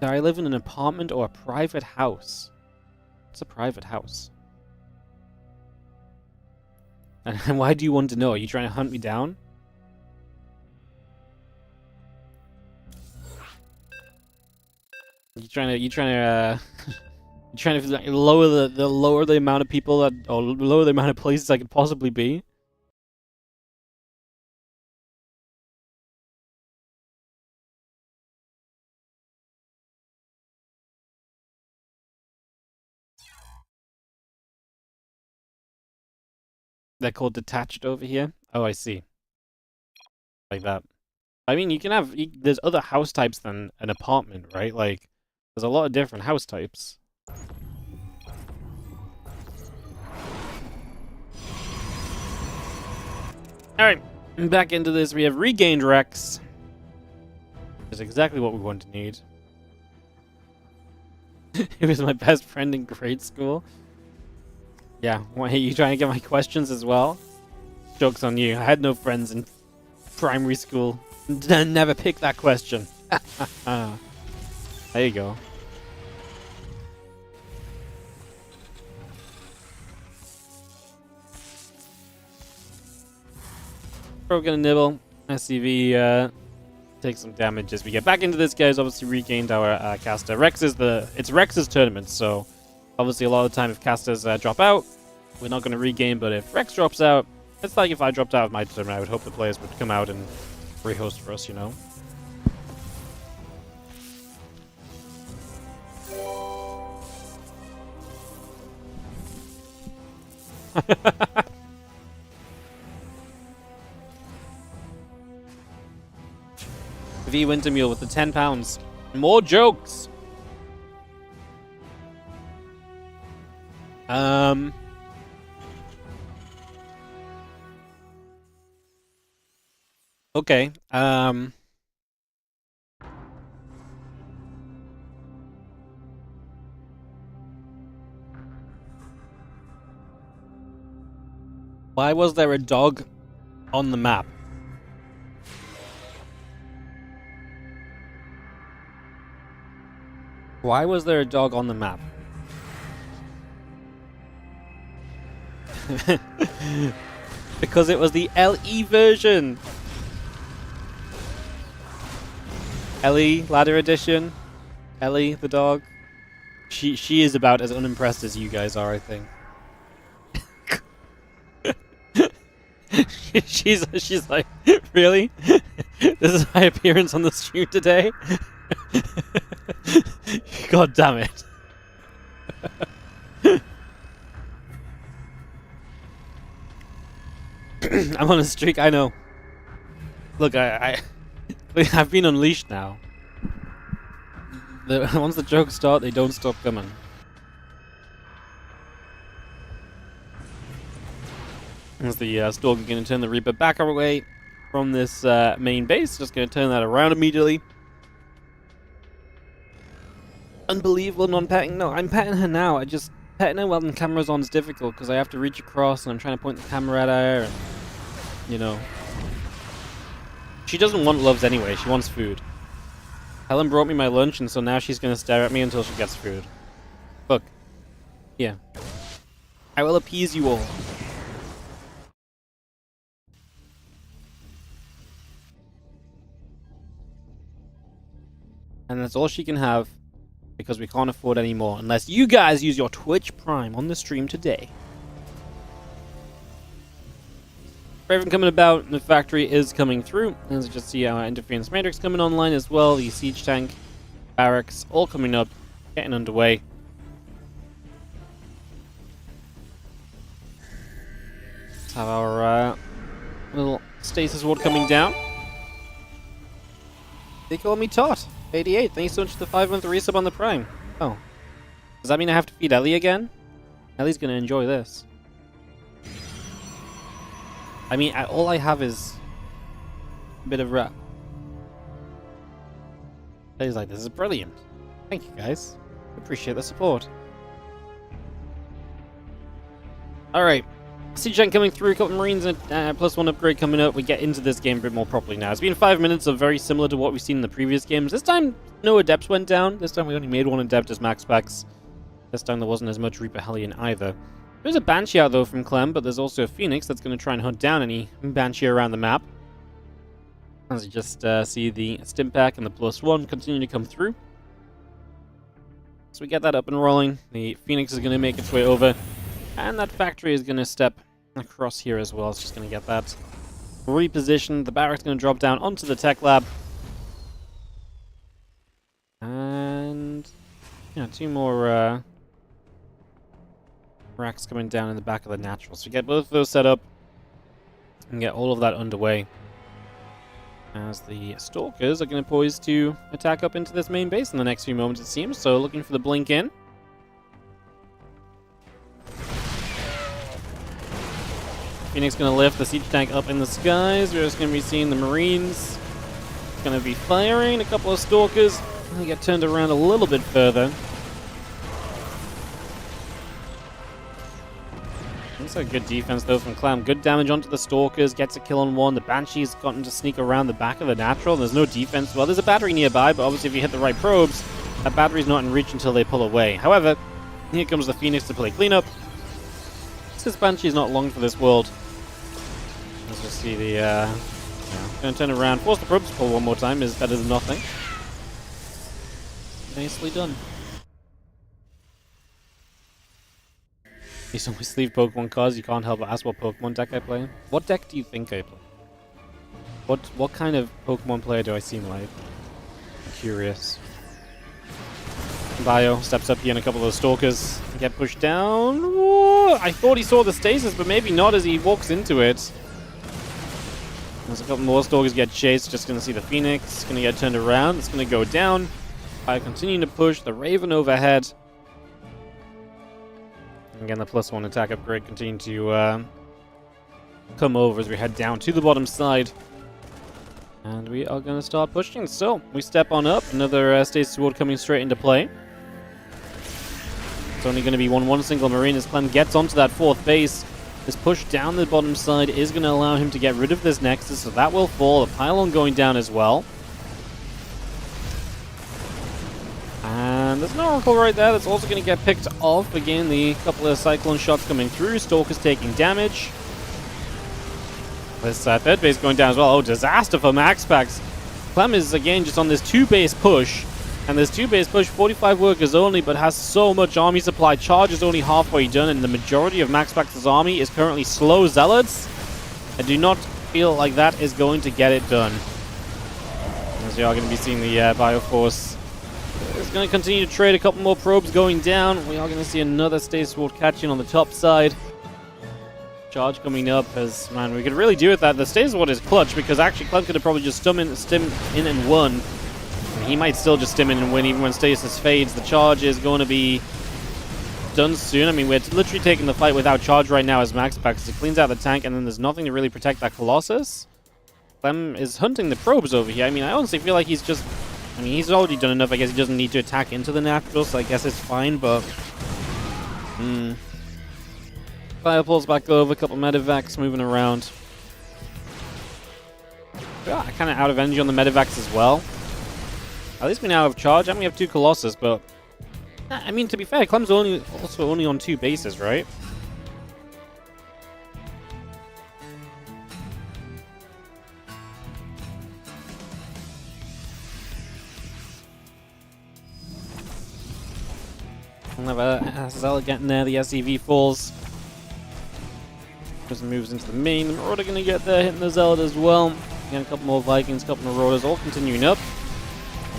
[SPEAKER 1] Do I live in an apartment or a private house? It's a private house. And why do you want to know? Are you trying to hunt me down? You trying to like, lower the amount of people that, or lower the amount of places I could possibly be? They're called detached over here. Oh, I see. Like that. I mean, you can have, there's other house types than an apartment, right? Like, there's a lot of different house types. Alright, back into this. We have regained Rex. Which is exactly what we want to need. He was my best friend in grade school. Yeah, what, you trying to get my questions as well? Joke's on you. I had no friends in primary school. Never picked that question. There you go. We're gonna nibble. SCV take some damage as we get back into this. Guys, obviously regained our caster. It's Rex's tournament, so obviously a lot of the time if casters drop out, we're not gonna regain. But if Rex drops out, it's like if I dropped out of my tournament, I would hope the players would come out and rehost for us, you know. V Wintermule with the £10. More jokes. Okay. Why was there a dog on the map? Why was there a dog on the map? Because it was the LE version. Ellie, ladder edition. Ellie, the dog. She is about as unimpressed as you guys are, I think. she's like, really? This is my appearance on the stream today? God damn it. I'm on a streak, I know. Look, I've been unleashed now. Once the jokes start, they don't stop coming. As the Stalker going to turn the Reaper back away from this main base. Just going to turn that around immediately. Unbelievable non-petting. No, I'm petting her now. Petting her while the camera's on is difficult because I have to reach across and I'm trying to point the camera at her. And, you know. She doesn't want loves anyway. She wants food. Helen brought me my lunch and so now she's going to stare at me until she gets food. Look. Yeah. I will appease you all. And that's all she can have. Because we can't afford any more unless you guys use your Twitch Prime on the stream today. Raven coming about, and the factory is coming through. As you just see our interference matrix coming online as well, the siege tank, barracks, all coming up, getting underway. Let's have our little stasis ward coming down. They call me Tot. 88, thanks so much for the 5-month resub on the Prime. Oh. Does that mean I have to feed Ellie again? Ellie's gonna enjoy this. I mean, all I have is a bit of rap. Ellie's like, this is brilliant. Thank you, guys. Appreciate the support. Alright. Siege coming through, a couple Marines and +1 upgrade coming up. We get into this game a bit more properly now. It's been 5 minutes of very similar to what we've seen in the previous games. This time, no Adepts went down. This time we only made one Adept as MaxPax. This time there wasn't as much Reaper Hellion either. There's a Banshee out though from CLEM, but there's also a Phoenix that's going to try and hunt down any Banshee around the map. As you just see the Stimpack and the +1 continue to come through. So we get that up and rolling. The Phoenix is going to make its way over. And that factory is going to step across here as well. It's just going to get that repositioned. The barrack's going to drop down onto the tech lab. And yeah, 2 more racks coming down in the back of the natural. So we get both of those set up and get all of that underway. As the Stalkers are going to poise to attack up into this main base in the next few moments, it seems. So looking for the blink in. Phoenix going to lift the siege tank up in the skies. We're just going to be seeing the Marines. Going to be firing. A couple of Stalkers. They get turned around a little bit further. That's a good defense, though, from CLEM. Good damage onto the Stalkers, gets a kill on one. The Banshee's gotten to sneak around the back of the natural. There's no defense. Well, there's a battery nearby, but obviously if you hit the right probes, that battery's not in reach until they pull away. However, here comes the Phoenix to play cleanup. This Banshee's not long for this world. Let's just see the, gonna turn around, force the probes to pull one more time is better than nothing. Nicely done. You always leave Pokemon cards, you can't help but ask what Pokemon deck I play. What deck do you think I play? What kind of Pokemon player do I seem like? I'm curious. Bio steps up here and a couple of those Stalkers get pushed down. Whoa! I thought he saw the stasis, but maybe not as he walks into it. There's a couple more Stalkers get chased, just gonna see the Phoenix, gonna get turned around, it's gonna go down. Bio continuing to push, the Raven overhead. Again, the +1 attack upgrade continuing to come over as we head down to the bottom side. And we are going to start pushing. So, we step on up. Another Stasis Sword coming straight into play. It's only going to be one single Marine as CLEM gets onto that 4th base. This push down the bottom side is going to allow him to get rid of this Nexus, so that will fall. The pylon going down as well. And there's an Oracle right there that's also going to get picked off. Again, the couple of Cyclone shots coming through. Stalker's taking damage. This 3rd base going down as well. Oh, disaster for MaxPax. CLEM is, again, just on this 2-base push. And this 2-base push, 45 workers only, but has so much army supply. Charge is only halfway done, and the majority of MaxPax's army is currently slow Zealots. I do not feel like that is going to get it done. As we are going to be seeing the Bioforce. It's going to continue to trade, a couple more probes going down. We are going to see another Stasis Sword catching on the top side. Charge coming up as, man, we could really do with that. The Stasis Sword is clutch because actually CLEM could have probably just stim in and won. And he might still just stim in and win even when Stasis fades. The charge is going to be done soon. I mean, we're literally taking the fight without charge right now as MaxPax. It cleans out the tank and then there's nothing to really protect that Colossus. CLEM is hunting the probes over here. I mean, I honestly feel like he's just... I mean, he's already done enough. I guess he doesn't need to attack into the natural, so I guess it's fine, but... Fire pulls back over, a couple Medivacs moving around. Yeah, kind of out of energy on the Medivacs as well. At least we now have charge, and we have 2 Colossus, but... I mean, to be fair, CLEM's also only on 2 bases, right? We'll have a Zealot getting there, the SEV falls. Just moves into the main. The Marauder going to get there, hitting the Zealot as well. Again, a couple more Vikings, a couple Marauders, all continuing up.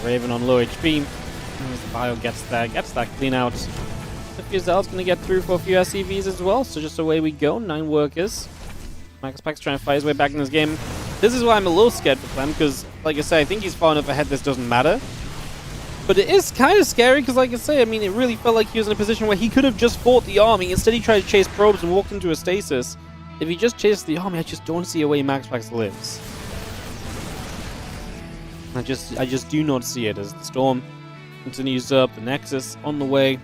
[SPEAKER 1] Raven on low HP. As the Bio gets there, gets that clean out. A few Zealots going to get through for a few SEVs as well, so just away we go. 9 workers. MaxPax trying to fight his way back in this game. This is why I'm a little scared for CLEM, because, like I say, I think he's far enough ahead this doesn't matter. But it is kind of scary because, like I say, I mean, it really felt like he was in a position where he could have just fought the army. Instead, he tried to chase probes and walked into a stasis. If he just chased the army, I just don't see a way MaxPax lives. I just do not see it as the storm continues up. The Nexus on the way.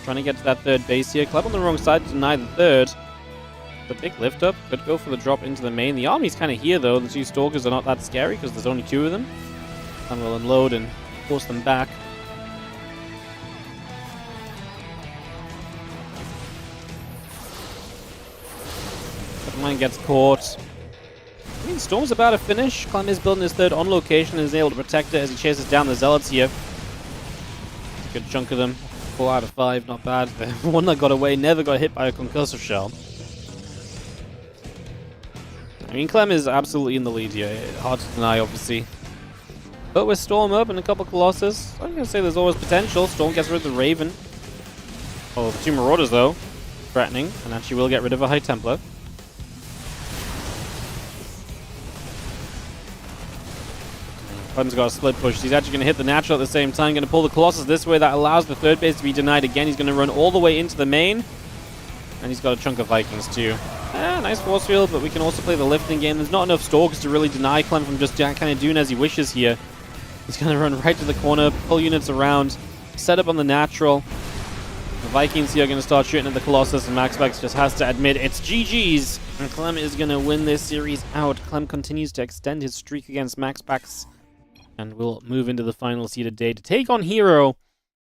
[SPEAKER 1] Trying to get to that 3rd base here. CLEM on the wrong side to deny the 3rd. The big lift up could go for the drop into the main. The army's kind of here, though. The 2 Stalkers are not that scary because there's only 2 of them. And we'll unload and force them back. But mine gets caught. I mean, Storm's about to finish. CLEM is building his 3rd on location and is able to protect it as he chases down the Zealots here. Good chunk of them. 4 out of 5, not bad. The one that got away never got hit by a concussive shell. I mean, CLEM is absolutely in the lead here. Hard to deny, obviously. But with Storm up and a couple Colossus, I'm going to say there's always potential. Storm gets rid of the Raven. Oh, the 2 Marauders, though. Threatening. And actually will get rid of a High Templar. CLEM's got a split push. He's actually going to hit the natural at the same time. Going to pull the Colossus this way. That allows the 3rd base to be denied again. He's going to run all the way into the main. And he's got a chunk of Vikings, too. Nice force field, but we can also play the lifting game. There's not enough Stalkers to really deny CLEM from just kind of doing as he wishes here. He's going to run right to the corner, pull units around, set up on the natural. The Vikings here are going to start shooting at the Colossus, and MaxPax just has to admit it's GG's. And CLEM is going to win this series out. CLEM continues to extend his streak against MaxPax, and we'll move into the final seeded day to take on Hero.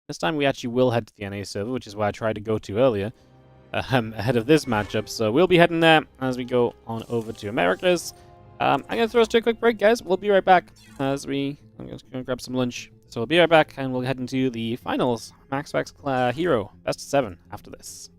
[SPEAKER 1] This time we actually will head to the NA server, which is where I tried to go to earlier, ahead of this matchup. So we'll be heading there as we go on over to Americas. I'm going to throw us to a quick break, guys. We'll be right back I'm just going to grab some lunch. So we'll be right back, and we'll head into the finals. MaxPax Hero, best of 7 after this.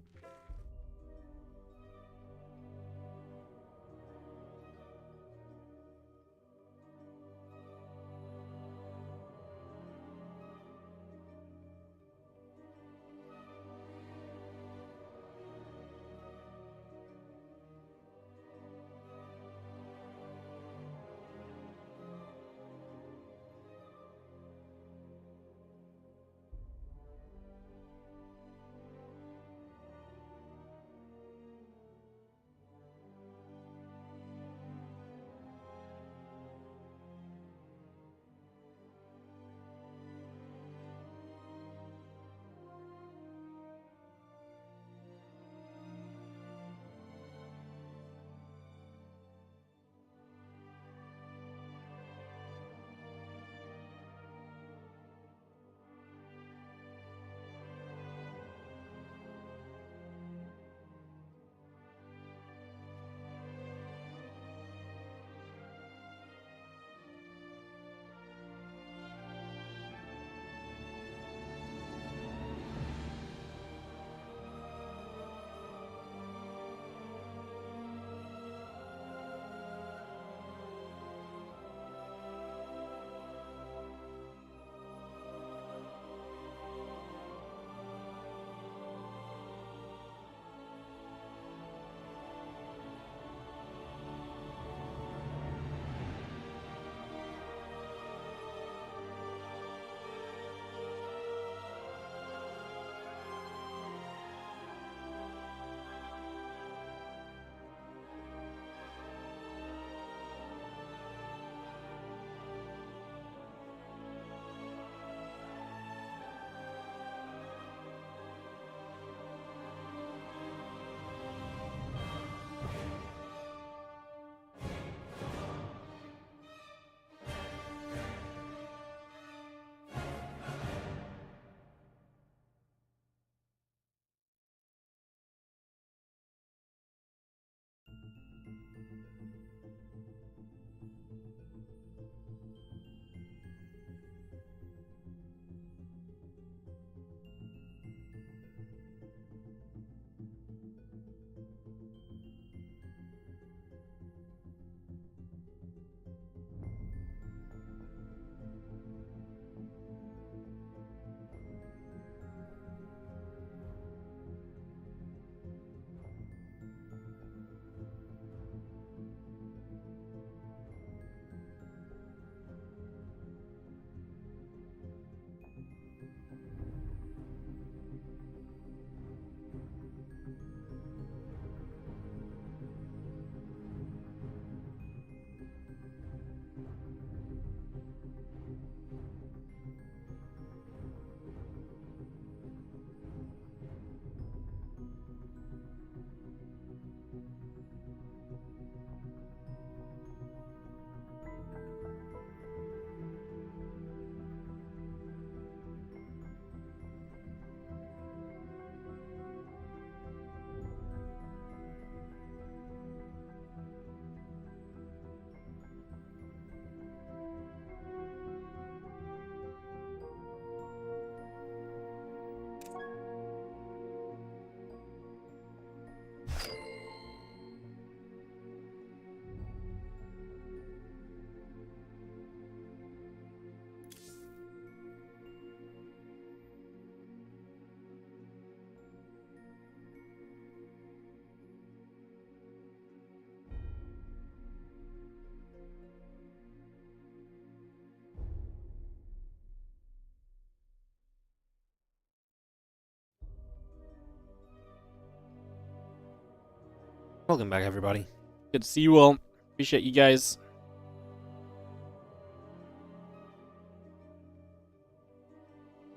[SPEAKER 1] Welcome back, everybody. Good to see you all. Appreciate you guys.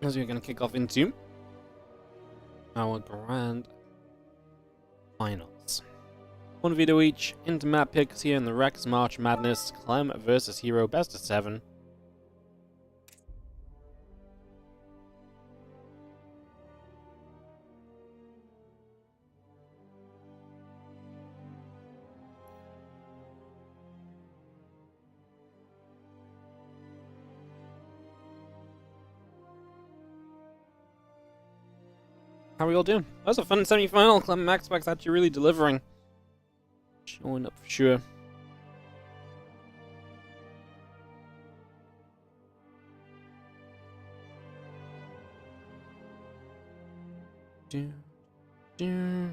[SPEAKER 1] As we're going to kick off into our grand finals. One video each, into map picks here in the Rex March Madness, CLEM versus Hero, best of 7. How are we all doing? That was a fun semi-final. CLEM MaxPax actually really delivering. Showing up for sure. Do, do.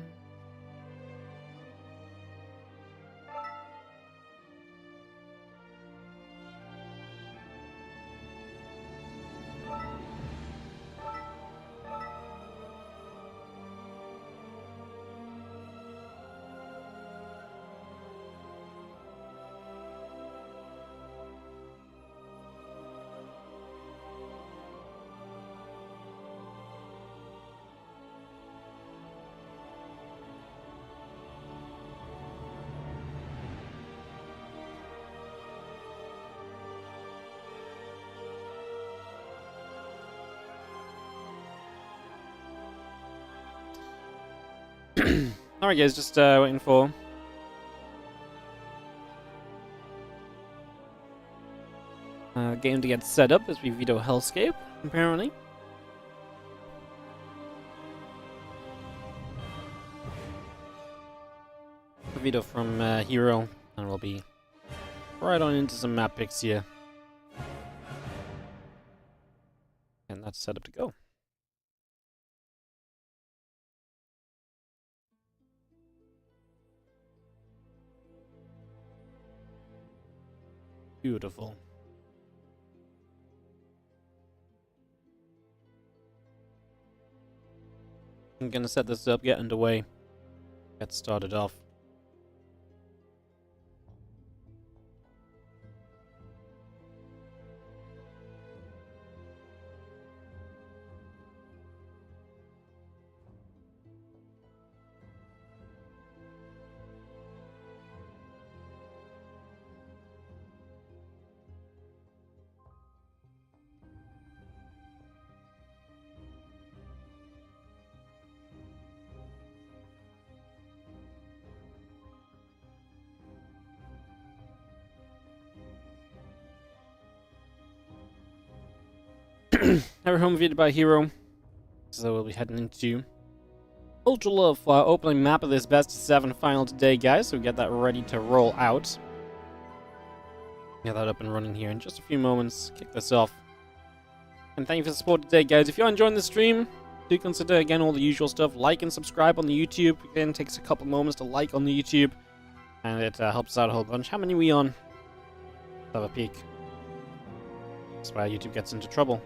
[SPEAKER 1] Alright guys, just waiting for game to get set up as we veto Hellscape, apparently. A veto from Hero, and we'll be right on into some map picks here. And that's set up to go. Beautiful. I'm gonna set this up, get underway, get started off. Never home viewed by Hero, so we'll be heading into Ultra Love for our opening map of this best of 7 final today, guys. So we get that ready to roll out. Get that up and running here in just a few moments. Kick this off. And thank you for the support today, guys. If you're enjoying the stream, do consider again all the usual stuff. Like and subscribe on the YouTube. Again, it takes a couple moments to like on the YouTube, and it helps out a whole bunch. How many are we on? Let's have a peek. That's why YouTube gets into trouble.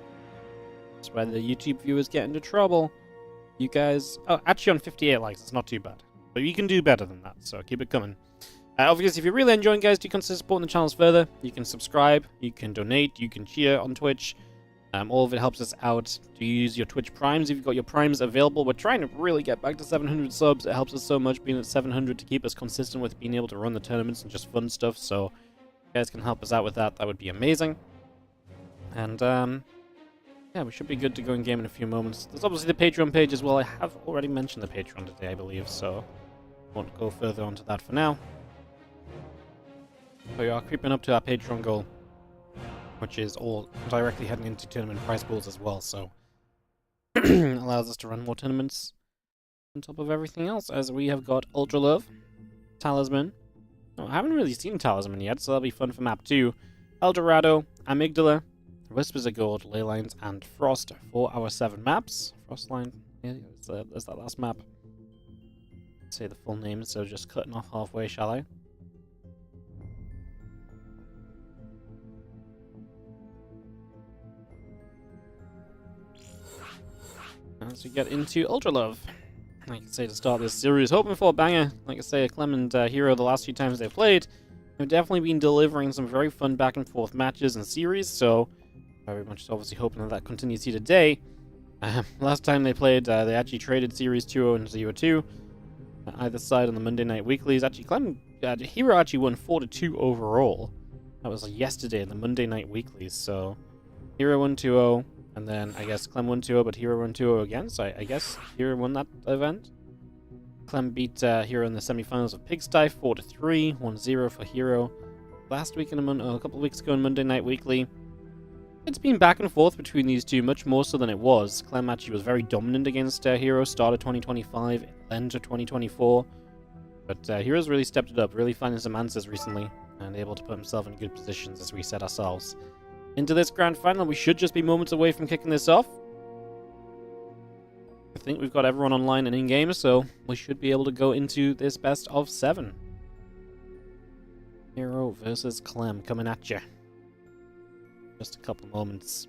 [SPEAKER 1] That's why the YouTube viewers get into trouble. You guys... Oh, actually on 58 likes. It's not too bad. But you can do better than that, so keep it coming. Obviously, if you're really enjoying, guys, do consider supporting the channels further. You can subscribe, you can donate, you can cheer on Twitch. All of it helps us out to use your Twitch Primes. If you've got your Primes available, we're trying to really get back to 700 subs. It helps us so much being at 700 to keep us consistent with being able to run the tournaments and just fun stuff. So if you guys can help us out with that, that would be amazing. And, yeah, we should be good to go in game in a few moments. There's obviously the Patreon page as well. I have already mentioned the Patreon today, I believe, so won't go further onto that for now. But we are creeping up to our Patreon goal, which is all directly heading into tournament prize pools as well, so allows us to run more tournaments on top of everything else, as we have got Ultra Love, Talisman. Oh, I haven't really seen Talisman yet, so that'll be fun for map 2. El Dorado, Amygdala, Whispers of Gold, Leylines, and Frost for our 7 maps. Frostline, yeah, there's that last map. Say the full name, so just cutting off halfway, shall I? As we get into Ultra Love. Like I say, to start this series, hoping for a banger. Like I say, CLEM and Hero, the last few times they've played, have definitely been delivering some very fun back and forth matches and series, so very much obviously hoping that continues here today. Last time they played, they actually traded Series 2-0 and 0-2. Either side on the Monday Night Weeklies. Actually, CLEM, Hero actually won 4-2 overall. That was yesterday in the Monday Night Weeklies, so Hero won 2-0, and then I guess CLEM won 2-0, but Hero won 2-0 again, so I guess Hero won that event. CLEM beat Hero in the semifinals of Pigsty 4-3, 1-0 for Hero. Last week, a couple of weeks ago in Monday Night Weekly, it's been back and forth between these two, much more so than it was. CLEM actually was very dominant against Hero, start of 2025, end of 2024. But Hero's really stepped it up, really finding some answers recently, and able to put himself in good positions as we set ourselves into this grand final. We should just be moments away from kicking this off. I think we've got everyone online and in-game, so we should be able to go into this best of 7. Hero versus CLEM coming at you. Just a couple moments.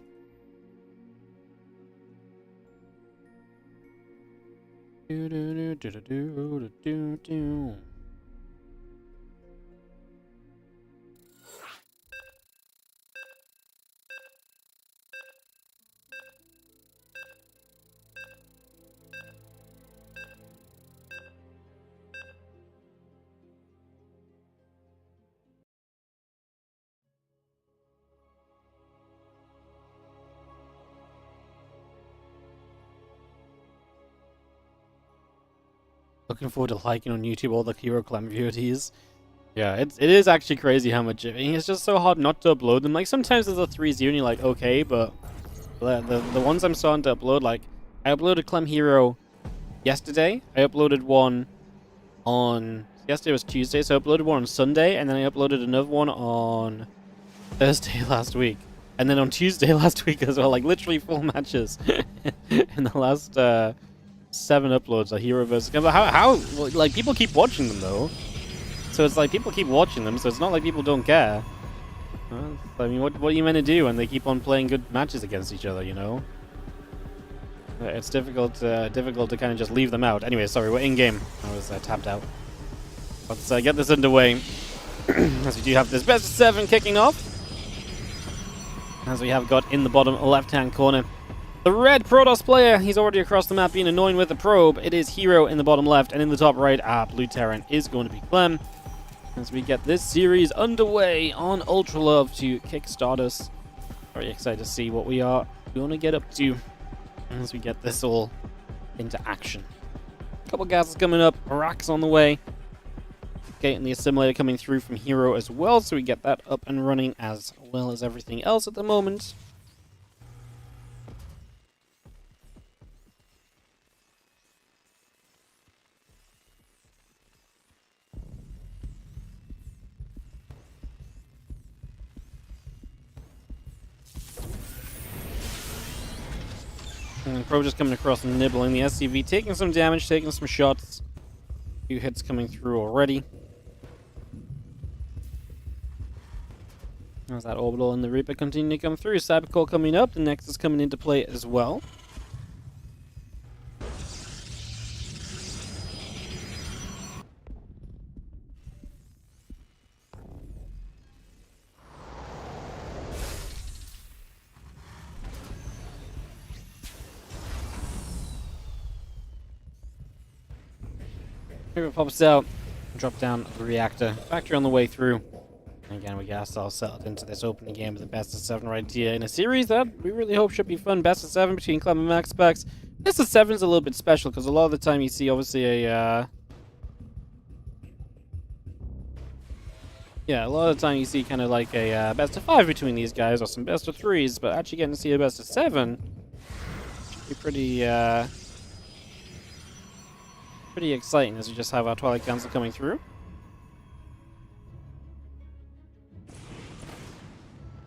[SPEAKER 1] Looking forward to liking on YouTube all the Hero CLEM VODs. Yeah, it is actually crazy how much. I mean, it's just so hard not to upload them. Like sometimes there's a 3-0 and you're like, okay, but the ones I'm starting to upload, like I uploaded CLEM Hero yesterday. I uploaded one on yesterday was Tuesday, so I uploaded one on Sunday, and then I uploaded another one on Thursday last week, and then on Tuesday last week as well. Like literally full matches in the last 7 uploads are Hero versus CLEM. How like people keep watching them though. So it's like people keep watching them, so it's not like people don't care. I mean, what are you meant to do when they keep on playing good matches against each other, you know? It's difficult to kind of just leave them out. Anyway, sorry, we're in-game. I was tapped out. Let's get this underway. As we do have this best of 7 kicking off. As we have got in the bottom left-hand corner. The red Protoss player, he's already across the map being annoying with the probe. It is Hero in the bottom left, and in the top right, Blue Terran is going to be CLEM. As we get this series underway on Ultra Love to kickstart us. Very excited to see what we are going to get up to as we get this all into action. A couple gases coming up, racks on the way. Okay, and the assimilator coming through from Hero as well, so we get that up and running as well as everything else at the moment. And Probe just coming across and nibbling. The SCV taking some damage, taking some shots. A few hits coming through already. As that Orbital and the Reaper continue to come through. Cybercore coming up. The Nexus coming into play as well. Here it pops out, drop down the reactor. Factory on the way through. And again, we got ourselves settled into this opening game of the best of 7 right here in a series that we really hope should be fun. Best of 7 between CLEM and MaxPax. Best of 7 is a little bit special because a lot of the time you see obviously a yeah, a lot of the time you see kind of like a best of 5 between these guys or some best of 3s, but actually getting to see a best of 7 should be pretty exciting as we just have our Twilight Council coming through.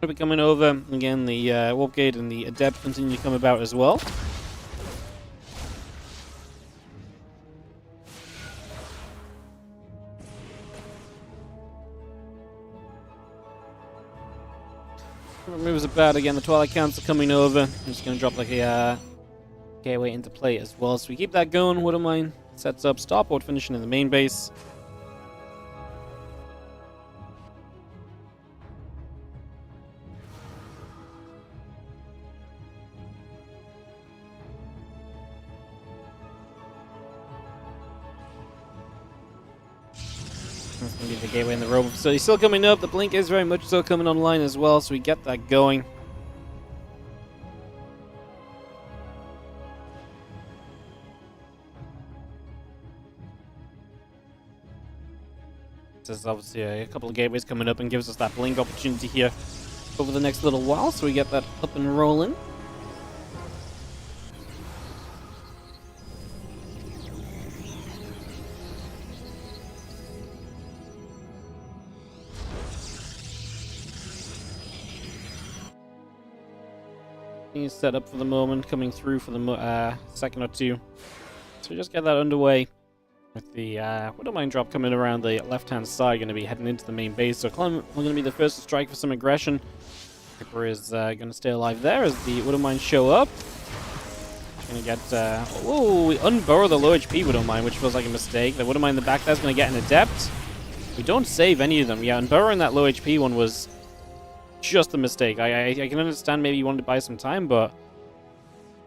[SPEAKER 1] We'll be coming over. Again, the Warp Gate and the Adept continue to come about as well. Moves about again. The Twilight Council coming over. I'm just going to drop like a gateway into play as well. So we keep that going. Wouldn't mind. Sets up Starport finishing in the main base. Maybe the gateway and the robot facility still coming up. The blink is very much so coming online as well, so we get that going. There's obviously a couple of gateways coming up and gives us that blink opportunity here over the next little while, so we get that up and rolling. Is set up for the moment, coming through for the second or two. So we just get that underway with the Widowmine drop coming around the left-hand side, going to be heading into the main base. So CLEM, we're going to be the first to strike for some aggression. Reaper is going to stay alive there as the Widowmine show up. Going to get, whoa, we unburrow the low HP Widowmine, which feels like a mistake. The Widowmine in the back there is going to get an Adept. We don't save any of them. Yeah, unburrowing that low HP one was just a mistake. I can understand maybe you wanted to buy some time, but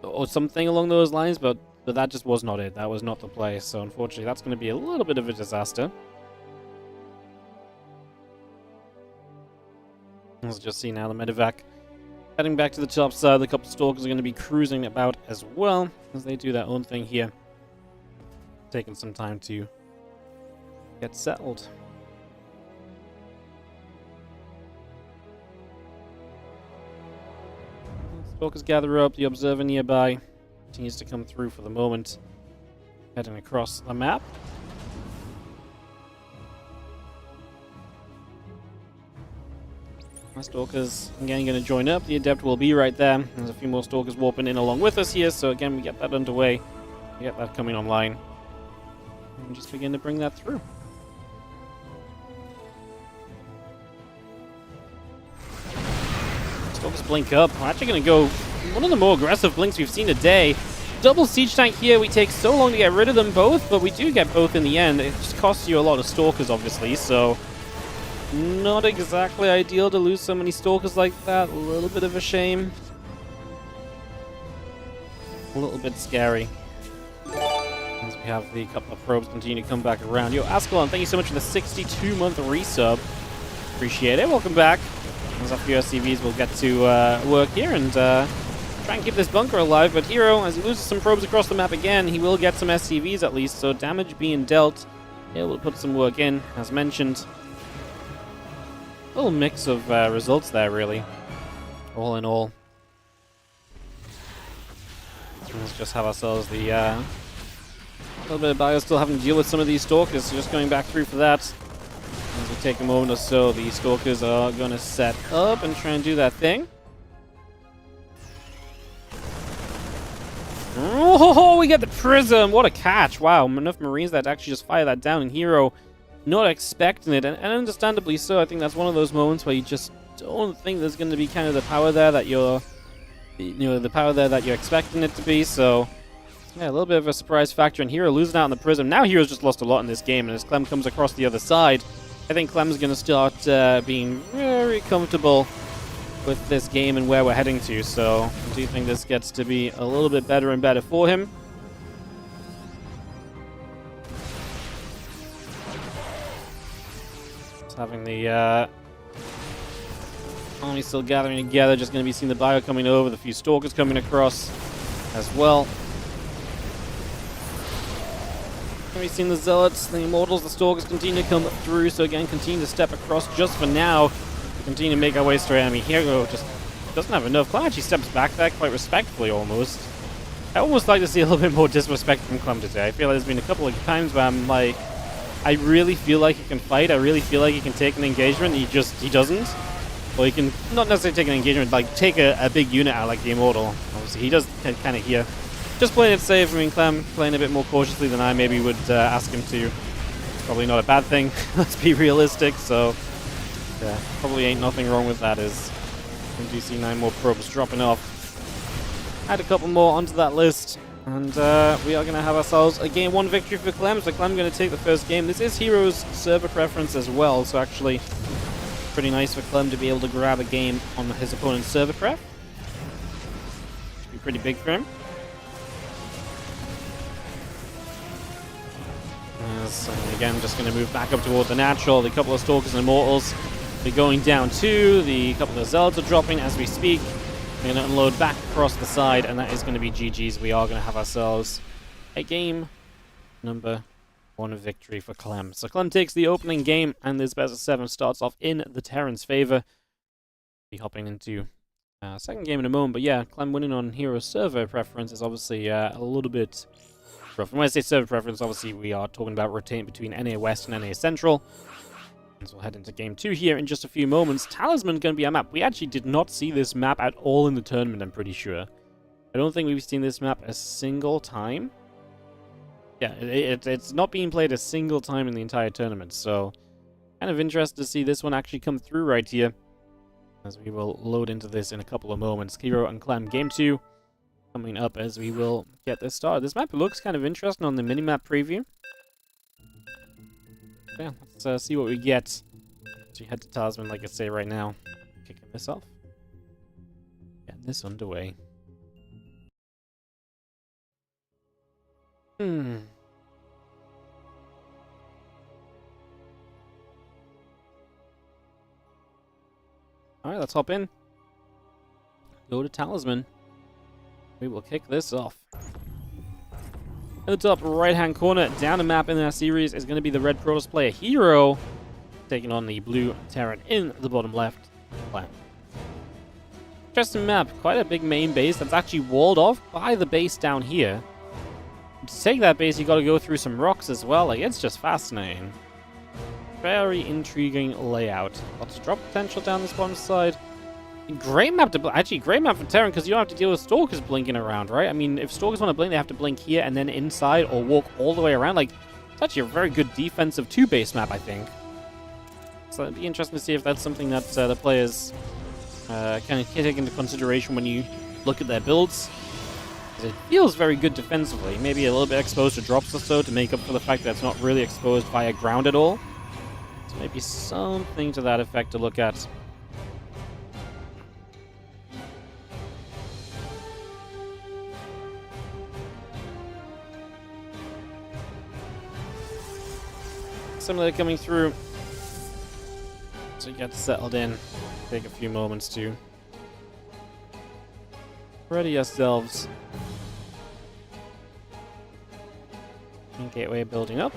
[SPEAKER 1] or something along those lines, but that just was not it. That was not the play. So unfortunately, that's going to be a little bit of a disaster. Let's just see now the medevac heading back to the top side. The couple stalkers are going to be cruising about as well as they do their own thing here, taking some time to get settled. Stalkers gather up, the observer nearby continues to come through for the moment, heading across the map. My stalkers again going to join up, the Adept will be right there. There's a few more stalkers warping in along with us here, so again we get that underway, we get that coming online, and just begin to bring that through. Stalkers blink up. We're actually going to go one of the more aggressive blinks we've seen today. Double siege tank here. We take so long to get rid of them both, but we do get both in the end. It just costs you a lot of stalkers, obviously, so not exactly ideal to lose so many stalkers like that. A little bit of a shame. A little bit scary. As we have the couple of probes continue to come back around. Yo, Ascalon, thank you so much for the 62-month resub. Appreciate it. Welcome back. As our few SCVs will get to work here and try and keep this bunker alive. But Hero, as he loses some probes across the map again, he will get some SCVs at least. So damage being dealt, able to put some work in, as mentioned. A little mix of results there, really. All in all. Let's just have ourselves the little bit of bio still having to deal with some of these stalkers. So just going back through for that. As we take a moment or so, the stalkers are going to set up and try and do that thing. Oh, we get the prism! What a catch! Wow, enough Marines that actually just fire that down, and Hero not expecting it, and understandably so. I think that's one of those moments where you just don't think there's going to be kind of the power there that you're, the power there that you're expecting it to be. So yeah, a little bit of a surprise factor, and Hero losing out on the prism. Now Hero's just lost a lot in this game, and as CLEM comes across the other side, I think CLEM's going to start being very comfortable with this game and where we're heading to, so I do think this gets to be a little bit better and better for him. Just having the army still gathering together, just going to be seeing the bio coming over, the few stalkers coming across as well. We've seen the Zealots, the Immortals, the Stalkers continue to come through, so again, continue to step across just for now. We continue to make our way straight. I mean, Hero just doesn't have enough. CLEM actually steps back there quite respectfully, almost. I almost like to see a little bit more disrespect from CLEM today. I feel like there's been a couple of times where I'm like, I really feel like he can fight, I really feel like he can take an engagement, he doesn't. Or he can, not necessarily take an engagement, like take a big unit out like the Immortal. Obviously, he does kind of here. Just playing it safe. I mean, CLEM playing a bit more cautiously than I maybe would ask him to. Probably not a bad thing. Let's be realistic. So, yeah, probably ain't nothing wrong with that. As we do see 9 more probes dropping off. Add a couple more onto that list, and we are going to have ourselves a game 1 victory for CLEM. So CLEM going to take the first game. This is Hero's server preference as well. So actually, pretty nice for CLEM to be able to grab a game on his opponent's server pref. Should be pretty big for him. So again, just going to move back up toward the natural. The couple of Stalkers and Immortals are going down too. The couple of Zealots are dropping as we speak. We're going to unload back across the side, and that is going to be GG's. We are going to have ourselves a game number 1 victory for CLEM. So CLEM takes the opening game, and this best of 7 starts off in the Terran's favor. Be hopping into second game in a moment, but yeah, CLEM winning on hero server preference is obviously a little bit rough. And when I say server preference, obviously we are talking about rotating between NA West and NA Central. And so we'll head into game 2 here in just a few moments. Talisman going to be our map. We actually did not see this map at all in the tournament, I'm pretty sure. I don't think we've seen this map a single time. Yeah, it's not being played a single time in the entire tournament, so kind of interested to see this one actually come through right here, as we will load into this in a couple of moments. Hero and CLEM game 2 coming up as we will get this started. This map looks kind of interesting on the minimap preview. Yeah, let's see what we get. So we head to Talisman, like I say right now. Kicking this off. Getting this underway. Alright, let's hop in. Go to Talisman. We will kick this off. In the top right-hand corner, down the map in our series, is going to be the red Protoss player Hero, taking on the blue Terran in the bottom left. CLEM. Interesting map. Quite a big main base that's actually walled off by the base down here. To take that base, you got to go through some rocks as well. Like, it's just fascinating. Very intriguing layout. Lots of drop potential down this bottom side. Great map to actually great map for Terran, because you don't have to deal with Stalkers blinking around, right? I mean, if Stalkers want to blink, they have to blink here and then inside, or walk all the way around. Like, it's actually a very good defensive 2-base map, I think. So it'd be interesting to see if that's something that the players kind of take into consideration when you look at their builds. It feels very good defensively. Maybe a little bit exposed to drops or so to make up for the fact that it's not really exposed via ground at all. So maybe something to that effect to look at. Similar coming through. So you get settled in. Take a few moments to ready yourselves. Gateway building up.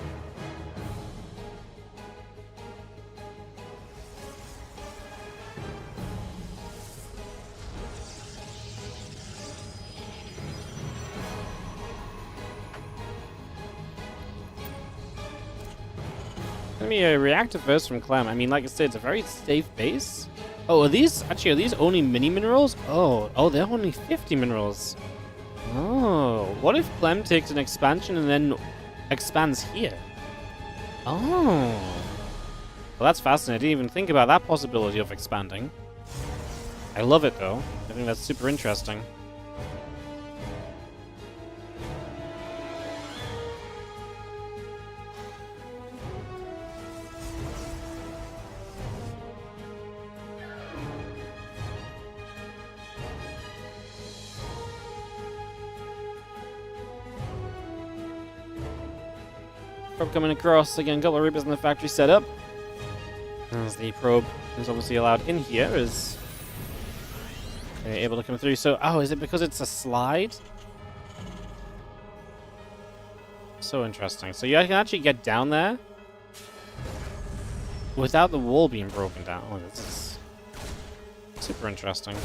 [SPEAKER 1] Gonna be a reactor first from CLEM. I mean, like I said, it's a very safe base. Oh, are these only mini minerals? Oh, they're only 50 minerals. Oh, what if CLEM takes an expansion and then expands here? Oh. Well, that's fascinating. I didn't even think about that possibility of expanding. I love it, though. I think that's super interesting. Probe coming across. Again, couple of Reapers in the factory set up. As the probe is obviously allowed in here, is able to come through. So, oh, is it because it's a slide? So interesting. So you can actually get down there without the wall being broken down. Oh, this is super interesting.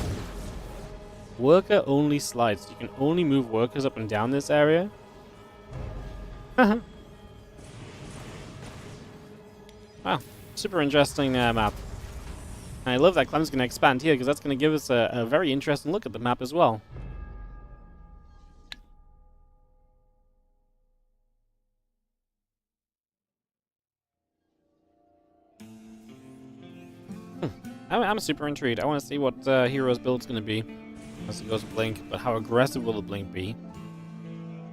[SPEAKER 1] Worker only slides. You can only move workers up and down this area. Wow, super interesting map. And I love that CLEM's going to expand here, because that's going to give us a very interesting look at the map as well. I'm super intrigued. I want to see what Hero's build's going to be as he goes blink, but how aggressive will the blink be?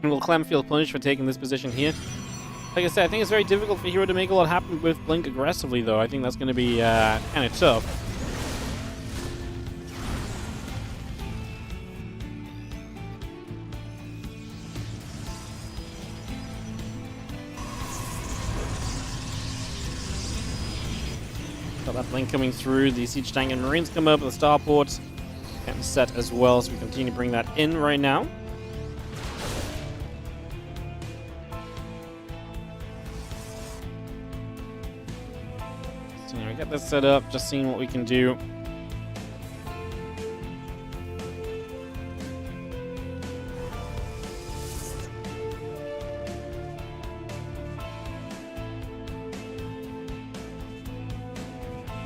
[SPEAKER 1] And will CLEM feel punished for taking this position here? Like I said, I think it's very difficult for Hero to make a lot happen with blink aggressively, though. I think that's going to be kind of tough. that blink coming through. The siege tank and marines come up. The starport getting set as well, so we continue to bring that in right now. So we get this set up, just seeing what we can do.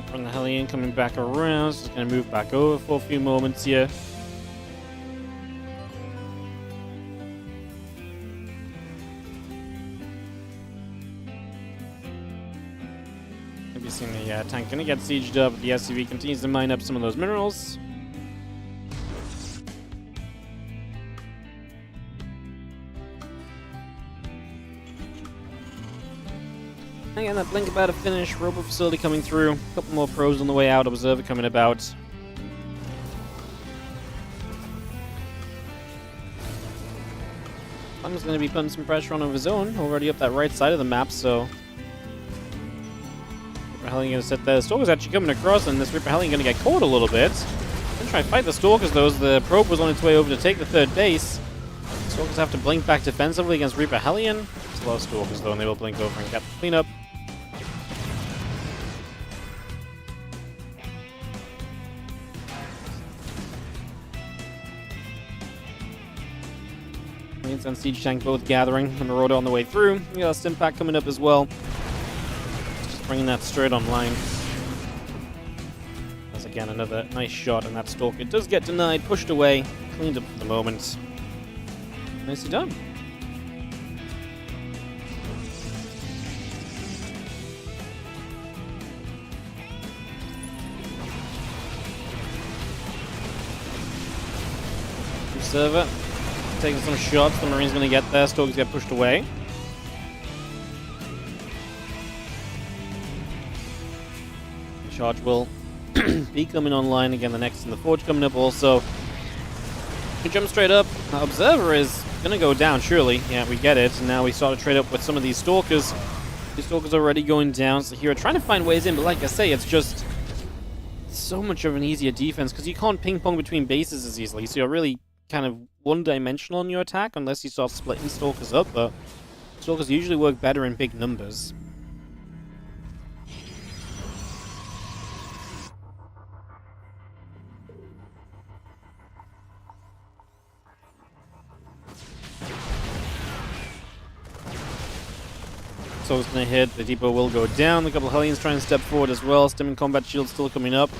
[SPEAKER 1] From the Hellion coming back around, so it's going to move back over for a few moments here. Maybe seeing the tank going to get sieged up. The SCV continues to mine up some of those minerals. Again, that blink about to finish. Robo facility coming through. A couple more pros on the way out. Observer coming about. Clem's going to be putting some pressure on of his own. Already up that right side of the map, so... Reaper Hellion going to sit there. The Stalker's actually coming across, and this Reaper Hellion going to get caught a little bit. Going to try and fight the Stalkers, though, as the probe was on its way over to take the third base. Stalkers have to blink back defensively against Reaper Hellion. It's a lot of Stalkers, though, and they will blink over and get the cleanup. Marines and Siege Tank both gathering. And Marauder on the way through. We got a Stim Pack coming up as well. Just bringing that straight online. That's again another nice shot, and that Stalker does get denied, pushed away, cleaned up for the moment. Nicely done. Server taking some shots. The Marine's going to get there. Stalkers get pushed away. The charge will be coming online again. The next and the Forge coming up also. We jump straight up. Observer is going to go down, surely. Yeah, we get it. And now we start to trade up with some of these Stalkers. These Stalkers are already going down. So here, trying to find ways in. But like I say, it's just so much of an easier defense because you can't ping-pong between bases as easily. So you're really kind of one-dimensional on your attack unless you start splitting Stalkers up, but Stalkers usually work better in big numbers. So it's going to hit, the depot will go down, a couple of Hellions trying to step forward as well, Stim and Combat Shield still coming up.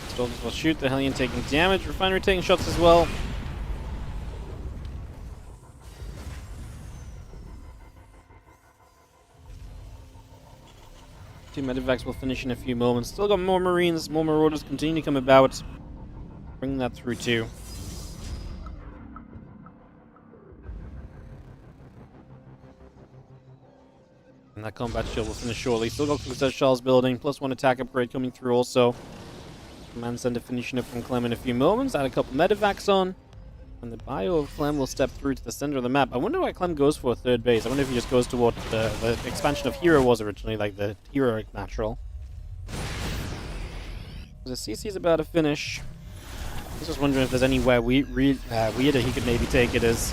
[SPEAKER 1] Stalkers will shoot, the Hellion taking damage, Refinery taking shots as well. Two Medivacs will finish in a few moments. Still got more Marines, more Marauders continue to come about. Bring that through too. And that Combat Shield will finish shortly. Still got Crusader Charles building, +1 attack upgrade coming through also. Command Center finishing up from Clem in a few moments. Add a couple Medivacs on. And the bio of Clem will step through to the center of the map. I wonder why Clem goes for a third base. I wonder if he just goes to what the expansion of Hero was originally, like the Heroic Natural. The CC is about to finish. I was just wondering if there's anywhere weirder he could maybe take it as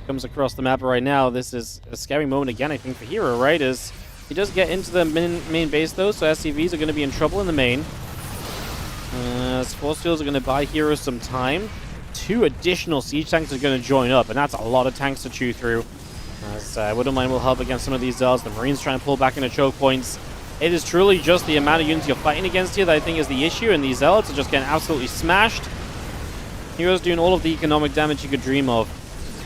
[SPEAKER 1] comes across the map right now. This is a scary moment again, I think, for Hero, right? As he does get into the main base, though, so SCVs are going to be in trouble in the main. Force Fields are going to buy Hero some time. 2 additional siege tanks are going to join up, and that's a lot of tanks to chew through. As Widowmine will help against some of these Zealots. The Marines trying to pull back into choke points. It is truly just the amount of units you're fighting against here that I think is the issue, and these Zealots are just getting absolutely smashed. Hero's doing all of the economic damage you could dream of.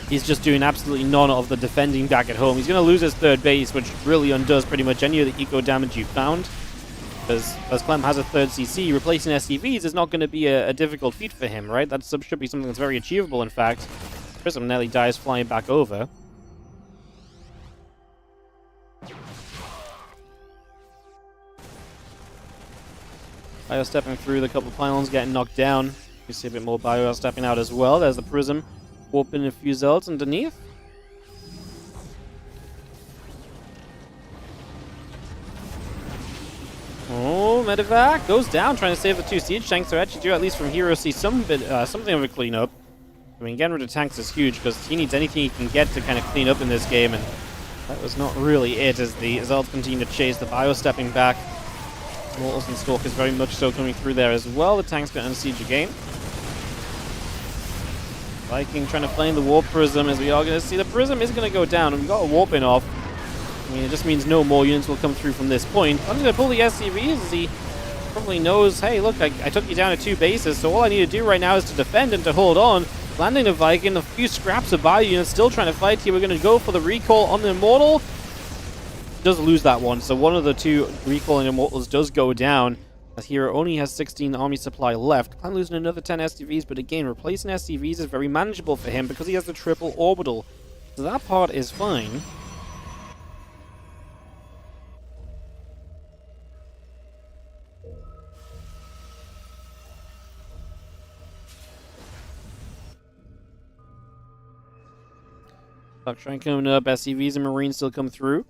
[SPEAKER 1] He's just doing absolutely none of the defending back at home. He's going to lose his third base, which really undoes pretty much any of the eco damage you found. As Clem has a third CC, replacing SCVs is not going to be a difficult feat for him, right? That should be something that's very achievable, in fact. Prism nearly dies flying back over. Bio stepping through, the couple pylons getting knocked down. You see a bit more Bio stepping out as well. There's the Prism, warping a few Zealots underneath. medevac goes down, trying to save the 2 siege tanks. So actually do at least from Hero see something of a cleanup. I mean, getting rid of tanks is huge because he needs anything he can get to kind of clean up in this game, and that was not really it as the Zelds continue to chase. The Bio stepping back. Mortals and Stalkers very much so coming through there as well. The tank's going to unsiege again. Viking trying to flame the Warp Prism, as we are going to see the Prism is going to go down, and we've got a Warping off. I mean, it just means no more units will come through from this point. I'm going to pull the SCVs as he probably knows, hey, look, I took you down to 2 bases, so all I need to do right now is to defend and to hold on. Landing a Viking, a few scraps of Bio units still trying to fight here. We're going to go for the recall on the Immortal. Does lose that one, so one of the 2 recalling Immortals does go down. As Hero only has 16 army supply left. Clan losing another 10 SCVs, but again, replacing SCVs is very manageable for him because he has the triple orbital. So that part is fine. Train coming up, SCVs and Marines still come through.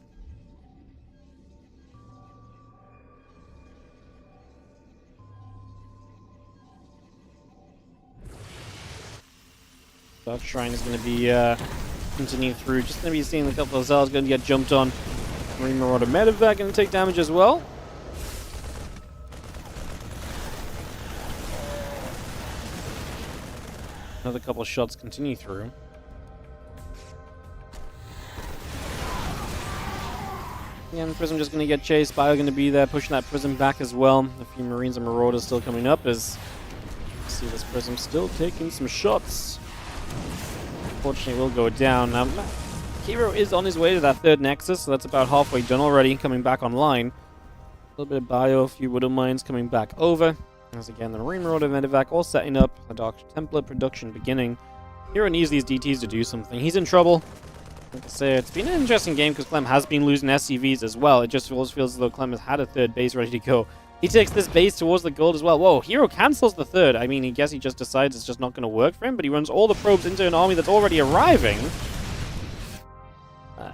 [SPEAKER 1] Dark Shrine is going to be continuing through. Just going to be seeing a couple of Zelds going to get jumped on. Marine Marauder Medevac going to take damage as well. Another couple of shots continue through. Yeah, and Prism just going to get chased. Bio going to be there, pushing that Prism back as well. A few Marines and Marauders still coming up as you see this Prism still taking some shots. Unfortunately, will go down. Now, Hero is on his way to that 3rd Nexus, so that's about halfway done already, coming back online. A little bit of Bio, a few Widow Mines coming back over. As again, the Marine Marauder Medevac all setting up. The Dark Templar production beginning. Hero needs these DTs to do something. He's in trouble. Like I say, it's been an interesting game because Clem has been losing SCVs as well. It just feels as though Clem has had a 3rd base ready to go. He takes this base towards the gold as well. Whoa, Hero cancels the 3rd. I mean, I guess he just decides it's just not going to work for him, but he runs all the probes into an army that's already arriving.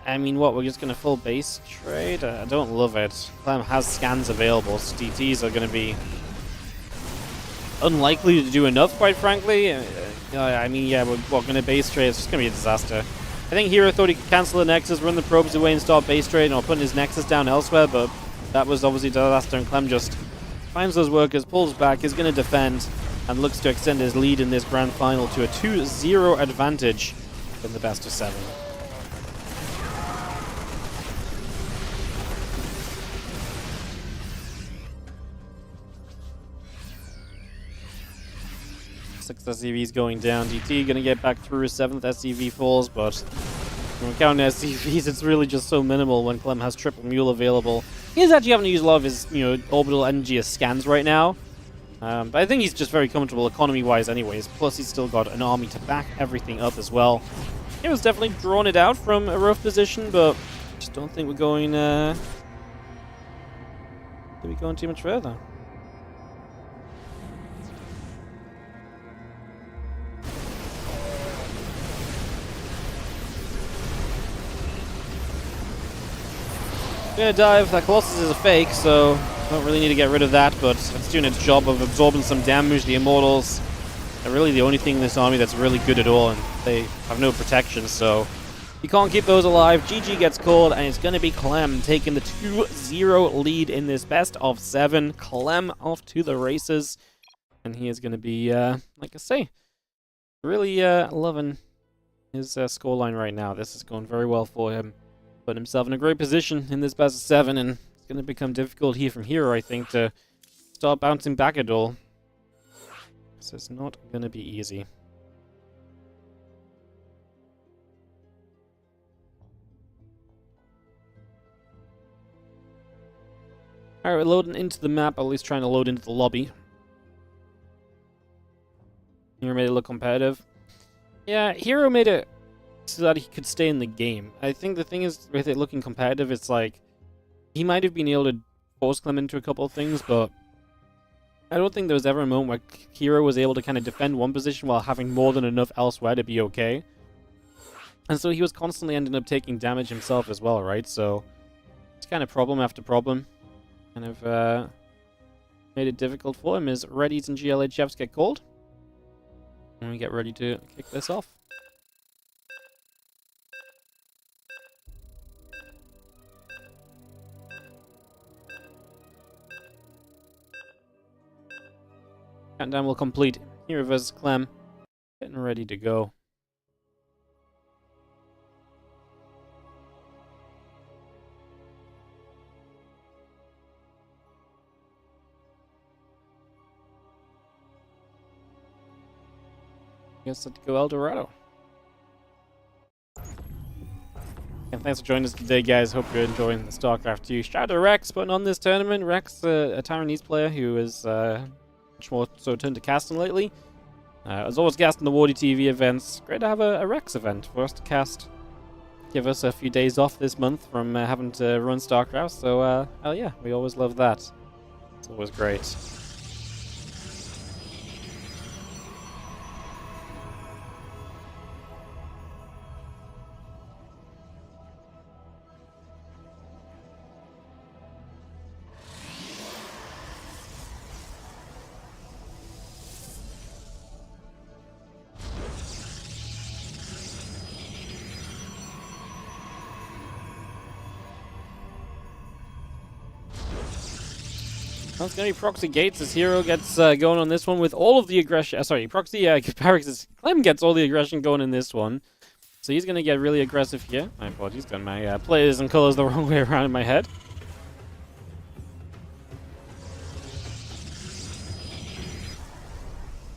[SPEAKER 1] I mean, what, we're just going to full base trade? I don't love it. Clem has scans available, so DTs are going to be unlikely to do enough, quite frankly. I mean, yeah, we're going to base trade. It's just going to be a disaster. I think Hero thought he could cancel the Nexus, run the probes away, and start base trading or putting his Nexus down elsewhere, but that was obviously disaster, and Clem just finds those workers, pulls back, is going to defend, and looks to extend his lead in this grand final to a 2-0 advantage in the best of 7. Six SCVs going down. DT going to get back through. 7th SCV falls, but when we're counting SCVs, it's really just so minimal when Clem has triple mule available. He is actually having to use a lot of his, orbital energy as scans right now. But I think he's just very comfortable economy-wise anyways. Plus, he's still got an army to back everything up as well. He was definitely drawn it out from a rough position, but I just don't think we're going too much further. Gonna dive. That Colossus is a fake, so don't really need to get rid of that, but it's doing its job of absorbing some damage. The Immortals are really the only thing in this army that's really good at all, and they have no protection, so you can't keep those alive. GG gets called, and it's gonna be Clem taking the 2-0 lead in this best of 7. Clem off to the races, and he is gonna be, like I say, really loving his scoreline right now. This is going very well for him. Put himself in a great position in this best of 7, and it's going to become difficult here from Hero, I think, to start bouncing back at all. So it's not going to be easy. Alright, we're loading into the map, at least trying to load into the lobby. Hero made it look competitive. Yeah, Hero made it so that he could stay in the game. I think the thing is, with it looking competitive, it's like, he might have been able to force Clem into a couple of things, but I don't think there was ever a moment where Hero was able to kind of defend one position while having more than enough elsewhere to be okay. And so he was constantly ending up taking damage himself as well, right? So it's kind of problem after problem. Kind of made it difficult for him is Readies and GLHFs get called. And we get ready to kick this off. Countdown will complete. Hero versus CLEM. Getting ready to go. Guess let's go El Dorado. And thanks for joining us today, guys. Hope you're enjoying the StarCraft 2. Shout out to Rex putting on this tournament. Rex, a Taiwanese player who is much more so turned to casting lately. As always, casting the WardiTV events. Great to have a Rex event for us to cast. Give us a few days off this month from having to run StarCraft. So, hell yeah, we always love that. It's always great. Well, it's going to be Proxy Gates as Hero gets going on this one with all of the aggression. Sorry, Proxy Barracks as CLEM gets all the aggression going in this one. So he's going to get really aggressive here. My apologies, got my players and colors the wrong way around in my head.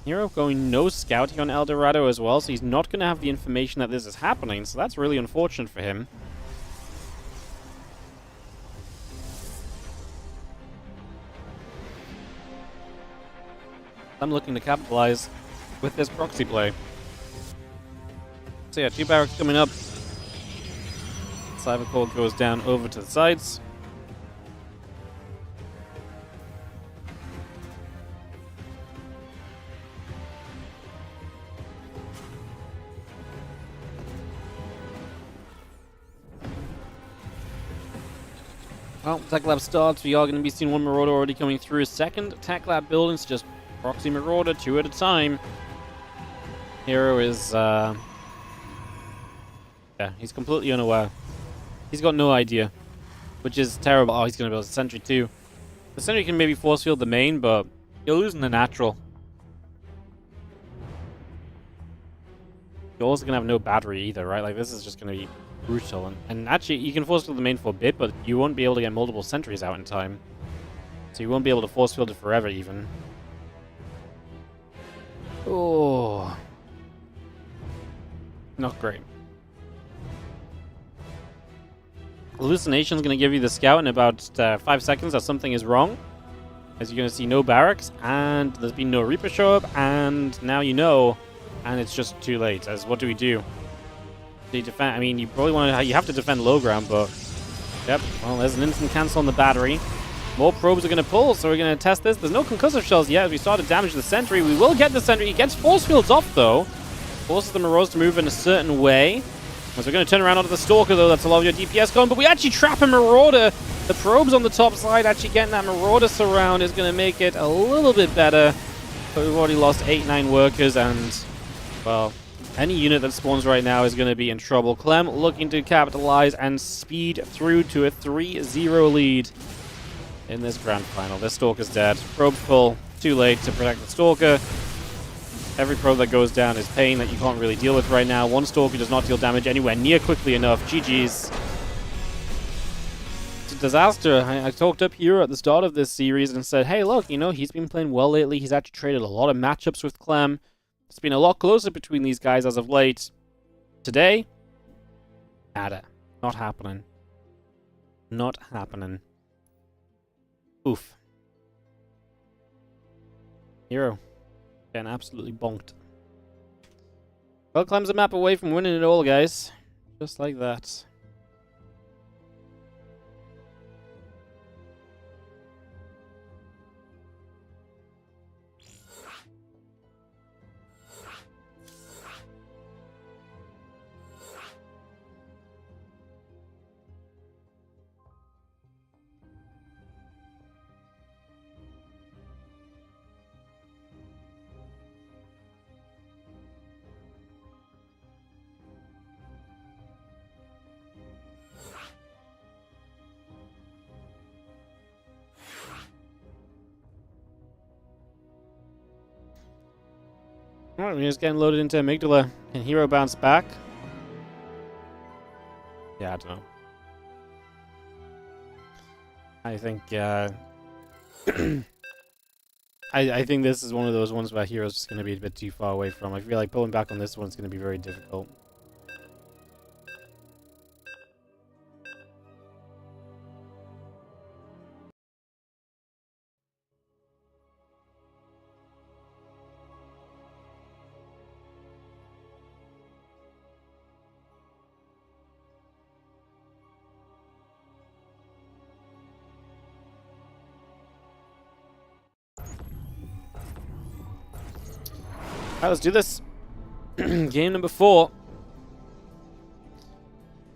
[SPEAKER 1] Hero going no scout here on El Dorado as well, so he's not going to have the information that this is happening. So that's really unfortunate for him. I'm looking to capitalize with this proxy play. So yeah, 2 barracks coming up. Cybercore goes down over to the sides. Well, Tech Lab starts. We are going to be seeing one Marauder already coming through a second. Tech Lab buildings just Proxy Marauder, 2 at a time. Hero is, yeah, he's completely unaware. He's got no idea, which is terrible. Oh, he's going to build a sentry too. The sentry can maybe force field the main, but you're losing the natural. You're also going to have no battery either, right? Like, this is just going to be brutal. And actually, you can force field the main for a bit, but you won't be able to get multiple sentries out in time. So you won't be able to force field it forever, even. Oh, not great. Hallucination's going to give you the scout in about 5 seconds that something is wrong. As you're going to see no barracks, and there's been no Reaper show up, and now you know, and it's just too late. As what do we do? Do you defend? I mean, you probably want to. You have to defend low ground, but yep. Well, there's an instant cancel on the battery. More probes are going to pull, so we're going to test this. There's no concussive shells yet as we start to damage the sentry. We will get the sentry. He gets force fields off, though. Forces the Marauders to move in a certain way. As we're going to turn around onto the Stalker, though. That's a lot of your DPS going, but we actually trap a Marauder. The probes on the top side, actually getting that Marauder surround is going to make it a little bit better. But we've already lost 8-9 workers, and, well, any unit that spawns right now is going to be in trouble. CLEM looking to capitalize and speed through to a 3-0 lead in this grand final. This Stalker's dead. Probe full. Too late to protect the Stalker. Every probe that goes down is pain that you can't really deal with right now. One Stalker does not deal damage anywhere near quickly enough. GG's. It's a disaster. I talked up here at the start of this series and said, hey, look, you know, he's been playing well lately. He's actually traded a lot of matchups with CLEM. It's been a lot closer between these guys as of late. Today, nada. Not happening. Not happening. Oof. Hero. Getting absolutely bonked. Well, CLEM's a map away from winning it all, guys. Just like that. Alright, we're just getting loaded into Amygdala. Can Hero bounce back? Yeah, I don't know. I think, I think this is one of those ones where Hero's just going to be a bit too far away from. I feel like pulling back on this one's going to be very difficult. Alright, let's do this. Game number 4.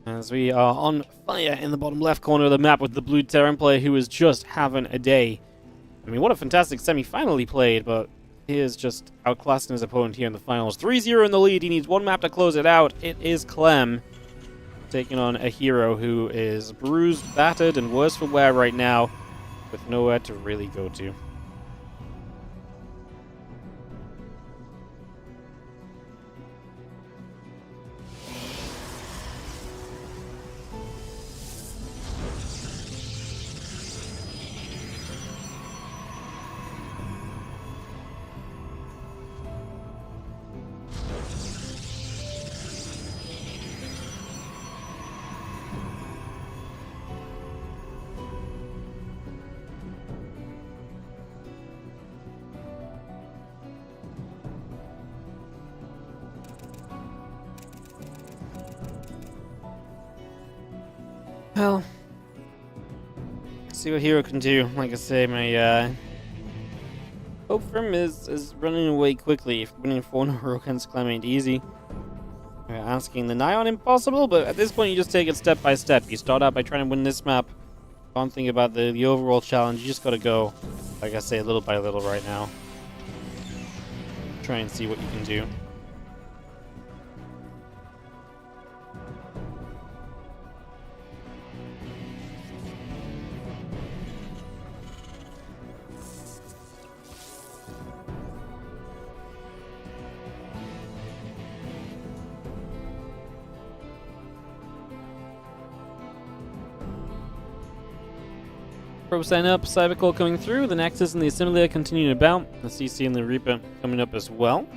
[SPEAKER 1] As we are on fire in the bottom left corner of the map with the blue Terran player who is just having a day. I mean, what a fantastic semi-final he played, but he is just outclassing his opponent here in the finals. 3-0 in the lead. He needs one map to close it out. It is CLEM taking on a Hero who is bruised, battered, and worse for wear right now with nowhere to really go to. Well, see what Hero can do. Like I say, my hope for him is running away quickly. If winning 4 in a row against CLEM ain't easy. We're asking the nigh on impossible, but at this point you just take it step by step. You start out by trying to win this map. Don't think about the overall challenge. You just gotta go, like I say, little by little right now. Try and see what you can do. Probe sign up, Cybercore coming through, the Nexus and the Assimilator continuing about, the CC and the Reaper coming up as well.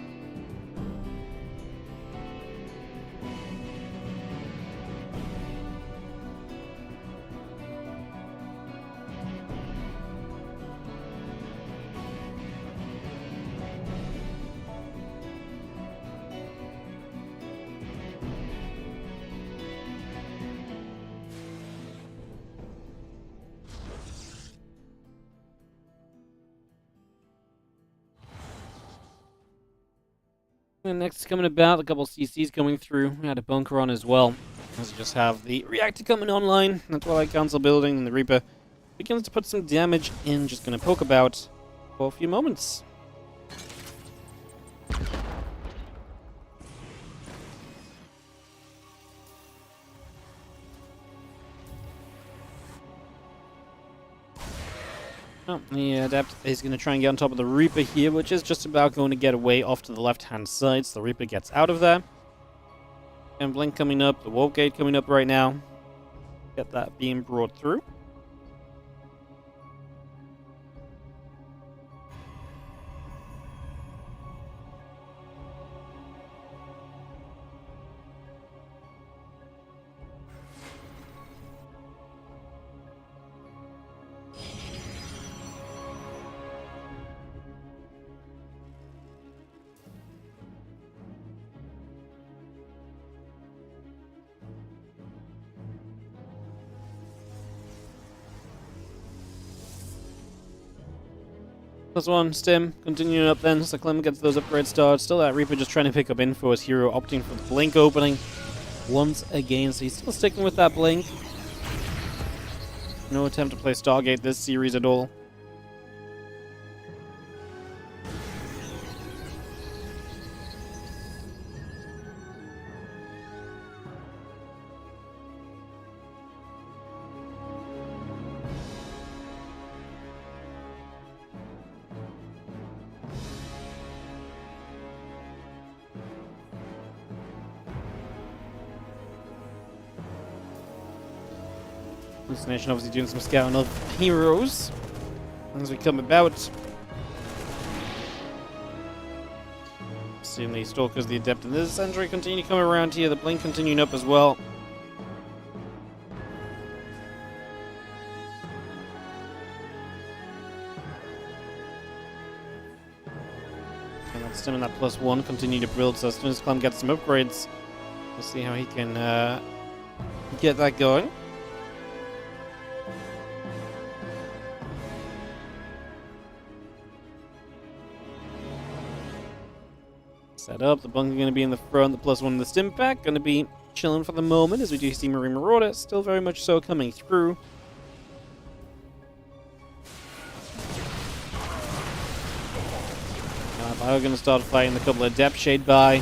[SPEAKER 1] And next coming about, a couple CCs coming through. We had a bunker on as well. As we just have the reactor coming online, the Twilight Council building, and the Reaper begins to put some damage in. Just going to poke about for a few moments. Oh, the Adept is going to try and get on top of the Reaper here, which is just about going to get away off to the left-hand side, so the Reaper gets out of there. And Blink coming up, the Warp Gate coming up right now. Get that beam brought through. Plus one, Stim, continuing up then, so CLEM gets those upgrades started. Still that Reaper just trying to pick up info as Hero opting for the Blink opening once again, so he's still sticking with that Blink. No attempt to play Stargate this series at all. Destination obviously doing some scouting of heroes as we come about. Seeing the Stalkers, the Adept, and the Sentry continue to come around here. The Blink continuing up as well. And that's still in that +1, continue to build, so as soon as Clem gets some upgrades, we'll see how he can get that going. Set up, the Blink are going to be in the front, the +1 in the stim pack, going to be chilling for the moment as we do see Marine Marauder, still very much so coming through. Bio going to start fighting the couple of Depth Shade by.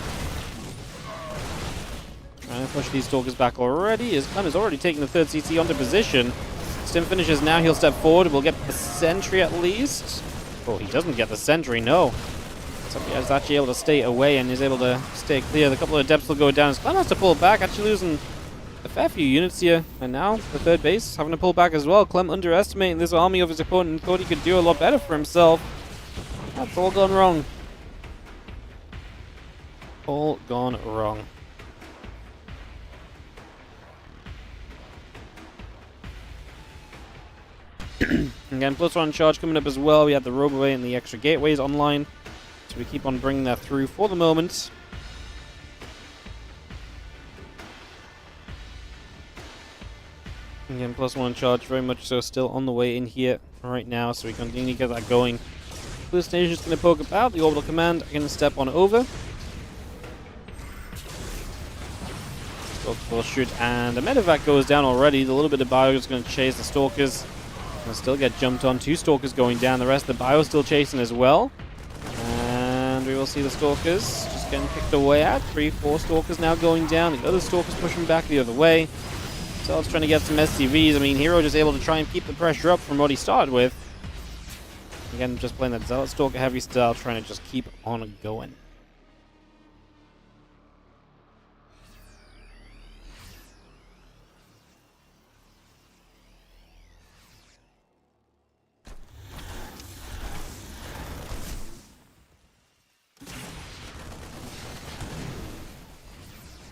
[SPEAKER 1] Trying to push these Stalkers back already, as Clem is already taking the 3rd CC onto position. Stim finishes now, he'll step forward, we'll get the Sentry at least. Oh, he doesn't get the Sentry, no. So he's actually able to stay away and is able to stay clear. The couple of Depths will go down as Clem has to pull back, actually losing a fair few units here. And now the 3rd base having to pull back as well. Clem underestimating this army of his opponent and thought he could do a lot better for himself. That's all gone wrong. All gone wrong. Again, +1 charge coming up as well. We have the Roboway and the extra gateways online. So we keep on bringing that through for the moment. Again, +1 charge, very much so still on the way in here right now. So we continue to get that going. Blue Station is going to poke about. The Orbital Command are going to step on over. Full shoot, and the medevac goes down already. The little bit of bio is going to chase the Stalkers. They'll still get jumped on. 2 Stalkers going down. The rest of the bio still chasing as well. And we will see the Stalkers just getting picked away at. 3, 4 Stalkers now going down. The other Stalkers pushing back the other way. Zealot's trying to get some SCVs. I mean, Hero just able to try and keep the pressure up from what he started with. Again, just playing that Zealot Stalker heavy style, trying to just keep on going.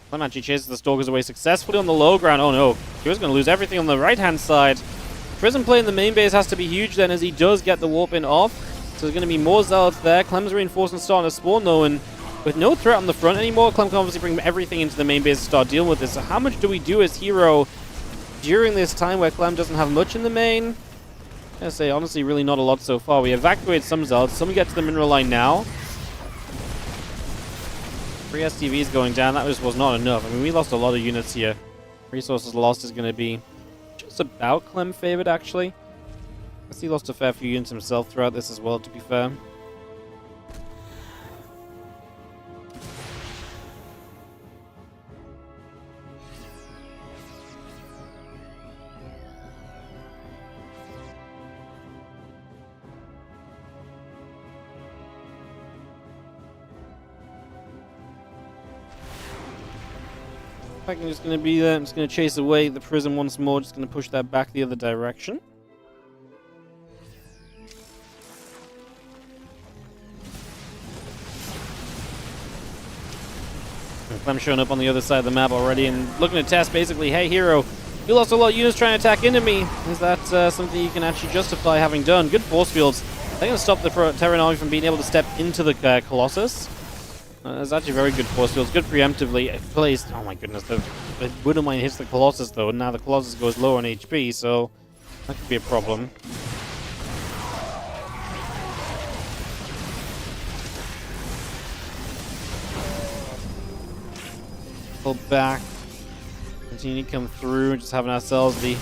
[SPEAKER 1] Clem actually chases the Stalkers away successfully on the low ground. Oh no, he was going to lose everything on the right-hand side. Prism play in the main base has to be huge then, as he does get the warp in off. So there's going to be more Zealots there. Clem's reinforcements starting to spawn though, and with no threat on the front anymore, Clem can obviously bring everything into the main base to start dealing with this. So how much do we do as Hero during this time where Clem doesn't have much in the main? I'm going to say, honestly, really not a lot so far. We evacuate some Zealots. Some get to the mineral line now. 3 STVs going down, that was not enough. I mean, we lost a lot of units here. Resources lost is going to be just about Clem favored, actually. I guess he lost a fair few units himself throughout this as well, to be fair. I'm just going to be there. I'm just going to chase away the Prism once more. Just going to push that back the other direction. And Clem showing up on the other side of the map already and looking to test basically, hey Hero, you lost a lot of units trying to attack into me. Is that something you can actually justify having done? Good force fields. They're going to stop the Terran army from being able to step into the Colossus. There's actually very good force fields, good preemptively placed. Oh my goodness, the Widowmine hits the Colossus though, and now the Colossus goes low on HP, so that could be a problem. Pull back, continue to come through, just having ourselves the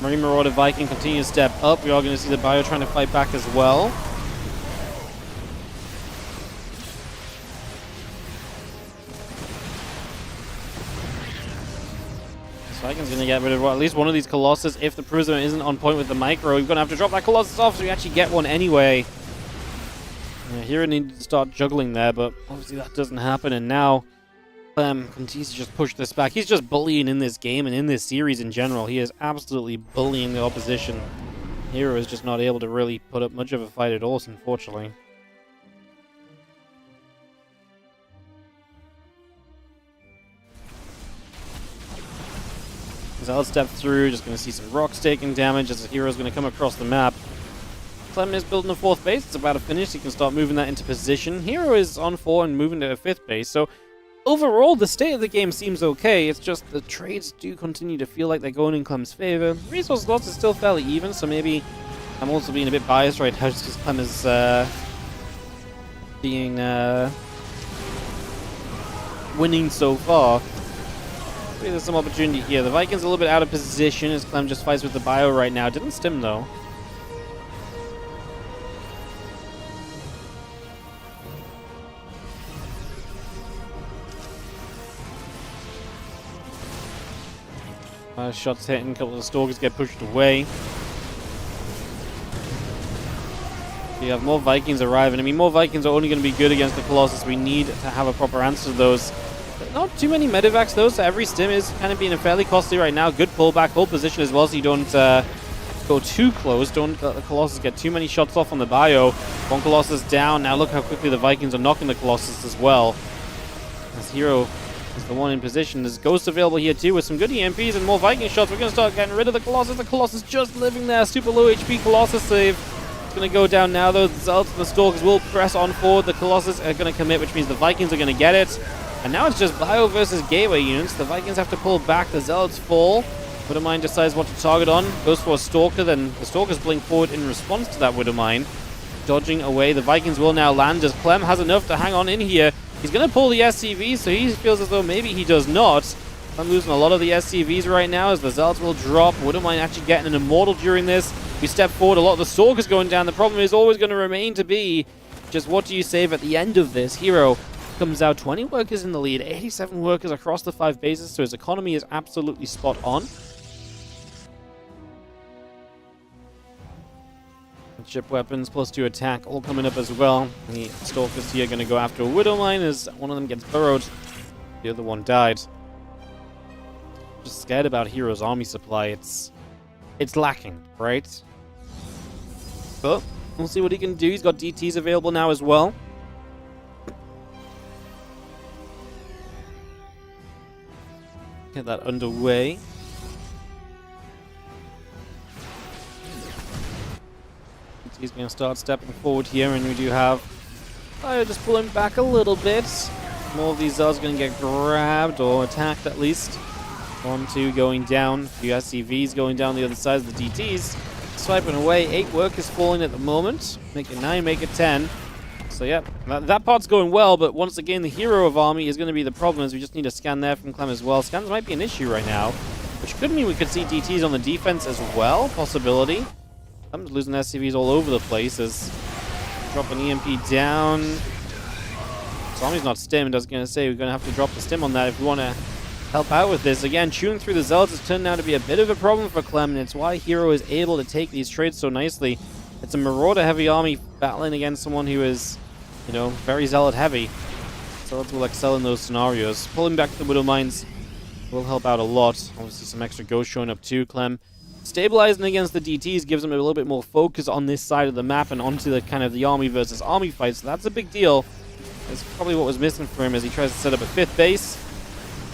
[SPEAKER 1] Marine Marauder Viking continue to step up. We are going to see the Bio trying to fight back as well. Viking's going to get rid of at least one of these Colossus. If the Prism isn't on point with the Micro, we're going to have to drop that Colossus off so we actually get one anyway. Yeah, Hero needed to start juggling there, but obviously that doesn't happen. And now Clem continues to just push this back. He's just bullying in this game and in this series in general. He is absolutely bullying the opposition. Hero is just not able to really put up much of a fight at all, unfortunately. Zealot step through, just going to see some rocks taking damage as the hero's going to come across the map. Clem is building a 4th base. It's about to finish. He can start moving that into position. Hero is on 4 and moving to a 5th base. So overall, the state of the game seems okay. It's just the trades do continue to feel like they're going in Clem's favor. Resource loss is still fairly even, so maybe I'm also being a bit biased right now just because Clem is winning so far. Maybe there's some opportunity here. The Vikings a little bit out of position as Clem just fights with the bio right now. Didn't stim though. Shots hitting, a couple of the stalkers get pushed away. You have more Vikings arriving. I mean, more Vikings are only going to be good against the Colossus. We need to have a proper answer to those. But not too many medevacs though, so every stim is kind of being fairly costly right now. Good pullback, hold position as well, so you don't go too close. Don't let the Colossus get too many shots off on the bio. One Colossus down. Now look how quickly the Vikings are knocking the Colossus as well. As Hero is the one in position. There's Ghost available here too with some good EMPs and more Viking shots. We're going to start getting rid of the Colossus. The Colossus just living there. Super low HP Colossus save. It's going to go down now though. The Zealots and the Stalkers will press on forward. The Colossus are going to commit, which means the Vikings are going to get it. And now it's just bio versus gateway units. The Vikings have to pull back. The Zealots fall. Widowmine decides what to target on. Goes for a Stalker. Then the Stalkers blink forward in response to that Widowmine. Dodging away. The Vikings will now land as Clem has enough to hang on in here. He's going to pull the SCV, so he feels as though maybe he does not. I'm losing a lot of the SCVs right now as the Zealots will drop. Widowmine actually getting an Immortal during this. We step forward, a lot of the Stalkers going down. The problem is always going to remain to be just what do you save at the end of this. Hero comes out 20 workers in the lead, 87 workers across the 5 bases, so his economy is absolutely spot on. Ship weapons, +2 attack, all coming up as well. The Stalkers here going to go after a Widowmine as one of them gets burrowed. The other one died. Just scared about Hero's army supply. It's lacking, right? But we'll see what he can do. He's got DTs available now as well. Get that underway. He's going to start stepping forward here, and we do have fire just pulling back a little bit. More of these Zealots going to get grabbed or attacked at least. 1, 2 going down. A few SCVs going down the other side of the DTs. Swiping away. 8 workers falling at the moment. Make it 9, make it 10. So yeah, that part's going well, but once again, the Hero of Army is going to be the problem, as we just need a scan there from Clem as well. Scans might be an issue right now, which could mean we could see DTs on the defense as well. Possibility. I'm just losing SCVs all over the place as drop an EMP down. Zombie's not stimmed. I was going to say we're going to have to drop the stim on that if we want to help out with this. Again, chewing through the Zealots has turned out to be a bit of a problem for Clem, and it's why Hero is able to take these trades so nicely. It's a Marauder-heavy army battling against someone who is, you know, very Zealot-heavy. Zealots will excel in those scenarios. Pulling back the Widowmines will help out a lot. Obviously, some extra Ghosts showing up too. Clem stabilizing against the DTs gives him a little bit more focus on this side of the map and onto the kind of the army versus army fight, so that's a big deal. That's probably what was missing for him as he tries to set up a 5th base.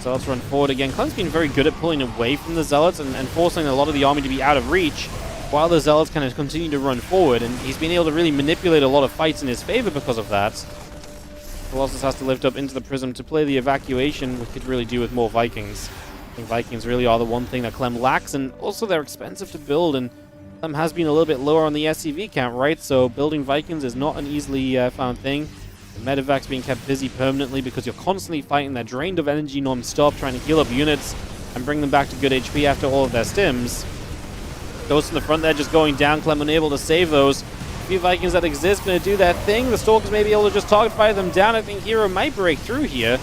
[SPEAKER 1] Zealots run forward again. Clem's been very good at pulling away from the Zealots and forcing a lot of the army to be out of reach, while the Zealots kind of continue to run forward, and he's been able to really manipulate a lot of fights in his favor because of that. Colossus has to lift up into the Prism to play the evacuation, we could really do with more Vikings. I think Vikings really are the one thing that Clem lacks, and also they're expensive to build, and Clem has been a little bit lower on the SCV count, right? So building Vikings is not an easily found thing. The medevac's being kept busy permanently because you're constantly fighting. They're drained of energy non-stop, trying to heal up units and bring them back to good HP after all of their stims. Those in the front there just going down. Clem unable to save those. A few Vikings that exist going to do their thing. The Stalkers may be able to just target fire them down. I think Hero might break through here.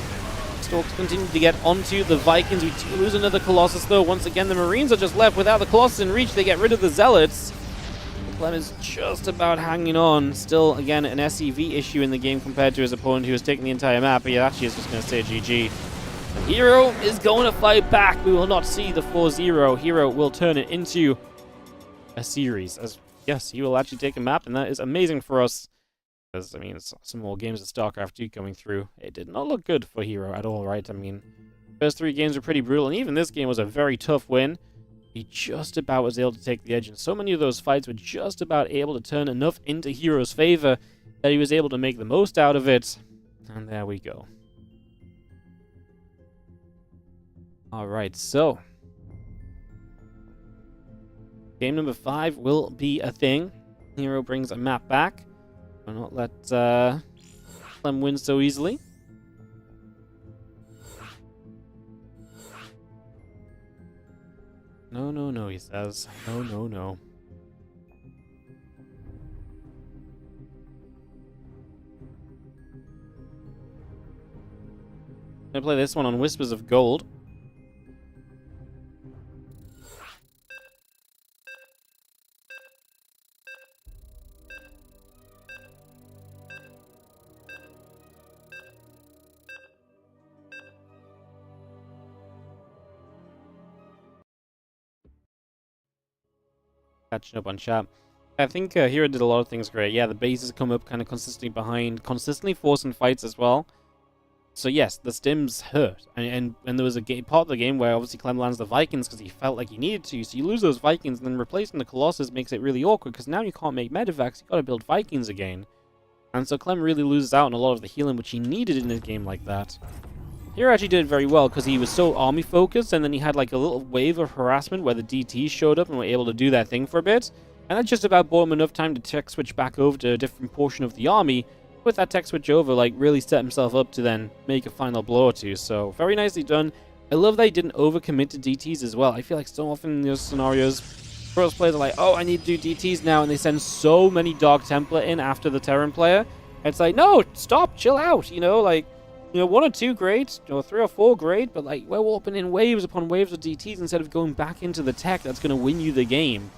[SPEAKER 1] Stalkers continue to get onto the Vikings. We do lose another Colossus though. Once again, the Marines are just left without the Colossus in reach. They get rid of the Zealots. Clem is just about hanging on. Still, again, an SCV issue in the game compared to his opponent who has taken the entire map. But he actually is just going to say GG. Hero is going to fight back. We will not see the 4-0. Hero will turn it into a series. As yes, he will actually take a map, and that is amazing for us. Because, I mean, it's some more games of StarCraft 2 coming through. It did not look good for Hero at all, right? I mean, first 3 games were pretty brutal, and even this game was a very tough win. He just about was able to take the edge, and so many of those fights were just about able to turn enough into Hero's favor that he was able to make the most out of it. And there we go. Alright, so game number 5 will be a thing. Hero brings a map back. Will not let CLEM win so easily. No, no, no, he says. No, no, no. I'm gonna play this one on Whispers of Gold. Catching up on chat. I think Hero did a lot of things great. Yeah, the bases come up kind of consistently behind, consistently forcing fights as well. So yes, the stims hurt. And there was a part of the game where obviously CLEM lands the Vikings because he felt like he needed to. So you lose those Vikings, and then replacing the Colossus makes it really awkward because now you can't make medevacs. You got to build Vikings again. And so CLEM really loses out on a lot of the healing which he needed in a game like that. Hero actually did very well because he was so army focused, and then he had like a little wave of harassment where the DTs showed up and were able to do that thing for a bit. And that just about bought him enough time to tech switch back over to a different portion of the army. With that tech switch over, like, really set himself up to then make a final blow or two. So, very nicely done. I love that he didn't overcommit to DTs as well. I feel like so often in those scenarios, pros players are like, oh, I need to do DTs now, and they send so many Dark Templar in after the Terran player. It's like, no, stop, chill out, you know, like, you know, 1 or 2 great, or 3 or 4 great, but like, we're opening waves upon waves of DTs instead of going back into the tech that's going to win you the game.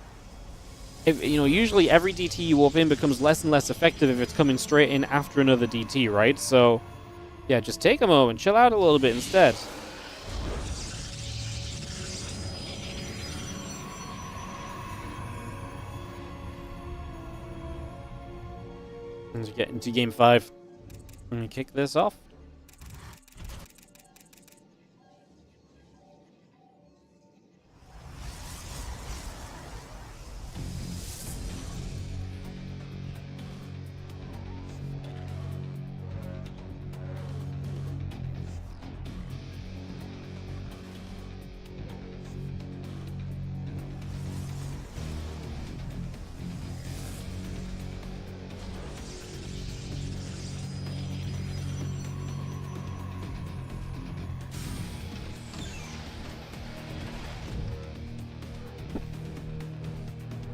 [SPEAKER 1] If, you know, usually every DT you warp in becomes less and less effective if it's coming straight in after another DT, right? So, yeah, just take a moment, chill out a little bit instead. As we get into game 5, I'm going to kick this off.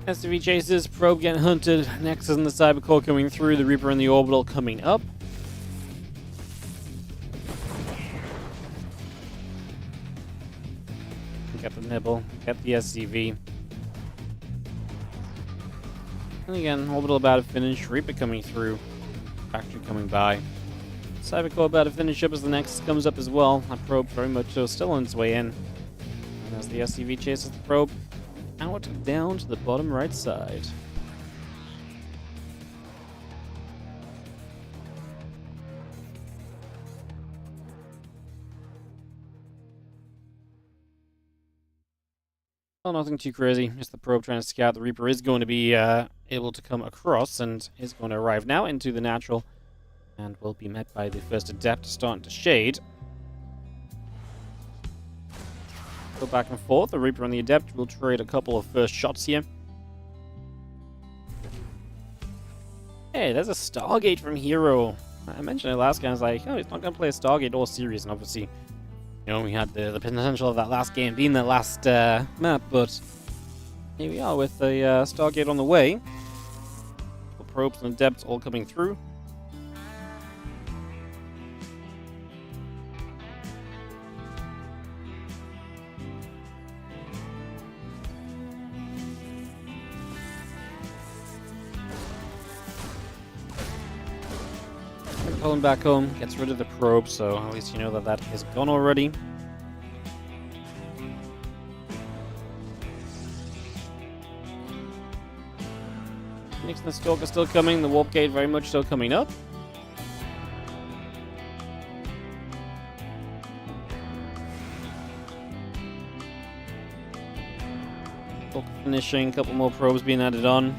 [SPEAKER 1] STV chases, probe getting hunted, Nexus and the Cybercore coming through, the Reaper and the Orbital coming up. Get the Nibble, get the SCV. And again, Orbital about to finish, Reaper coming through, Factory coming by. Cybercore about to finish up as the Nexus comes up as well. That probe very much so still on its way in. And as the SCV chases the probe, out down to the bottom right side. Well, nothing too crazy. Just the probe trying to scout. The Reaper is going to be able to come across and is going to arrive now into the natural and will be met by the first Adept starting to shade. Go back and forth. The Reaper and the Adept will trade a couple of first shots here. Hey, there's a Stargate from Hero. I mentioned it last game. I was like, oh, he's not going to play a Stargate all series. And obviously, you know, we had the potential of that last game being the last map. But here we are with a Stargate on the way. The probes and Adepts all coming through. Pulling back home, gets rid of the probe, so at least you know that that is gone already. Phoenix and the Stalker still coming, the Warp Gate very much still coming up. Stalker finishing, a couple more probes being added on.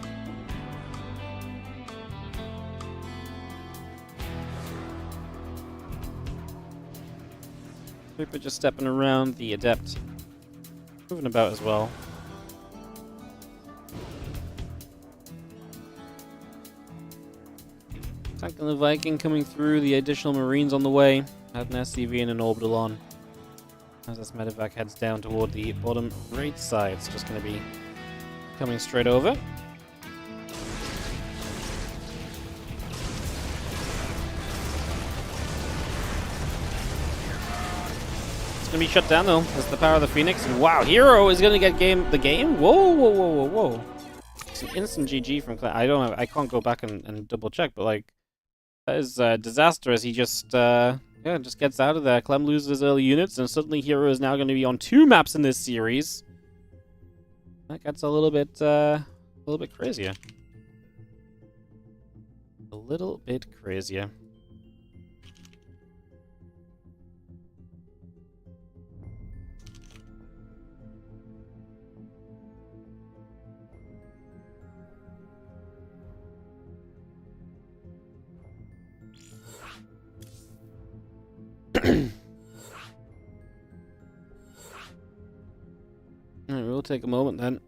[SPEAKER 1] Reaper just stepping around, the Adept moving about as well. Tank and the Viking coming through, the additional Marines on the way. Have an SCV and an Orbital on. As this medevac heads down toward the bottom right side, it's just going to be coming straight over. It's going to be shut down though. That's the power of the Phoenix. And wow, Hero is going to get the game? Whoa, whoa, whoa, whoa, whoa. It's an instant GG from CLEM. I can't go back and double check, but like, that is disastrous. He just, just gets out of there. CLEM loses his early units, and suddenly Hero is now going to be on 2 maps in this series. That gets a little bit crazier. A little bit crazier. Alright, we'll take a moment then.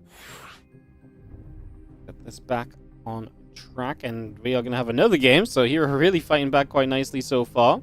[SPEAKER 1] Get this back on track, and we are going to have another game, so here we're really fighting back quite nicely so far.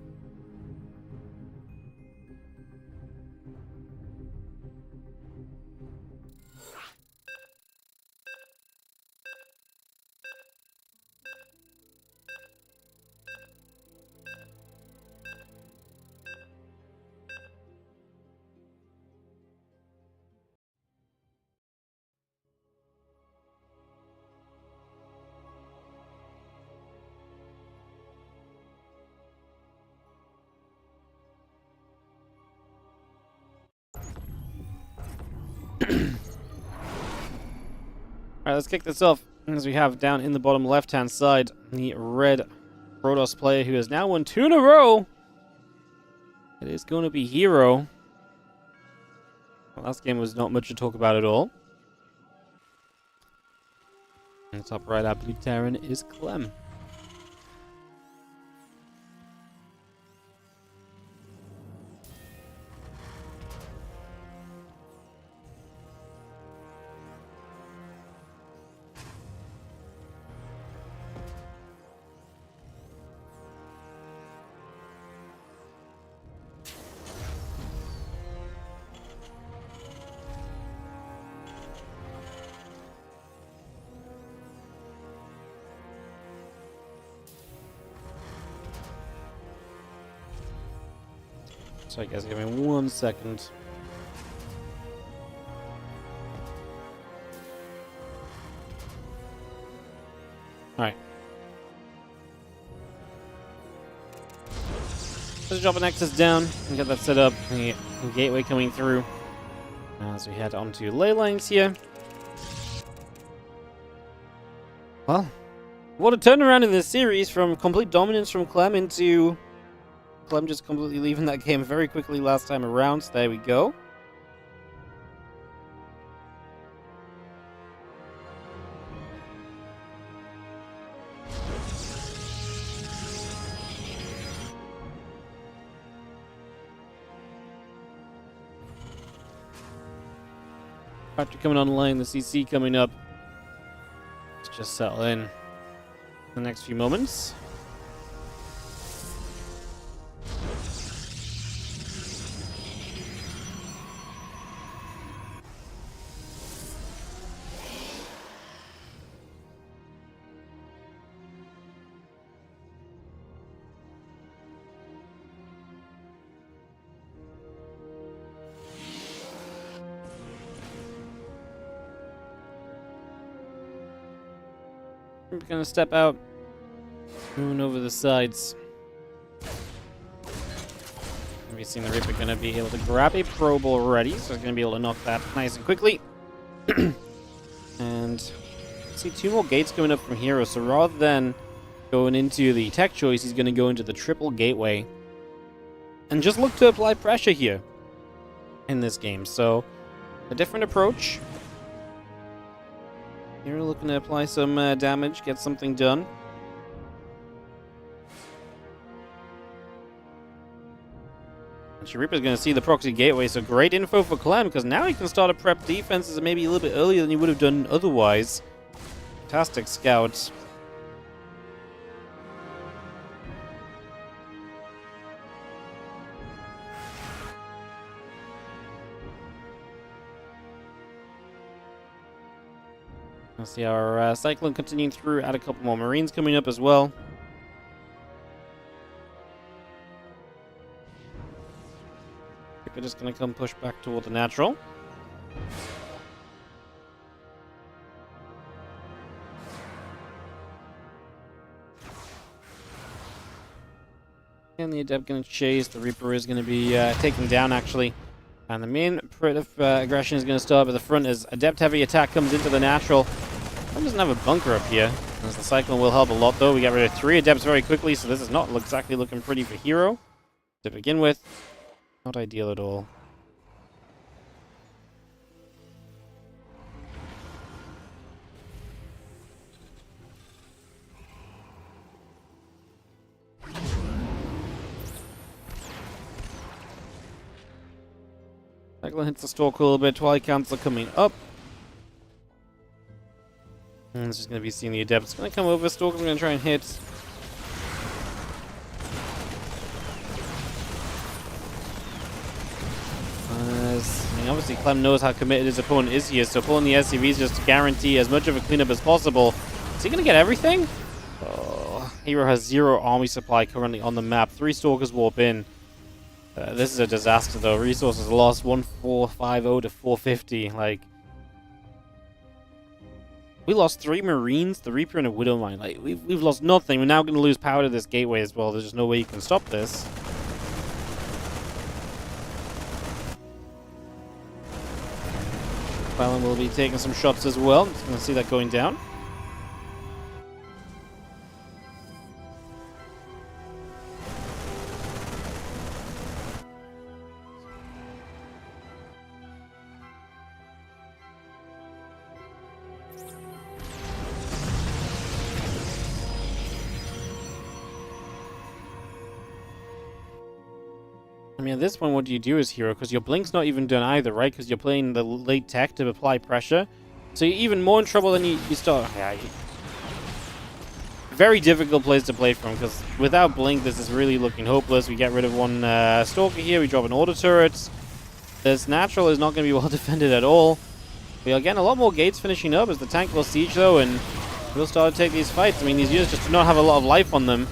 [SPEAKER 1] Alright, let's kick this off. As we have down in the bottom left-hand side, the red Protoss player who has now won 2 in a row. It is going to be Hero. The last game was not much to talk about at all. And the top right, our blue Terran is CLEM. Sorry guys, give me 1 second. Alright. Let's drop an Nexus down and get that set up. The gateway coming through. As we head onto ley lines here. Well, what a turnaround in this series from complete dominance from CLEM into CLEM just completely leaving that game very quickly last time around, so there we go. After coming online, the CC coming up. Let's just settle in the next few moments. We're gonna step out, moving over the sides. We've seen the Reaper going to be able to grab a probe already, so he's going to be able to knock that nice and quickly. And see 2 more gates coming up from Hero, so rather than going into the tech choice, he's going to go into the triple gateway and just look to apply pressure here in this game. So a different approach. Hero looking to apply some damage, get something done. Reaper's going to see the proxy gateway, so great info for CLEM, because now he can start to prep defenses maybe a little bit earlier than he would have done otherwise. Fantastic scouts. Let's see our Cyclone continuing through, add a couple more Marines coming up as well. We're just going to come push back toward the natural. And the Adept going to chase. The Reaper is going to be taken down, actually. And the main aggression is going to start at the front as Adept heavy attack comes into the natural. He doesn't have a bunker up here. As the Cyclone will help a lot, though. We got rid of 3 Adepts very quickly, so this is not exactly looking pretty for Hero to begin with. Not ideal at all. Cyclone hits the Stalker a little bit. Twilight counts are coming up. And it's just going to be seeing the Adept. It's going to come over. Stalker's going to try and hit. I mean, obviously, CLEM knows how committed his opponent is here, so pulling the SCVs just to guarantee as much of a cleanup as possible. Is he going to get everything? Oh, Hero has 0 army supply currently on the map. 3 Stalkers warp in. This is a disaster, though. Resources lost 1450 to 450. Like, we lost 3 Marines, the Reaper, and a Widow Mine. Like, we've lost nothing. We're now going to lose power to this gateway as well. There's just no way you can stop this. Fallon will be taking some shots as well. Just going to see that going down. I mean, at this point, what do you do as Hero? Because your Blink's not even done either, right? Because you're playing the late tech to apply pressure. So you're even more in trouble than you start. Yeah, very difficult place to play from, because without Blink, this is really looking hopeless. We get rid of 1 Stalker here. We drop an Order Turret. This Natural is not going to be well defended at all. We are getting a lot more gates finishing up as the tank will siege, though, and we'll start to take these fights. I mean, these units just do not have a lot of life on them.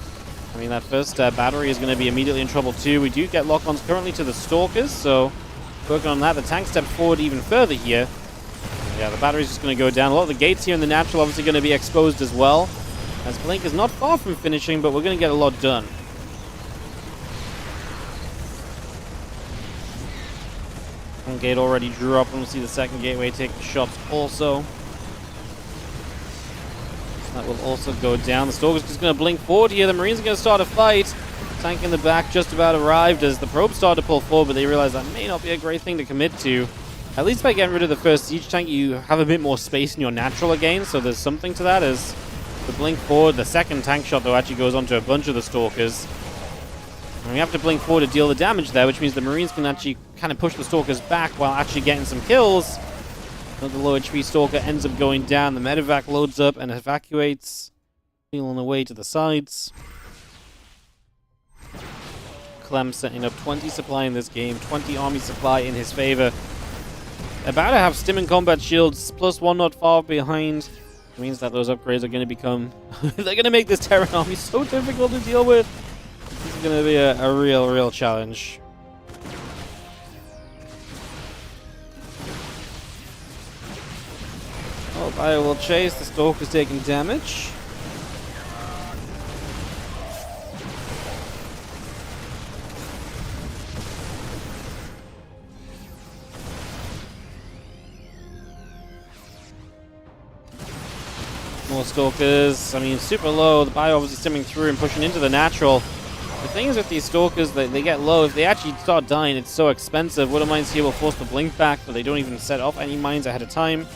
[SPEAKER 1] I mean, that first battery is going to be immediately in trouble too. We do get lock-ons currently to the Stalkers, so working on that. The tank steps forward even further here. Yeah, the battery's just going to go down. A lot of the gates here in the natural obviously going to be exposed as well. As Blink is not far from finishing, but we're going to get a lot done. One gate already drew up, and we'll see the second gateway take the shots also. That will also go down. The Stalker's just going to blink forward here. The Marines are going to start a fight. Tank in the back just about arrived as the probes start to pull forward, but they realize that may not be a great thing to commit to. At least by getting rid of the first siege tank, you have a bit more space in your natural again, so there's something to that as the blink forward. The second tank shot, though, actually goes onto a bunch of the Stalkers. And we have to blink forward to deal the damage there, which means the Marines can actually kind of push the Stalkers back while actually getting some kills. The low HP Stalker ends up going down. The medevac loads up and evacuates. Feeling away to the sides. CLEM setting up 20 supply in this game. 20 army supply in his favor. About to have Stim and combat shields. +1 not far behind. It means that those upgrades are going to become... they're going to make this Terran army so difficult to deal with. This is going to be a real challenge. Oh, Bio will chase. The Stalker's taking damage. More Stalkers. I mean, super low. The bio obviously stimming through and pushing into the natural. The thing is with these Stalkers, they get low. If they actually start dying, it's so expensive. Widow Mines here will force the blink back, but they don't even set off any mines ahead of time.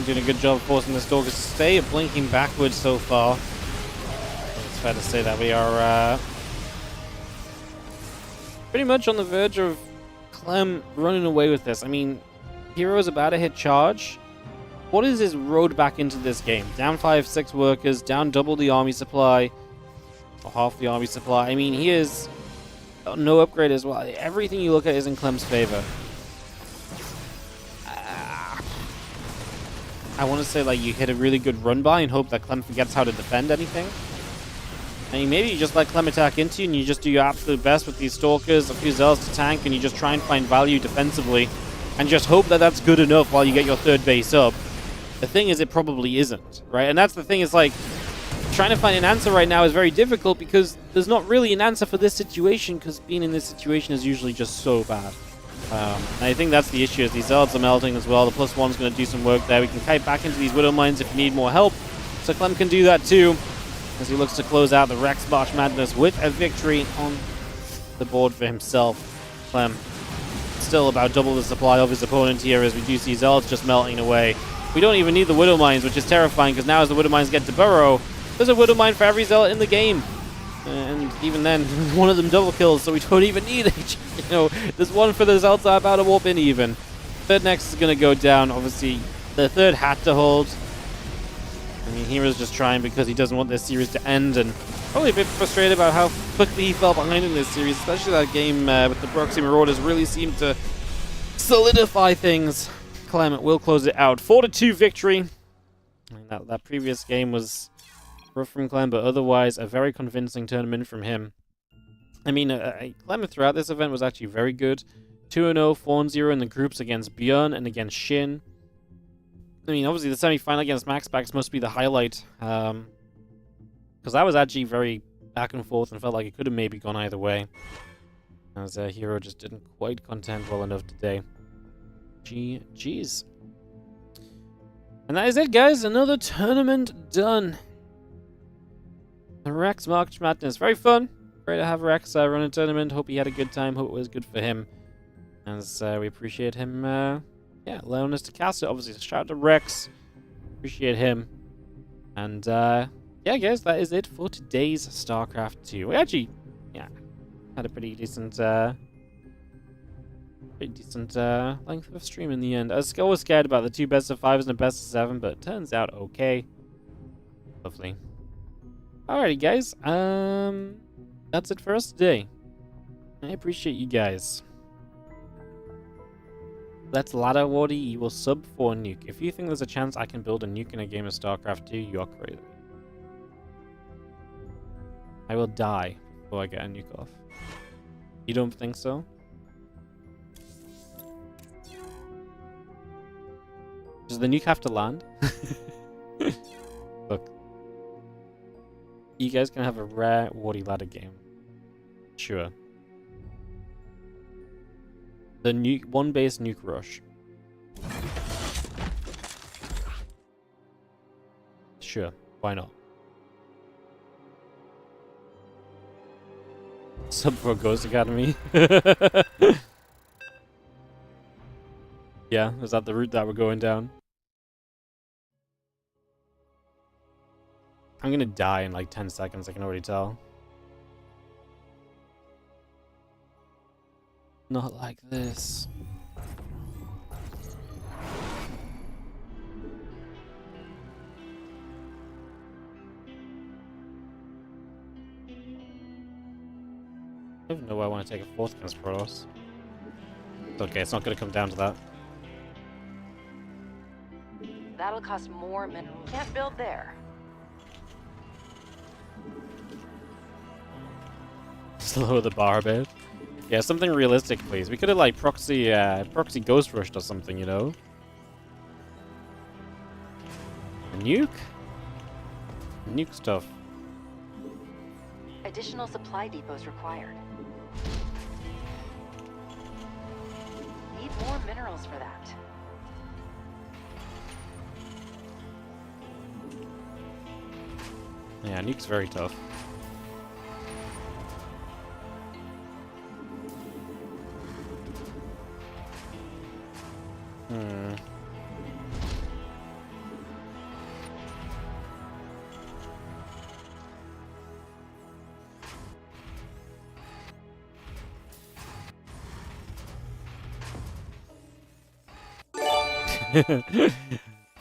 [SPEAKER 1] Doing a good job of forcing the Stalkers to stay, blinking backwards so far. It's fair to say that we are pretty much on the verge of CLEM running away with this. I mean, Hero is about to hit charge. What is his road back into this game? Down 5-6 workers, down double the army supply, or half the army supply. I mean, he is no upgrade as well. Everything you look at is in CLEM's favor. I want to say, like, you hit a really good run by and hope that CLEM forgets how to defend anything. I mean, maybe you just let CLEM attack into you and you just do your absolute best with these Stalkers, a few Zealots to tank, and you just try and find value defensively and just hope that that's good enough while you get your third base up. The thing is, it probably isn't, right? And that's the thing, is like, trying to find an answer right now is very difficult because there's not really an answer for this situation, because being in this situation is usually just so bad. And I think that's the issue, is these Zealots are melting as well. The +1's going to do some work there. We can kite back into these Widow Mines if you need more help. So CLEM can do that too, as he looks to close out the Rex March Madness with a victory on the board for himself. CLEM still about double the supply of his opponent here, as we do see Zealots just melting away. We don't even need the Widow Mines, which is terrifying, because now as the Widow Mines get to burrow, there's a Widow Mine for every Zealot in the game. And even then, one of them double kills, so we don't even need it. You know, there's one for the Zealots about to warp in even. Third next is going to go down. Obviously, the third had to hold. I mean, Hero's just trying because he doesn't want this series to end, and probably a bit frustrated about how quickly he fell behind in this series, especially that game with the Proxy Marauders really seemed to solidify things. CLEM will close it out. 4-2 victory. I mean, that previous game was rough from CLEM, but otherwise a very convincing tournament from him. I mean, CLEM throughout this event was actually very good. 2-0, 4-0 in the groups against Bjorn and against Shin. I mean, obviously the semi-final against MaxPax must be the highlight, because that was actually very back and forth and felt like it could have maybe gone either way, as Hero just didn't quite contend well enough today. GG's. And that is it, guys. Another tournament done. The Rex March Madness. Very fun. Great to have Rex run a tournament. Hope he had a good time. Hope it was good for him. As we appreciate him, allowing us to cast it. Obviously, shout out to Rex. Appreciate him. And, yeah, guys, that is it for today's StarCraft 2. We actually, had a pretty decent length of stream in the end. I was always scared about the 2 best of 5s and a best of 7, but it turns out okay. Lovely. Alrighty, guys. That's it for us today. I appreciate you guys. Let's ladder Wardy. You will sub for a nuke. If you think there's a chance I can build a nuke in a game of StarCraft 2, you're crazy. I will die before I get a nuke off. You don't think so? Does the nuke have to land? Look. You guys can have a rare Wardy ladder game. Sure. The nuke, one base nuke rush. Sure, why not? Sub for Ghost Academy. Yeah, is that the route that we're going down? I'm gonna die in like 10 seconds, I can already tell. Not like this. I don't even know why I want to take a 4th against Protoss. It's okay, it's not gonna come down to that.
[SPEAKER 3] That'll cost more minerals. Can't build there.
[SPEAKER 1] Slow the bar a bit. Yeah, something realistic, please. We could have like proxy ghost rushed or something, you know. A nuke? Nuke stuff.
[SPEAKER 3] A Additional supply depots required. Need more minerals for that.
[SPEAKER 1] Yeah, nuke's very tough.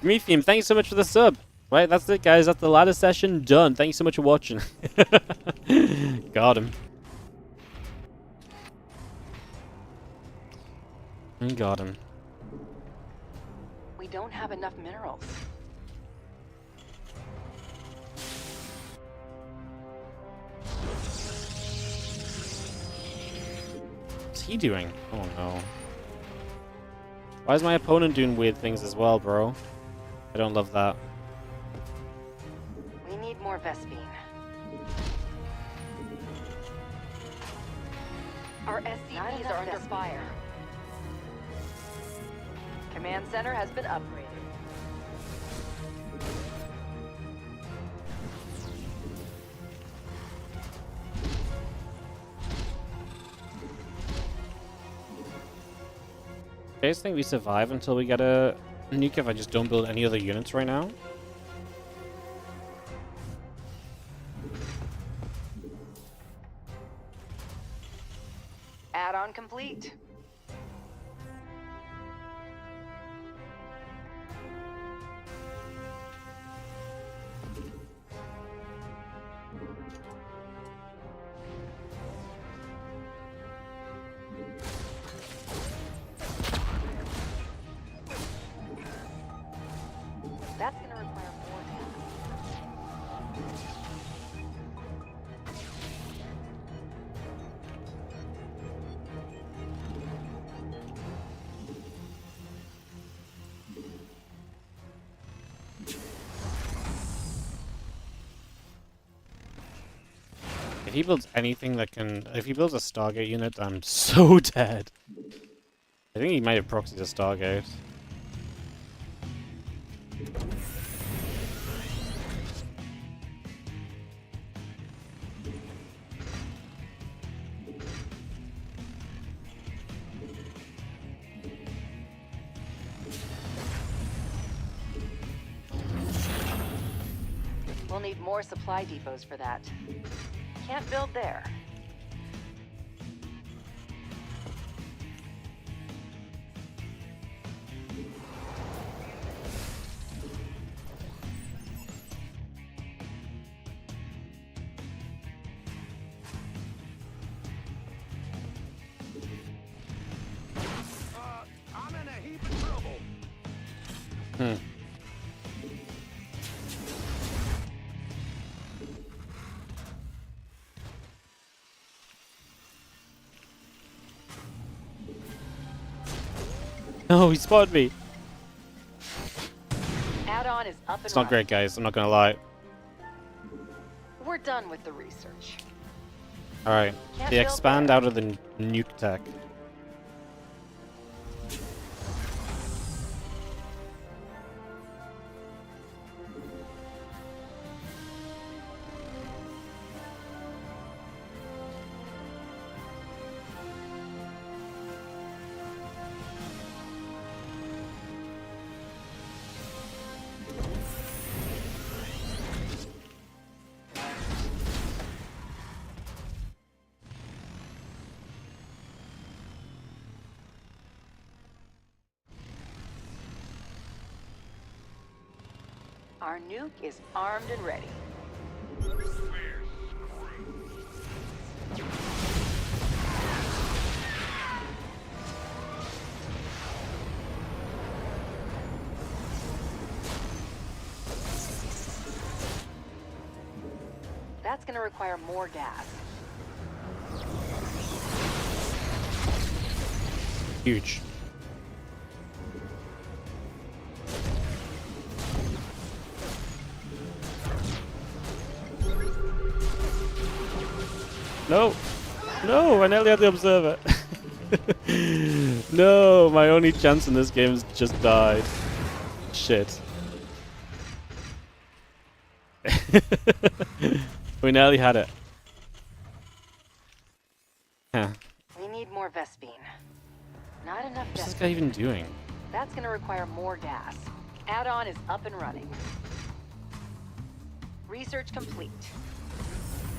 [SPEAKER 1] Methium, thank you so much for the sub. Right, that's it, guys. That's the ladder session done. Thank you so much for watching. Got him. Got him.
[SPEAKER 3] We don't have enough minerals.
[SPEAKER 1] What's he doing? Oh no. Why is my opponent doing weird things as well, bro? I don't love that.
[SPEAKER 3] We need more Vespine. Our SCVs are under fire. Command center has been upgraded.
[SPEAKER 1] I just think we survive until we get a nuke if I just don't build any other units right now.
[SPEAKER 3] Add-on complete. That's going to require more gas.
[SPEAKER 1] If he builds anything that can... If he builds a Stargate unit, I'm so dead. I think he might have proxied a Stargate.
[SPEAKER 3] We'll need more supply depots for that. Can't build there.
[SPEAKER 4] I'm in a heap of trouble.
[SPEAKER 1] No, he spotted me.
[SPEAKER 3] Add-on is up and
[SPEAKER 1] It's not
[SPEAKER 3] running.
[SPEAKER 1] great, guys. I'm not gonna lie.
[SPEAKER 3] We're done with the research.
[SPEAKER 1] Alright.
[SPEAKER 3] Can't
[SPEAKER 1] They
[SPEAKER 3] build
[SPEAKER 1] expand
[SPEAKER 3] there.
[SPEAKER 1] out of the nuke tech.
[SPEAKER 3] Our nuke is armed and ready. That's going to require more gas.
[SPEAKER 1] Huge. No! No! I nearly had the observer. No! My only chance in this game has just died. Shit. We nearly had it. Huh.
[SPEAKER 3] We need more Vespine. Not enough
[SPEAKER 1] What's this
[SPEAKER 3] Vespine.
[SPEAKER 1] guy even doing?
[SPEAKER 3] That's gonna require more gas. Add-on is up and running. Research complete.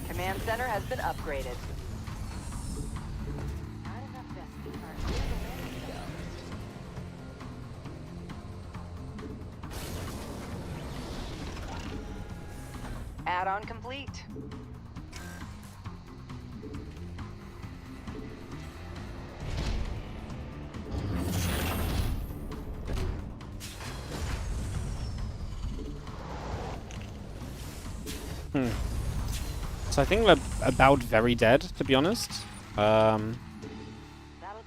[SPEAKER 3] Command center has been upgraded. Not enough Vespine. Alright, where's the landing go? Add-on complete.
[SPEAKER 1] So I think we're about very dead, to be honest.
[SPEAKER 3] That'll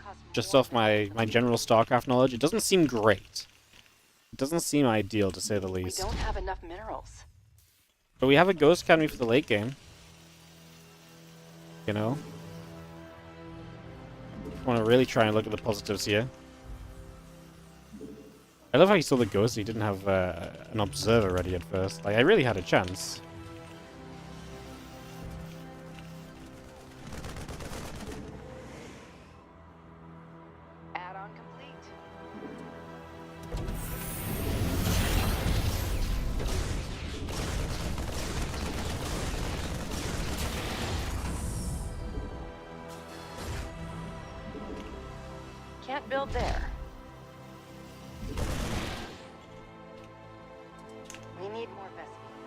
[SPEAKER 3] cost
[SPEAKER 1] Just
[SPEAKER 3] more
[SPEAKER 1] off my general StarCraft knowledge, it doesn't seem great. It doesn't seem ideal, to say the
[SPEAKER 3] We
[SPEAKER 1] least.
[SPEAKER 3] don't have enough minerals.
[SPEAKER 1] But we have a Ghost Academy for the late game. You know? Want to really try and look at the positives here. I love how he saw the ghost, he didn't have an observer ready at first. Like, I really had a chance.
[SPEAKER 3] Add-on complete. Can't build there. We need more Vespine.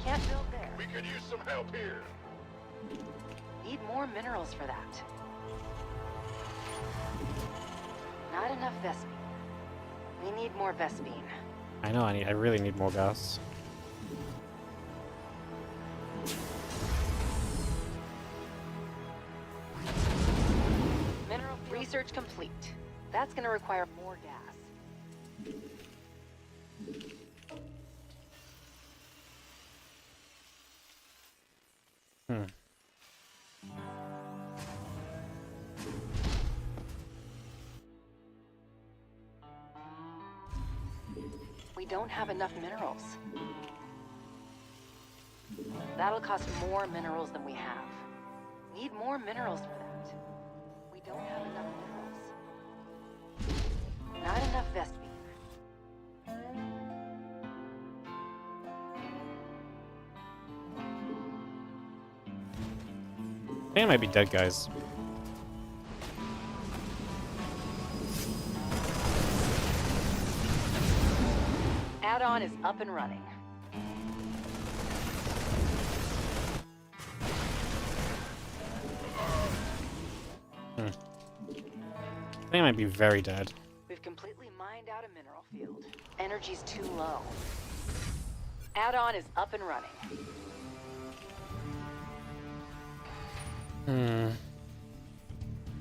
[SPEAKER 3] Can't build there.
[SPEAKER 4] We could use some help here.
[SPEAKER 3] Need more minerals for that. Not enough Vespine. We need more Vespine.
[SPEAKER 1] I know, I really need more gas.
[SPEAKER 3] Mineral research complete. That's gonna require more gas.
[SPEAKER 1] Hmm.
[SPEAKER 3] We don't have enough minerals. That'll cost more minerals than we have. Need more minerals for that. We don't have enough minerals. Not enough Vespine.
[SPEAKER 1] I think I might be dead, guys.
[SPEAKER 3] Add-on is up and running.
[SPEAKER 1] I think I might be very dead.
[SPEAKER 3] We've completely mined out a mineral field. Energy's too low. Add-on is up and running.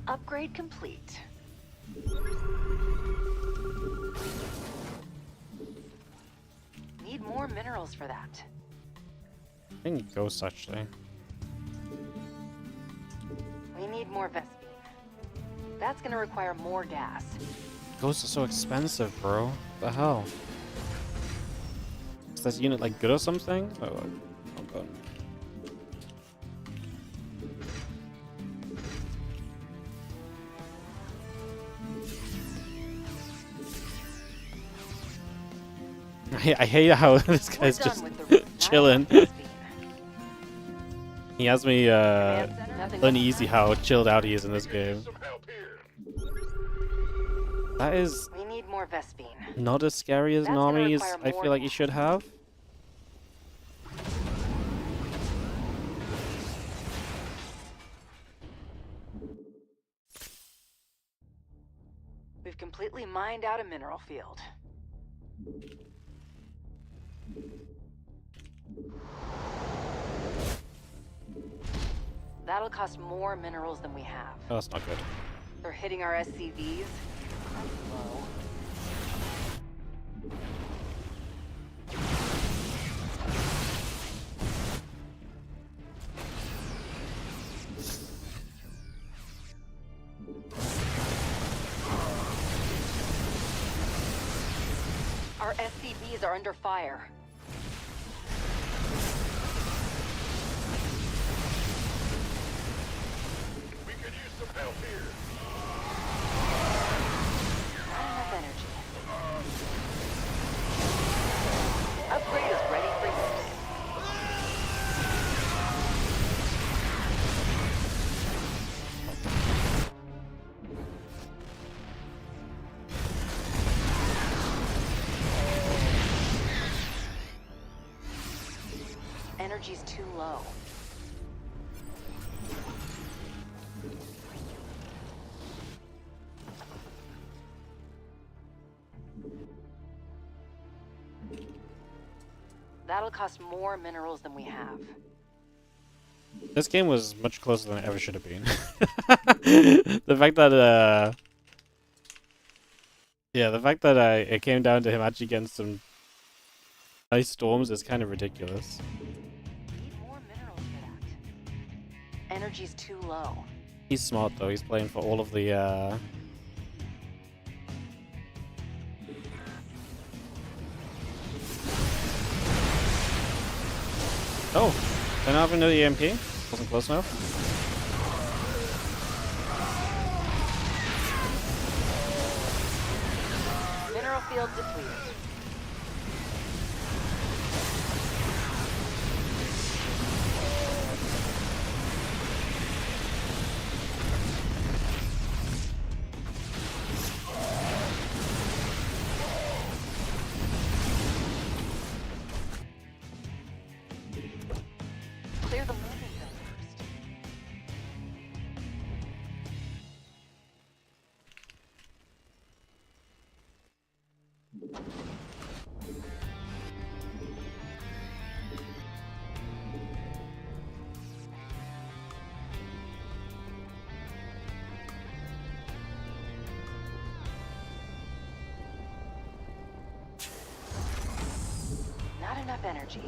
[SPEAKER 3] Upgrade complete. Need more minerals for that.
[SPEAKER 1] I need ghosts, actually.
[SPEAKER 3] We need more Vespine. That's gonna require more gas.
[SPEAKER 1] Ghosts are so expensive, bro. What the hell? Is this unit, like, good or something? Oh god. I hate how this guy's
[SPEAKER 3] We're done
[SPEAKER 1] just
[SPEAKER 3] with the route. Not
[SPEAKER 1] chilling.
[SPEAKER 3] enough Vespine.
[SPEAKER 1] He has me
[SPEAKER 3] Command center, nothing
[SPEAKER 1] uneasy
[SPEAKER 3] left.
[SPEAKER 1] how chilled out he is in this game.
[SPEAKER 4] Some help here.
[SPEAKER 1] That is
[SPEAKER 3] We need more Vespine.
[SPEAKER 1] not as scary as
[SPEAKER 3] That's
[SPEAKER 1] an
[SPEAKER 3] gonna
[SPEAKER 1] army as
[SPEAKER 3] require
[SPEAKER 1] I
[SPEAKER 3] more
[SPEAKER 1] feel like you
[SPEAKER 3] gas.
[SPEAKER 1] should have.
[SPEAKER 3] We've completely mined out a mineral field. That'll cost more minerals than we have.
[SPEAKER 1] Oh, that's not good.
[SPEAKER 3] They're hitting our SCVs. That's low. Our SCBs are under fire.
[SPEAKER 4] We could use some help here.
[SPEAKER 3] Not enough energy. Upgrade is ready for use. Energy's too low. That'll cost more minerals than we have.
[SPEAKER 1] This game was much closer than it ever should have been. The fact that, yeah, the fact that it came down to him actually getting some ice storms is kind of ridiculous.
[SPEAKER 3] Need more minerals for that. Energy's too low.
[SPEAKER 1] He's smart though, he's playing for all of the, Oh! I don't have another EMP? Wasn't close enough.
[SPEAKER 3] Mineral field depleted. Clear the moving zone first. Not enough energy.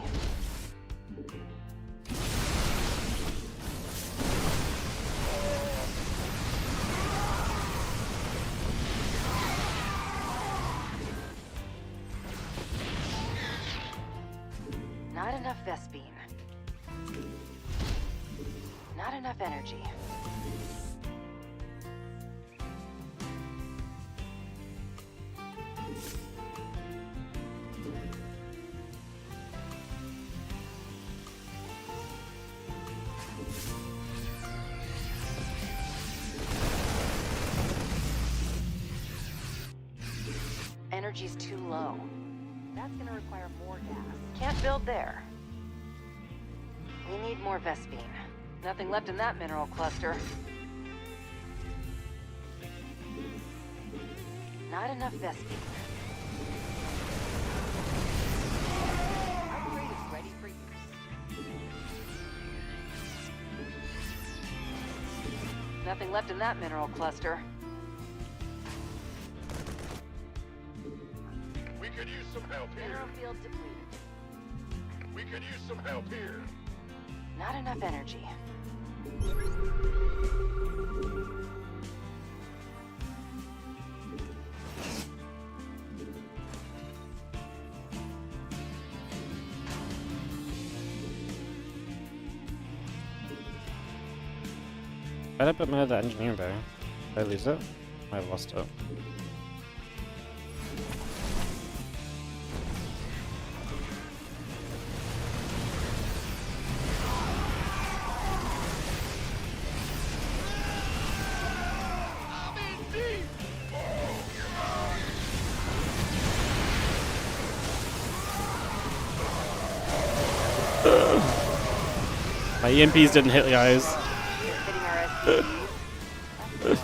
[SPEAKER 3] Not enough Vespine. Not enough energy. Energy's too low. That's gonna require more gas. Can't build there. We need more Vespine. Nothing left in that mineral cluster. Not enough Vespine. Upgrade is ready for use. Nothing left in that mineral cluster.
[SPEAKER 4] We could use some help here.
[SPEAKER 3] Mineral field depleted.
[SPEAKER 4] We could use some help here.
[SPEAKER 3] Not enough energy.
[SPEAKER 1] Why did I put my other engineering there? Did I lose it? I lost it.
[SPEAKER 4] I'm in deep.
[SPEAKER 1] My EMPs didn't hit, guys.
[SPEAKER 3] Hitting our SCBs.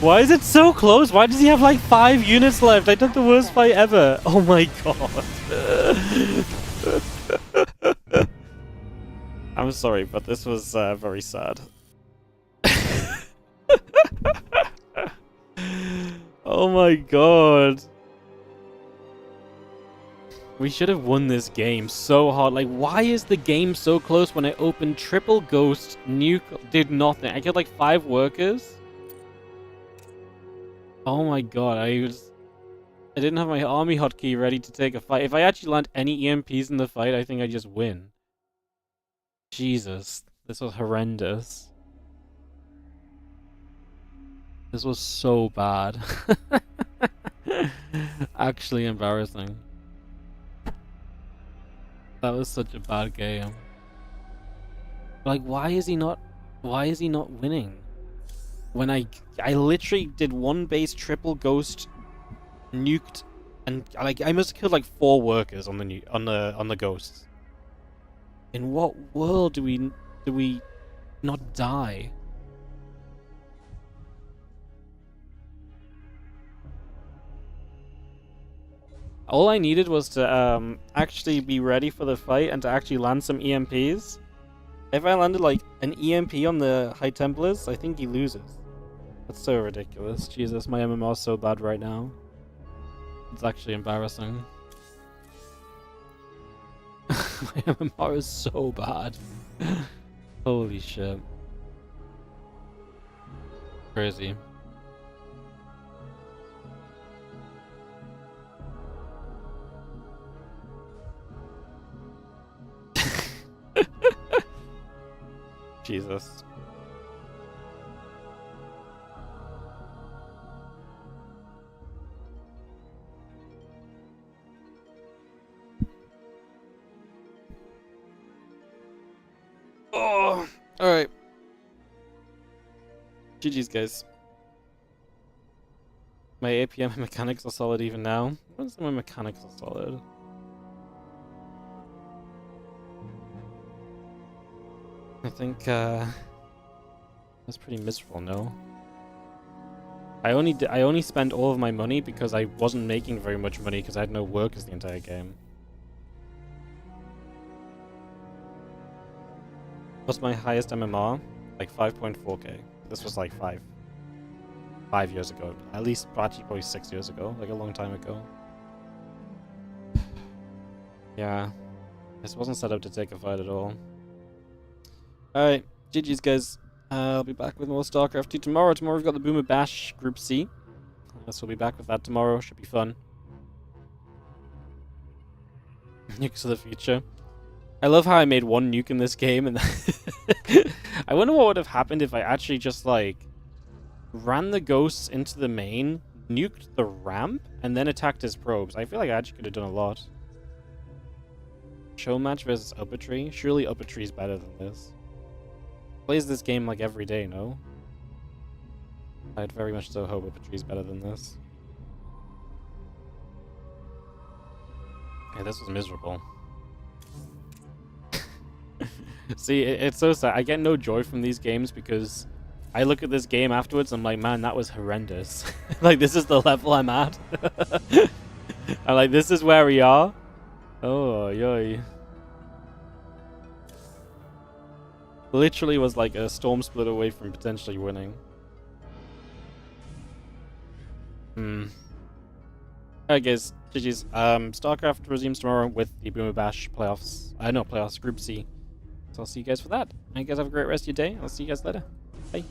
[SPEAKER 1] Why is it so close? Why does he have like 5 units left? I took the worst fight ever. Oh my god. I'm sorry, but this was very sad. Oh my god. We should have won this game so hard. Like, why is the game so close when I opened triple ghost, nuke, did nothing? I killed like 5 workers. Oh my god, I didn't have my army hotkey ready to take a fight. If I actually land any EMPs in the fight, I think I just win. Jesus, this was horrendous. This was so bad. Actually embarrassing. That was such a bad game. Like, why is he not winning? When I literally did one base triple ghost, nuked, and like I must have killed like 4 workers on the ghosts. In what world do we not die? All I needed was to actually be ready for the fight and to actually land some EMPs. If I landed like an EMP on the High Templars, I think he loses. That's so ridiculous. Jesus, my MMR is so bad right now. It's actually embarrassing. My MMR is so bad. Holy shit. Crazy. Jesus. Oh, all right. GG's, guys. My APM mechanics are solid even now. When my mechanics are solid? I think that's pretty miserable, no? I only spent all of my money because I wasn't making very much money because I had no workers the entire game. What's my highest MMR? Like 5.4k. This was like 5 years ago. At least actually probably 6 years ago, like a long time ago. Yeah. This wasn't set up to take a fight at all. Alright, GG's guys. I'll be back with more StarCraft 2 tomorrow. Tomorrow we've got the Boomer Bash Group C. So we'll be back with that tomorrow. Should be fun. Nukes of the future. I love how I made one nuke in this game, and I wonder what would have happened if I actually just like ran the ghosts into the main, nuked the ramp, and then attacked his probes. I feel like I actually could have done a lot. Show match versus Upper Tree. Surely Upper Tree's better than this. Plays this game like every day, no? I'd very much so hope Upper Tree's better than this. Yeah, this was miserable. See, it's so sad. I get no joy from these games because I look at this game afterwards and I'm like, man, that was horrendous. Like, this is the level I'm at. I'm like, this is where we are. Oh, yoy. Literally was like a storm split away from potentially winning. Alright guys, GG's. StarCraft resumes tomorrow with the Boomer Bash playoffs. Not playoffs, Group C. So I'll see you guys for that. You guys have a great rest of your day. I'll see you guys later. Bye.